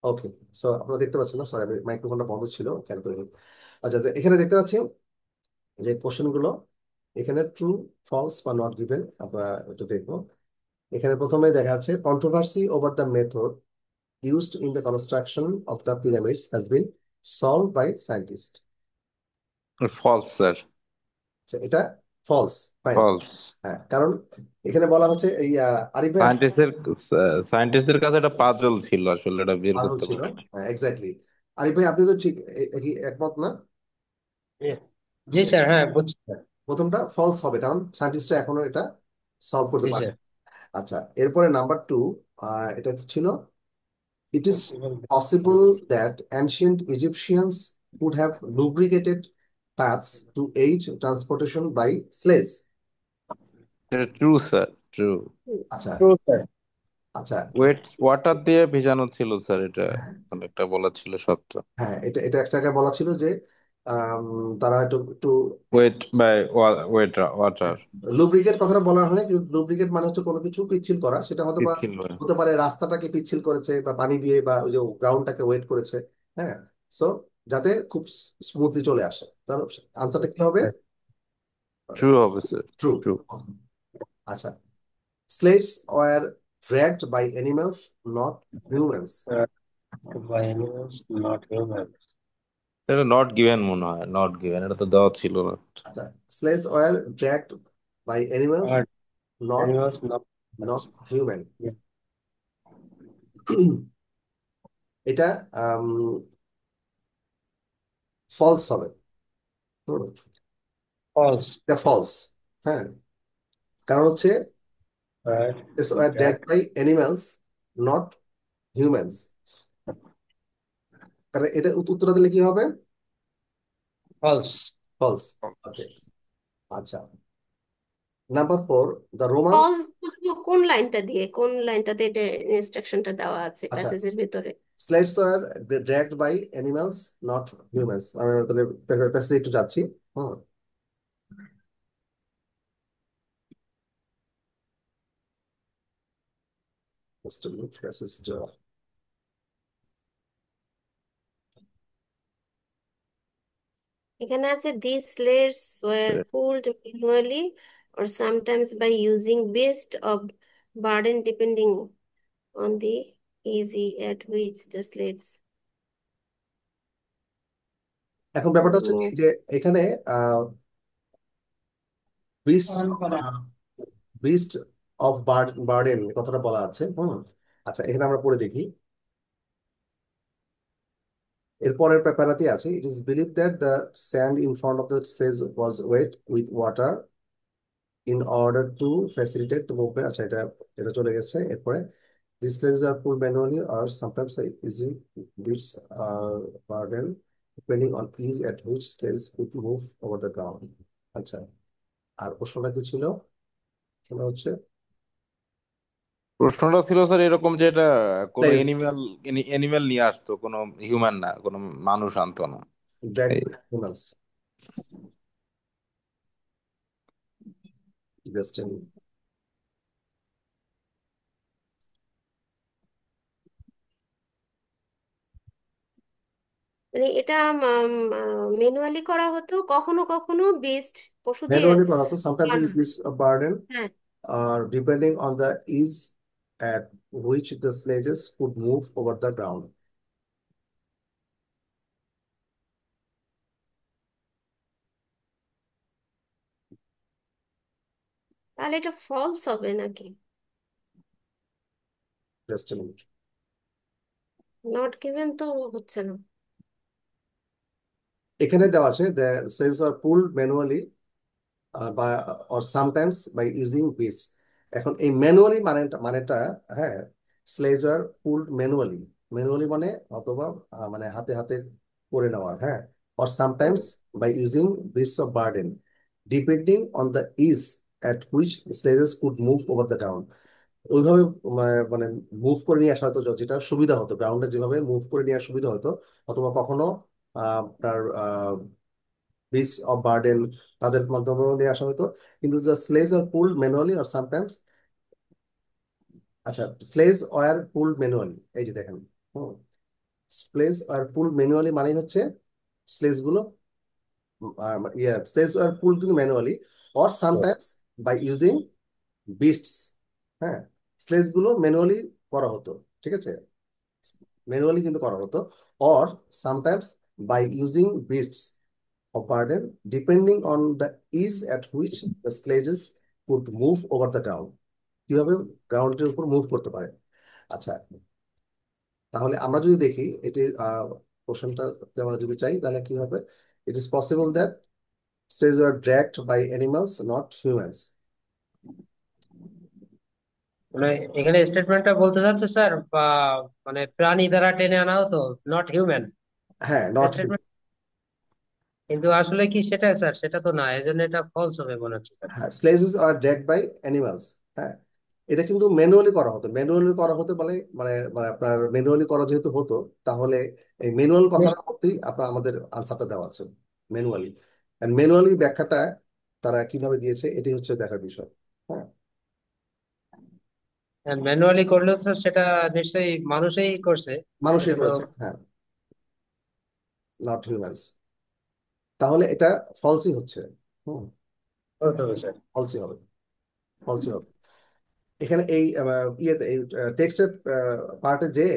A: ওকে, সো আপনারা দেখতে পাচ্ছেন না, সরি আমি মাইক্রোফোনটা বন্ধ ছিল, খেয়াল করিনি। আচ্ছা, তো এখানে দেখতে পাচ্ছি যে কোশ্চেন গুলো, এখানে ট্রু, ফলস বা নট গিভেন আমরা একটু দেখবো। এখানে প্রথমে দেখা যাচ্ছে controversy over the method used in the construction of the pyramids has been solved by scientists.
B: False sir,
A: এটা ফলস, ফাইন।
B: ফলস।
A: হ্যাঁ, কারণ এখানে বলা হচ্ছে এই আরিফ ভাই
B: সায়েন্টিস্টদের সায়েন্টিস্টদের কাছে একটা পাজল ছিল, আসলে এটা বের
A: পাগল
B: করতে
A: ছিল।
B: পারে।
A: হ্যাঁ, এক্স্যাক্টলি। আরিফ ভাই আপনি তো ঠিক একমত না?
C: জি স্যার, হ্যাঁ বুঝছি স্যার।
A: প্রথমটা ফলস হবে কারণ সায়েন্টিস্টরা এখনো এটা সলভ করতে
C: জি
A: পারে।
C: স্যার।
A: আচ্ছা, এরপরে নাম্বার 2, এটা কি ছিল? It is
C: possible.
A: possible that ancient Egyptians would have lubricated paths to aid transportation by sledge.
B: এটা ট্রু স্যার, ট্রু।
A: আচ্ছা
C: ট্রু স্যার।
A: আচ্ছা,
B: ওয়াটার দিয়ে ভিজানো ছিল স্যার, এটা একটা বলা ছিল সত্য।
A: হ্যাঁ, এটা এটা এক জায়গায় বলা ছিল যে আম, তারা একটু একটু
B: ওয়েট বাই ওয়াটার।
A: লুব্রিকেট কথাটা বলা হয় না, কিন্তু লুব্রিকেট মানে হচ্ছে কোনো কিছু পিচ্ছিল করা, সেটা হয়তো বা
B: ছিল।
A: হতে পারে রাস্তাটাকে পিচ্ছিল করেছে বা পানি দিয়ে বা ওই যে গ্রাউন্ডটাকে ওয়েট করেছে। হ্যাঁ, সো যাতে খুব স্মুথলি চলে আসে, তার আনসারটা কি হবে?
B: ট্রু হবে স্যার,
A: ট্রু।
B: ট্রু।
A: আচ্ছা, slaves were dragged by animals, not humans.
C: By animals not human.
B: এটা নট গিভেন মনে হয়, নট গিভেন, এটা তো দেওয়া ছিল না।
A: আচ্ছা, slaves were dragged by animals,
C: আর
A: not
C: animals not.
A: not human. এটা ফলস হবে। Hmm,
C: false.
A: এটা ফলস। হ্যাঁ, কারণ হচ্ছে slaves were dragged by animals, not humans. কারণ এটা উত্তরটা দিলে কি হবে?
C: ফলস।
A: ফলস। ওকে, আচ্ছা, নাম্বার 4, দ্য রোমান্স।
D: ফলস বুঝবো কোন লাইনটা দিয়ে, কোন লাইনটাতে এটা ইনস্ট্রাকশনটা দেওয়া আছে
A: আচ্ছা,
D: প্যাসেজের ভিতরে?
A: slaves were dragged by animals, not humans. আমি তাহলে প্যাসেজে একটু যাচ্ছি। হুম, just a minute, প্যাসেজটা
D: এখানে আছে these slaves were pulled manually or sometimes by using beast of burden depending on the easy at which the slaves
A: এখন ব্যাপারটা
D: would
A: হচ্ছে কি
D: move.
A: যে এখানে বিস্ট বিস্ট অফ বার্ডেন কথাটা বলা আছে। হুম, আচ্ছা, এখানে আমরা পড়ে দেখি। এরপরের প্যারাতে আছে, it is believe that the sand in front of the sledge was wet with water in order to facilitate the movement. আচ্ছা, এটা এটা চলে গেছে। এরপরে these sledges are pulled manually or sometimes by using beats burden depending on ease at which sledge could move over the ground. আচ্ছা, আর প্রশ্নটা কি ছিল? সেটা হচ্ছে
B: প্রশ্নটা ছিল স্যার এরকম যে এটা কোনো
A: sledge
B: এনিম্যাল এনিম্যাল নিয়ে আসতো, কোনো হিউম্যান না, কোনো মানুষ আনতো না।
A: dragged
B: এই
A: by humans. Just in
D: মানে এটা ম্যানুয়ালি করা হতো, কখনো কখনো বেস্ট পশু দিয়ে।
A: manually করা হতো, sometimes
D: বানানো।
A: it is a burden
D: হ্যাঁ,
A: depending on the ease at which the sledges could move over the ground.
D: তাহলে এটা ফলস হবে নাকি?
A: Just a minute.
D: Not given তো হচ্ছে না।
A: এখানে দেওয়া আছে the sledges are pulled manually বা or sometimes by using beasts. এখন এই ম্যানুয়ালি মানেটা হ্যাঁ, স্লেজ আর পুলড ম্যানুয়ালি। ম্যানুয়ালি মানে অথবা মানে হাতে হাতে করে নেওয়ার। হ্যাঁ, or sometimes by using beasts of burden depending on the ease at which sledges could move over the ground. ওইভাবে মানে মুভ করে নিয়ে আসা হতো, যেটা সুবিধা হতো, গ্রাউন্ডে যেভাবে মুভ করে নিয়ে আসা সুবিধা হতো, অথবা কখনো আপনার beasts of burden তাদের মাধ্যমেও নিয়ে আসা হতো। কিন্তু the sledges are pulled manually or sometimes, আচ্ছা, sledges were pulled manually, এই যে দেখেন। হুম, স্প্লেস আর পুল ম্যানুয়ালি মানে হচ্ছে স্লেজ গুলো স্লেজ আর পুল কিন্তু manually, or sometimes by using beasts. হ্যাঁ, স্লেজ গুলো ম্যানুয়ালি করা হতো, ঠিক আছে, ম্যানুয়ালি কিন্তু করা হতো, or sometimes by using beasts of burden depending on the ease at which the sledges could move over the ground। কিভাবে গ্রাউন্ডের উপর মুভ করতে পারে। আচ্ছা, তাহলে আমরা যদি দেখি এটি কোশ্চেনটা আমরা যদি চাই তাহলে কি হবে, it is possible that sledges are dragged by animals not humans।
C: মানে এখানে স্টেটমেন্টটা বলতে চাচ্ছে স্যার, বা মানে প্রাণী দ্বারা টেনে আনা হতো, নট হিউম্যান
A: হ্যাঁ, নট,
C: স্টেটমেন্ট। কিন্তু আসলে কি সেটা স্যার? সেটা তো না, এই জন্য এটা ফলস হবে মনে হচ্ছে স্যার।
A: হ্যাঁ, sledges are dragged by animals। হ্যাঁ, এটা কিন্তু ম্যানুয়ালি করা হতো, ম্যানুয়ালি করা হতে বলে মানে মানে আপনার ম্যানুয়ালি করা যেহেতু হতো, তাহলে এই ম্যানুয়াল কথাটার মধ্যেই আপনার আমাদের আনসারটা দেওয়া আছে, ম্যানুয়ালি। ম্যানুয়ালি ব্যাখ্যাটা তারা কিভাবে দিয়েছে এটি হচ্ছে দেখার বিষয়। হ্যাঁ,
C: ম্যানুয়ালি করলেও তো সেটা নিশ্চয়ই মানুষই করছে।
A: মানুষই
C: এটা তো
A: করেছে, হ্যাঁ, নট হিউম্যানস। তাহলে এটা ফলসই হচ্ছে। হুম,
C: করতে হবে স্যার।
A: ফলসই হবে, ফলসই হবে। এখানে এই ইয়েতে এই টেক্সটের পার্টে যে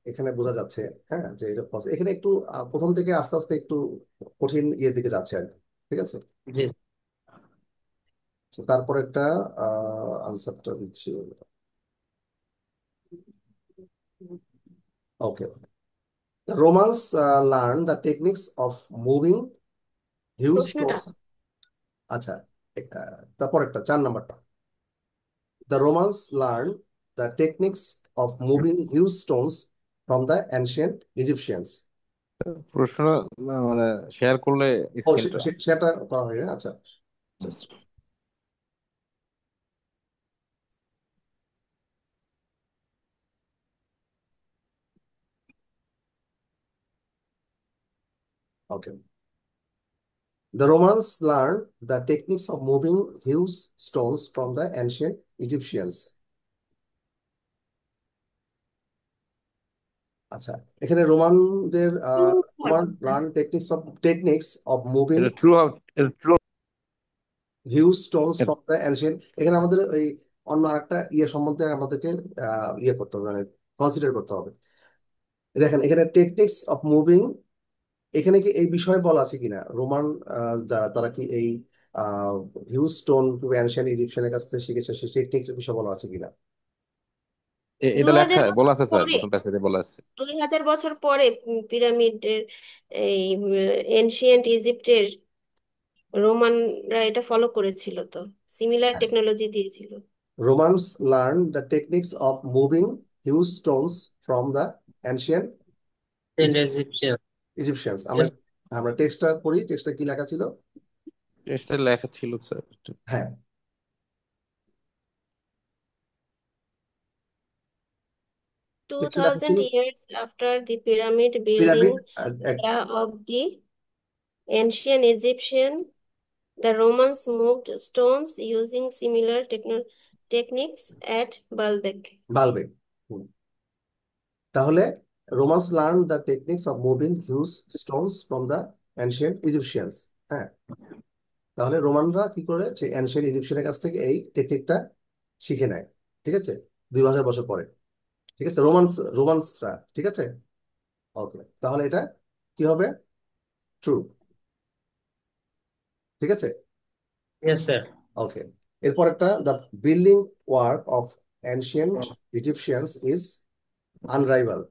A: এখানে বোঝা যাচ্ছে, হ্যাঁ, যে এটা এখানে একটু প্রথম থেকে আস্তে আস্তে একটু কঠিন ইয়ের দিকে যাচ্ছে আর কি। ঠিক আছে,
C: জি।
A: তো তারপর একটা আনসারটা দিচ্ছি। Okay, Romans learn the techniques of moving huge
D: প্রশ্নটা
A: স্টোনস। আচ্ছা, তারপর একটা 4 নাম্বারটা, the Romans learn the techniques of moving huge stones from the ancient Egyptians.
B: প্রশ্ন মানে শেয়ার করলে
A: ও,
B: স্ক্রিনটা।
A: সেটা করা হয়নি, আচ্ছা, just okay. The Romans learned the techniques of moving huge stones from the ancient Egyptians। আচ্ছা, এখানে রোমানদের Roman learn techniques of moving
B: এটা ট্রু, এটা true.
A: Huge stones from the ancient. এখানে আমাদের এই অন্য আরেকটা ইয়ে সম্বন্ধে আমাদেরকে ইয়ে করতে হবে, মানে কনসিডার করতে হবে। দেখেন এখানে টেকনিক্স অফ মুভিং, এখানে কি এই বিষয়ে বলা আছে কিনা রোমান যারা তারা কি এই হিউজ স্টোন এনশিয়েন্ট ইজিপশিয়ানের কাছ থেকে শিখেছে সেই টেকনিকের বিষয়ে বলা আছে কিনা।
B: এটা
D: দু
B: লেখা
D: হাজার
B: বলা
D: বছর
B: আছে স্যার,
D: পরে
B: প্রথম প্যাসেজে বলা আছে।
D: 2000 বছর পরে পিরামিডের এই এনশিয়েন্ট ইজিপ্টের রোমানরা এটা ফলো করেছিল, তো সিমিলার টেকনোলজি দিয়েছিল।
A: Romans learned the techniques of moving huge stones from the ancient
C: Egyptian.
A: Egyptians। আমরা আমরা টেক্সটটা পড়ি, টেক্সটটা কি লেখা ছিল।
B: টেক্সটে লেখা ছিল স্যার।
A: হ্যাঁ,
D: 2000
A: টেক্সটে লেখা ছিল
D: years after the pyramid building
A: pyramid.
D: era of the ancient Egyptian, the Romans moved stones using similar techniques at Baalbek.
A: Baalbek. তাহলে Romans learn the techniques of moving huge stones from the ancient Egyptians. হ্যাঁ, তাহলে রোমানরা কি করে যে ancient ইজিপশিয়ানের কাছ থেকে এই টেকনিকটা শিখে নেয়, ঠিক আছে, 2000 বছর পরে। ঠিক আছে, রোমান্সরা, ঠিক আছে, ওকে। তাহলে এটা কি হবে, ট্রু, ঠিক আছে,
C: ইয়েস স্যার।
A: ওকে। এরপর একটা, the building work of ancient Egyptians is unrival.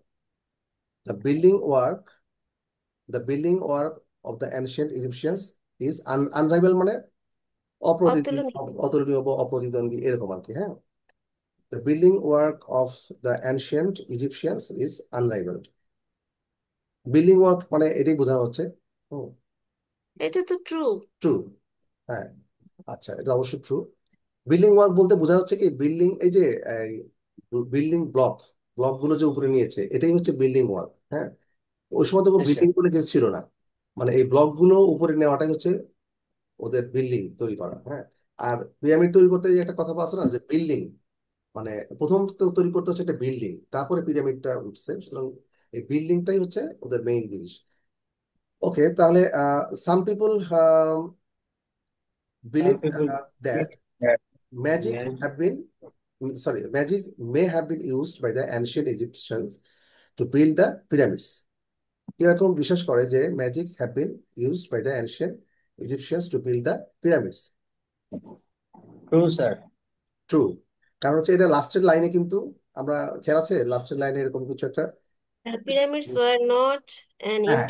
A: The building work the building work of the ancient Egyptians is unrival মানে অপ্রতিদ্বন্দ্বী,
D: অতুলনীয়।
A: অতুলনীয় বা অপ্রতিদ্বন্দ্বী এরকম আর কি। হ্যাঁ, the building work of the ancient Egyptians is unrivalled. Building work মানে এটাই বোঝানো হচ্ছে। হুম,
D: এটা তো ট্রু।
A: ট্রু, হ্যাঁ, আচ্ছা, এটা অবশ্যই ট্রু। বিল্ডিং ওয়ার্ক বলতে বোঝা যাচ্ছে কি, বিল্ডিং এই যে বিল্ডিং ব্লক গুলো যে উপরে নিয়েছে এটাই হচ্ছে বিল্ডিং ওয়ার্ক। হ্যাঁ, ওই সময় তো বিল্ডিং বলে কিছু ছিল না, মানে এই ব্লক গুলো উপরে নেওয়াটাই হচ্ছে ওদের বিল্ডিং তৈরি করা। হ্যাঁ, আর পিরামিড তৈরি করতে যে একটা কথা আছে না, যে বিল্ডিং মানে প্রথম তো তৈরি করতে হচ্ছে একটা বিল্ডিং, তারপরে পিরামিডটা উঠছে। সুতরাং এই বিল্ডিংটাই হচ্ছে ওদের মেইন জিনিস। ওকে, তাহলে সাম people believe
C: Some people
A: that
C: think that
A: magic
C: magic.
A: have been magic may have been used by the ancient Egyptians to build the pyramids. কেউ এখন বিশ্বাস করে যে magic have been used by the ancient Egyptians to build the pyramids.
C: True, sir.
A: True, কারণ হচ্ছে এটা লাস্টের লাইনে কিন্তু আমরা খেয়াল আছে লাস্টের লাইনে এরকম কিছু একটা
D: The pyramids were not an
A: হ্যাঁ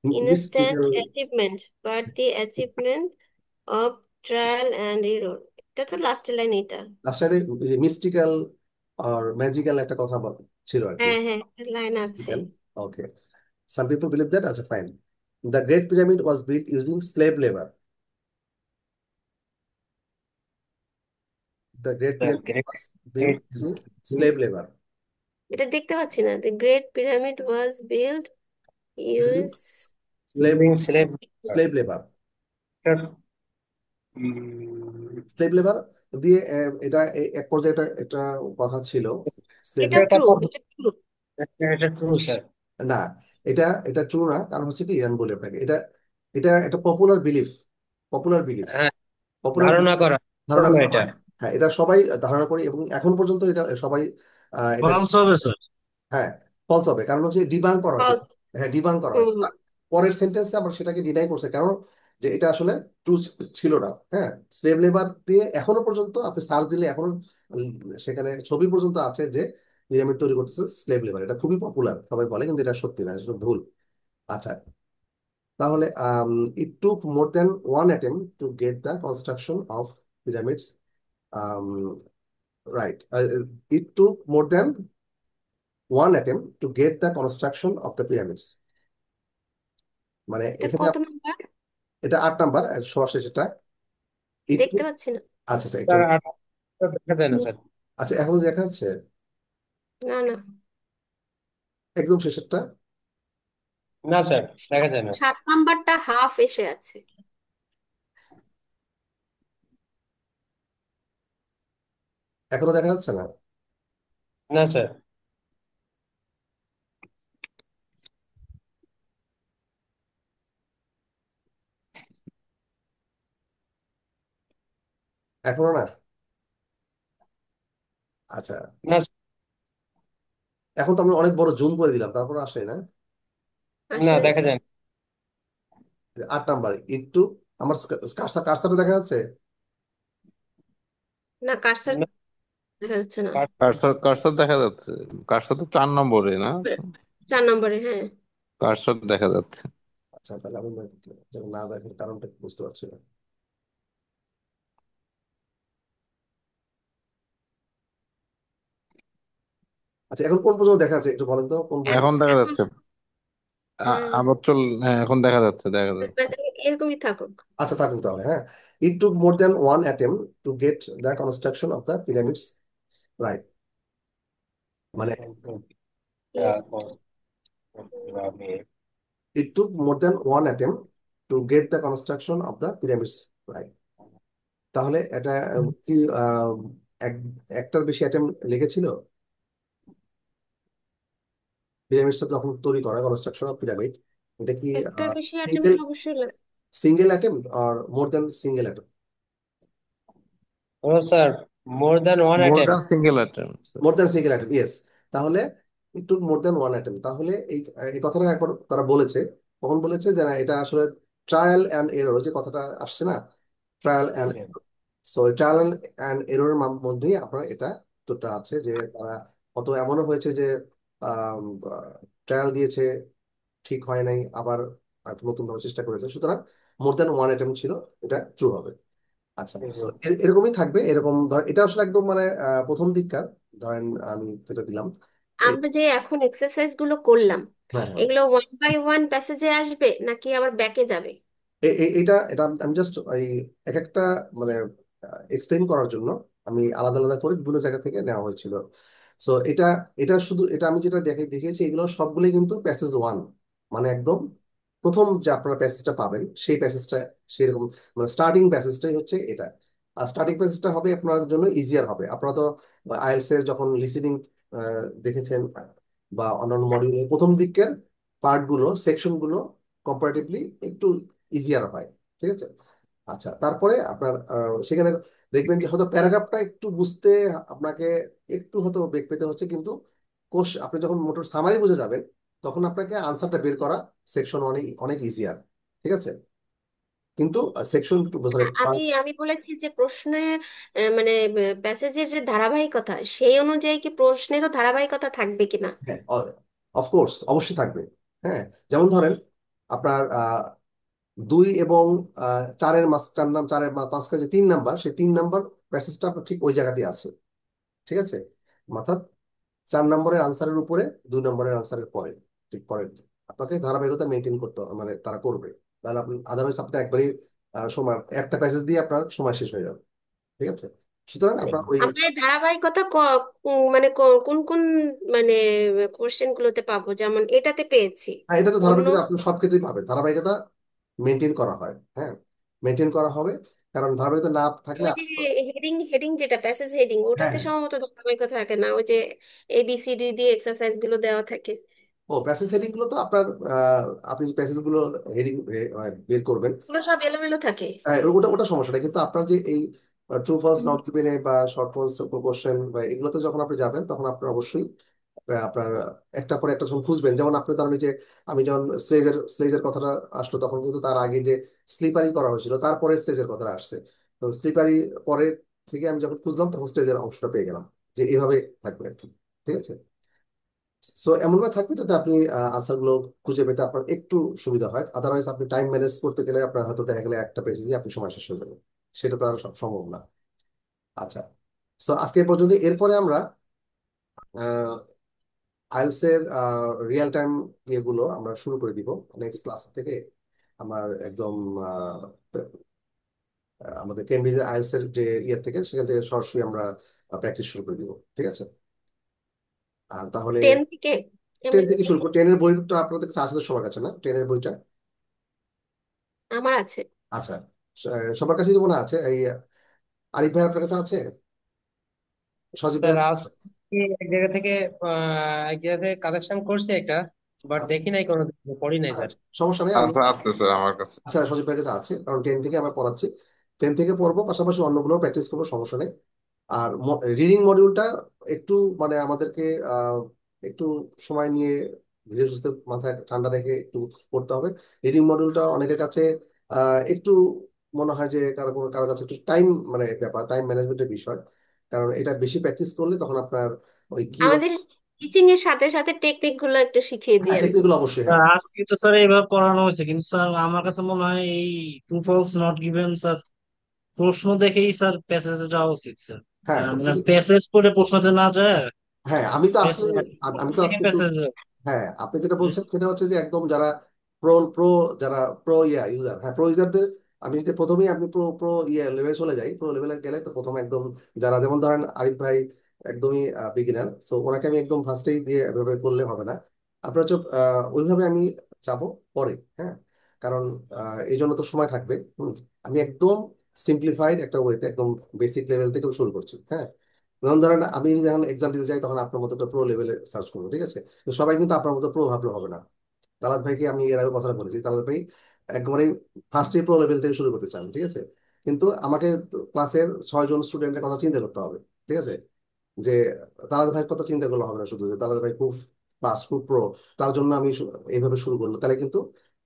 D: instant
A: mystical,
D: achievement, but the achievement of trial and error. এটা তো লাস্টের লাইন এটা।
A: লাস্টের মিস্টিক্যাল আর ম্যাজিক্যাল একটা কথা ছিল আর কি।
D: হ্যাঁ হ্যাঁ, লাইন আছে।
A: Mystical, okay. Some people believe that, আচ্ছা fine. The great pyramid was built using slave labour. The great
C: The
A: pyramid
C: great,
A: was built
C: great,
A: using slave labour.
D: এটা দেখতে পাচ্ছি না। The Great Pyramid was built
A: using
D: use
A: slave
C: using slave.
A: Slave labour.
C: Mm,
A: slave labour দিয়ে এটা এক পর্যায়ে এটা একটা কথা ছিল স্লেভ।
D: এটা ট্রু, এটা ট্রু।
C: এটা true, sir.
A: না, এটা এটা ট্রু না, কারণ হচ্ছে কি আমি বলি আপনাকে, এটা এটা একটা পপুলার বিলিফ, পপুলার বিলিফ,
C: হ্যাঁ,
A: পপুলার
C: ধারণা করা
A: ধারণা
C: জন্য
A: করা
C: এটা
A: হয়। হ্যাঁ, এটা সবাই ধারণা করি এবং এখন পর্যন্ত এটা সবাই এটা
G: ফলস হবে স্যার।
A: হ্যাঁ ফলস হবে, কারণ হচ্ছে ডিবাং করা হয়েছে।
D: False.
A: হ্যাঁ, ডিবাং করা হয়েছে।
D: হুম।
A: পরের সেন্টেন্সে আবার সেটাকে ডিনাই করছে, কারণ যে এটা আসলে ট্রু ছিল না। হ্যাঁ, স্লেভ লেবার দিয়ে এখনো পর্যন্ত আপনি সার্চ দিলে এখনো সেখানে ছবি পর্যন্ত আছে যে পিরামিড তৈরি করতেছে স্লেভ লেবার। এটা খুবই পপুলার, সবাই বলে, কিন্তু এটা সত্যি না, এটা ভুল। আচ্ছা, তাহলে it took more than one attempt to get the construction of pyramids. Right, it took more than one attempt to get the construction of the pyramids. মানে
D: এটা
A: এখানে
D: কত নাম্বার?
A: এটা 8 নাম্বার, সবার শেষেটা ইট
D: দেখতে
A: টুক।
D: পাচ্ছি না।
A: আচ্ছা আচ্ছা, একটু
C: স্যার আর দেখা যায় না স্যার।
A: আচ্ছা, এখন দেখা যাচ্ছে
D: না না,
A: একদম শেষেরটা।
C: না স্যার, দেখা যায় না।
D: 7 নাম্বারটা হাফ এসে আছে।
A: এখনো দেখা যাচ্ছে না।
C: না স্যার।
A: এখনো না। আচ্ছা,
C: না স্যার,
A: এখন তো আমি অনেক বড় জুম করে দিলাম, তারপর আসে না।
C: না
D: আসলে
C: দেখা
D: তো
C: যায় না।
A: 8 নাম্বার একটু আমার কার্সারটা দেখা যাচ্ছে।
D: না, কার্সার
C: না,
D: দেখা যাচ্ছে না।
B: কার্সর কার্সর দেখা যাচ্ছে। কার্সর তো 4 নম্বরে না,
D: 4 নম্বরে, হ্যাঁ।
B: কার্সর দেখা যাচ্ছে।
A: আচ্ছা, তাহলে আমি যখন না দেখার কারণটা বুঝতে পারছি না। আচ্ছা, এখন কোন পর্যন্ত দেখা যাচ্ছে একটু বলেন তো, কোন পর্যন্ত?
B: এখন দেখা
D: এখন
B: যাচ্ছে। আবার হ্যাঁ, এখন দেখা যাচ্ছে, দেখা যাচ্ছে।
D: এরকমই থাকুক।
A: আচ্ছা, থাকুক তাহলে। হ্যাঁ, it took more than one attempt to get the construction of the pyramids. Right, মানে it took more than one attempt to get the construction of the pyramids. Right. তাহলে এটা কি একটার বেশি অ্যাটেম্প লেগেছিল পিরামিডটা যখন তৈরি করা, কনস্ট্রাকশন অফ পিরামিড? এটা কি
D: একটার বেশি
A: সিঙ্গেল
D: অ্যাটেম্প অবশ্যই
A: সিঙ্গেল অ্যাটেম্প আর মোর দেন সিঙ্গেল অ্যাটেম্প?
C: ও sir, more than one
B: more
C: attempt.
B: Than single attempt.
A: More than single attempt, yes. তাহলে একটু মোর দেন ওয়ান অ্যাটেম্প, তাহলে এই এই কথাটা একবার তারা বলেছে। কখন বলেছে যে না, এটা আসলে ট্রায়াল অ্যান্ড এরর যে কথাটা আসছে না, trial and, so trial and এররের মধ্যেই আপনার এটা উত্তরটা আছে, যে তারা কত এমনও হয়েছে যে ট্রায়াল দিয়েছে, ঠিক হয় নাই, আবার একটা নতুন ভাবে চেষ্টা করেছে, সুতরাং মোর দ্যান ওয়ান অ্যাটেম্প ছিল, এটা ট্রু হবে। আচ্ছা, so এরকমই থাকবে। এরকম ধর, এটা আসলে একদম মানে প্রথম দিককার, ধরেন আমি যেটা দিলাম
D: আমরা যে এখন এক্সারসাইজ গুলো করলাম,
A: হ্যাঁ হ্যাঁ,
D: এগুলো 1 বাই 1 প্যাসেজে আসবে নাকি আবার ব্যাকে যাবে?
A: এটা এটা আমি জাস্ট ওই এক একটা মানে এক্সপ্লেন করার জন্য আমি আলাদা আলাদা করে বিভিন্ন জায়গা থেকে নেওয়া হয়েছিল। সো এটা এটা শুধু এটা আমি যেটা দেখিয়েছি এগুলো সবগুলোই কিন্তু প্যাসেজ ওয়ান, মানে একদম প্রথম যে আপনারা প্যাসেজটা পাবেন সেই প্যাসেজটা, সেরকম মানে স্টার্টিং প্যাসেজটাই হচ্ছে এটা। আর স্টার্টিং প্যাসেজটা হবে আপনার জন্য ইজিয়ার হবে। আপনারা তো আইএলটিএস এর যখন লিসেনিং দেখেছেন, বা অন্যান্য মডিউলের প্রথম দিকের পার্টগুলো সেকশনগুলো কম্পারেটিভলি একটু ইজিয়ার হয়, ঠিক আছে। আচ্ছা, তারপরে আপনার সেখানে দেখবেন যে হয়তো প্যারাগ্রাফটা একটু বুঝতে আপনাকে একটু হয়তো বেগ পেতে হচ্ছে, কিন্তু কোষ আপনি যখন মোটর সামারি বুঝে যাবেন তখন আপনাকে আনসারটা বের করা সেকশন অনেক অনেক ইজিয়ার, ঠিক আছে। কিন্তু সেকশন টু, সরি,
D: আমি আমি বলেছি যে প্রশ্নে মানে প্যাসেজের যে ধারাবাহিকতা সেই অনুযায়ী কি প্রশ্নেরও ধারাবাহিকতা থাকবে কিনা।
A: হ্যাঁ, অফকোর্স অবশ্যই থাকবে। হ্যাঁ, যেমন ধরেন আপনার 2 এবং 4-এর মাঝ, 4-এর মাঝখানে যে 3 নাম্বার, সেই 3 নাম্বার প্যাসেজটা আপনার ঠিক ওই জায়গাতেই আছে, ঠিক আছে। অর্থাৎ 4 নম্বরের আনসারের উপরে, 2 নম্বরের আনসারের পরে, ঠিক পরে আপনাকে ধারাবাহিকতা মেনটেন করতে হবে, মানে তারা করবে। তাহলে আপনি আদারওয়াইজ আপনি একবারই সময় একটা প্যাসেজ দিয়ে আপনার সময় শেষ হয়ে যাবে, ঠিক আছে। সুতরাং
D: মানে
A: আপনার ওই
D: আমরা এই ধারাবাহিকতা মানে কোন কোন মানে কোশ্চেন গুলোতে পাবো, যেমন এটাতে পেয়েছি।
A: এটা তো
D: অন্য
A: ধারাবাহিকতা আপনি সব ক্ষেত্রেই পাবেন, ধারাবাহিকতা মেনটেন করা হয়, হ্যাঁ, মেনটেন করা হবে। কারণ ধারাবাহিকতা না থাকলে
D: ওই যে হেডিং হেডিং যেটা প্যাসেজ হেডিং, ওটাতে
A: হ্যাঁ,
D: সম্ভবত ধারাবাহিকতা থাকে না, ওই যে ABCD দিয়ে এক্সারসাইজ গুলো দেওয়া থাকে।
A: ও প্যাসেজ হেডিং গুলো তো আপনার আপনি যে প্যাসেজ গুলো হেডিং বের করবেন,
D: ওগুলো সব এলোমেলো থাকে।
A: ওটা ওটা সমস্যা নেই, কিন্তু আপনার যে এই ট্রু ফলস নট গিভেন বা শর্ট ফলস কোশ্চেন বা এগুলোতে যখন আপনি যাবেন তখন আপনার অবশ্যই আপনার একটা পরে একটা যখন খুঁজবেন, যেমন আপনি ধরেন এই যে আমি যখন স্লেজের কথাটা আসলো তখন কিন্তু তার আগে যে স্লিপারি করা হয়েছিল তারপরে স্টেজের কথাটা আসছে। তো স্লিপারি পরে থেকে আমি যখন খুঁজলাম তখন স্টেজের অংশটা পেয়ে গেলাম, যে এইভাবে থাকবে আর কি, ঠিক আছে। সো এমনভাবে থাকবে যাতে আপনি আনসার গুলো খুঁজে পেতে আপনার একটু সুবিধা হয়। আদারওয়াইজ আপনি টাইম ম্যানেজ করতে গেলে আপনার হয়তো দেখা গেলে একটা পেজে আপনি সময় শেষ হয়ে যাবে, সেটা তো আর সম্ভব না। আচ্ছা, সো আজকে এই পর্যন্ত। এরপরে আমরা আইএলটিএস এর রিয়েল টাইম ইয়েগুলো আমরা শুরু করে দিব নেক্সট ক্লাস থেকে। আমার একদম আমাদের কেমব্রিজের আইএলটিএস এর যে ইয়ে থেকে, সেখান থেকে সরাসরি আমরা প্র্যাকটিস শুরু করে দিব, ঠিক আছে। আর তাহলে
D: 10 থেকে
A: 10
D: কেমব্রিজ
A: থেকে শুরু
D: থেকে।
A: করি। 10-এর বইটা আপনাদের কাছে আছে তো সবার কাছে, না? 10-এর বইটা
D: আমার আছে।
A: আচ্ছা, সবার কাছেই তো মনে আছে। এই আরিফ ভাই আপনার কাছে আছে, সজীব ভাই?
C: স্যার আজকে এক জায়গা থেকে কালেকশন করছি একটা, বাট
A: আচ্ছা,
C: দেখি নাই কোনো, পড়ি নাই স্যার।
A: আচ্ছা, সমস্যা নেই। আমি
B: আচ্ছা, আছে স্যার আমার কাছে।
A: আচ্ছা, সজীব ভাইয়ের কাছে আছে, কারণ 10 থেকে আমরা পড়াচ্ছি। 10 থেকে পড়বো, পাশাপাশি অন্যগুলো প্র্যাকটিস করবো, সমস্যা নেই। আর রিডিং মডিউলটা একটু মানে আমাদেরকে একটু সময় নিয়ে ধীরে সুস্থে মাথায় ঠান্ডা রেখে একটু পড়তে হবে। রিডিং মডিউলটা অনেকের কাছে একটু মনে হয় যে কারো কাছে একটু টাইম, মানে ব্যাপার টাইম ম্যানেজমেন্টের বিষয়। কারণ এটা বেশি প্র্যাকটিস করলে তখন আপনার ওই কিওয়ার্ড,
D: আমাদের টিচিং এর সাথে সাথে টেকনিক গুলো একটু শিখিয়ে
A: হ্যাঁ,
D: দিয়েন।
A: টেকনিকগুলো অবশ্যই,
G: স্যার
A: হ্যাঁ।
G: আজকে তো স্যার এইভাবে পড়ানো হয়েছে, কিন্তু স্যার আমার কাছে মনে হয় এই true false not given sir প্রশ্ন দেখেই স্যার প্যাসেজে যাওয়া উচিত স্যার।
A: হ্যাঁ,
G: মানে প্যাসেজ পড়ে প্রশ্নতে না যায়,
A: হ্যাঁ, আমি তো আজকে,
G: প্যাসেজ
A: আমি তো
G: দেখে
A: আজকে
G: প্যাসেজ।
A: হ্যাঁ, আপনি যেটা বলছেন সেটা হচ্ছে যে একদম যারা প্রো প্রো যারা প্রো ইউজার, হ্যাঁ, প্রো ইউজারদের আমি যদি প্রথমেই আপনি প্রো প্রো লেভেলে চলে যাই, প্রো লেভেলে গেলে তো প্রথমে একদম যারা, যেমন ধরেন আরিফ ভাই একদমই বিগিনার, সো ওনাকে আমি একদম ফার্স্টেই দিয়ে এভাবে করলে হবে না। আপনার হচ্ছে ওইভাবে আমি যাবো পরে, হ্যাঁ। কারণ এই জন্য তো সময় থাকবে। আমি একদম সিম্পলিফাইড একটা ওয়েতে একদম বেসিক লেভেল থেকে শুরু করছি, হ্যাঁ। যেমন ধরেন আমি যখন এক্সাম দিতে যাই তখন আপনার মতো একটা প্রো লেভেলে সার্চ করবো, ঠিক আছে। তো সবাই কিন্তু আপনার মতো প্রো ভাবলে হবে না। তালাত ভাইকে আমি এর আগে কথাটা বলেছি, তালাত ভাই একবারে ফার্স্ট প্রো লেভেল থেকে শুরু করতে চান, ঠিক আছে। কিন্তু আমাকে ক্লাসের 6 জন স্টুডেন্টের কথা চিন্তা করতে হবে, ঠিক আছে। যে তালাত ভাইয়ের কথা চিন্তা করলে হবে না, শুধু যে তালাত ভাই খুব ফাস্ট খুব প্রো, তার জন্য আমি এইভাবে শুরু করলো, তাহলে কিন্তু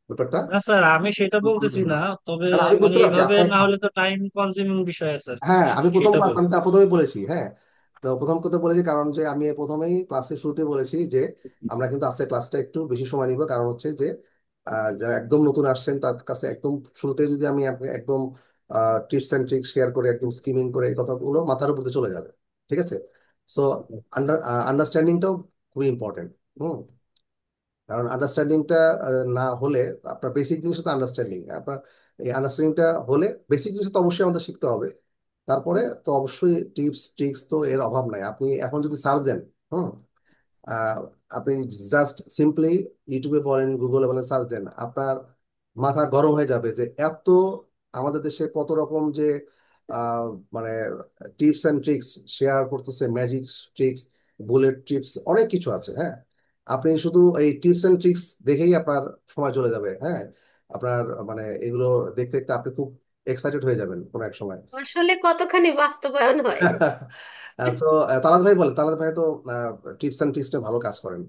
A: ব্যাপারটা
G: না স্যার, আমি সেটা বলতেছি না, তবে
A: কারণ আমি
G: মানে
A: বুঝতে পারছি
G: এইভাবে
A: আপনার,
G: না হলে তো টাইম কনজিউমিং বিষয় আছে স্যার।
A: হ্যাঁ, আমি প্রথম
G: সেটা
A: ক্লাস
G: বল।
A: আমি তার প্রথমেই বলেছি, হ্যাঁ। তো প্রথম কথা বলেছি কারণ যে আমি প্রথমেই ক্লাসের শুরুতে বলেছি যে আমরা কিন্তু আজকে ক্লাসটা একটু বেশি সময় নিব, কারণ হচ্ছে যে যারা একদম নতুন আসছেন তার কাছে একদম শুরুতে যদি আমি একদম টিপস অ্যান্ড ট্রিক্স শেয়ার করে একদম স্কিমিং করে এই কথাগুলো মাথার উপরে চলে যাবে, ঠিক আছে। সো আন্ডারস্ট্যান্ডিংটাও খুবই ইম্পর্টেন্ট। হুম কারণ আন্ডারস্ট্যান্ডিংটা না হলে, আপনার বেসিক জিনিস তো আন্ডারস্ট্যান্ডিং, আপনার এই আন্ডারস্ট্যান্ডিংটা হলে বেসিক জিনিস তো অবশ্যই আমাদের শিখতে হবে। তারপরে তো অবশ্যই টিপস ট্রিক্স তো এর অভাব নাই। আপনি এখন যদি সার্চ দেন, হুম আহ, আপনি জাস্ট সিম্পলি ইউটিউবে বলেন, গুগলে বলেন, সার্চ দেন, আপনার মাথা গরম হয়ে যাবে যে এত আমাদের দেশে কত রকম যে আহ, মানে টিপস অ্যান্ড ট্রিক্স শেয়ার করতেছে, ম্যাজিক ট্রিক্স, বুলেট টিপস, অনেক কিছু আছে, হ্যাঁ। আপনি শুধু এই টিপস এন্ড ট্রিক্স দেখেই আপনার সময় চলে যাবে, হ্যাঁ। আপনার মানে এগুলো দেখতে দেখতে আপনি খুব এক্সাইটেড হয়ে যাবেন কোনো এক সময়।
D: আসলে কতখানি বাস্তবায়ন হয়?
A: তো তালাত ভাই বলেন, তালাত ভাই তো টিপস এন্ড ট্রিক্স ভালো কাজ করেন।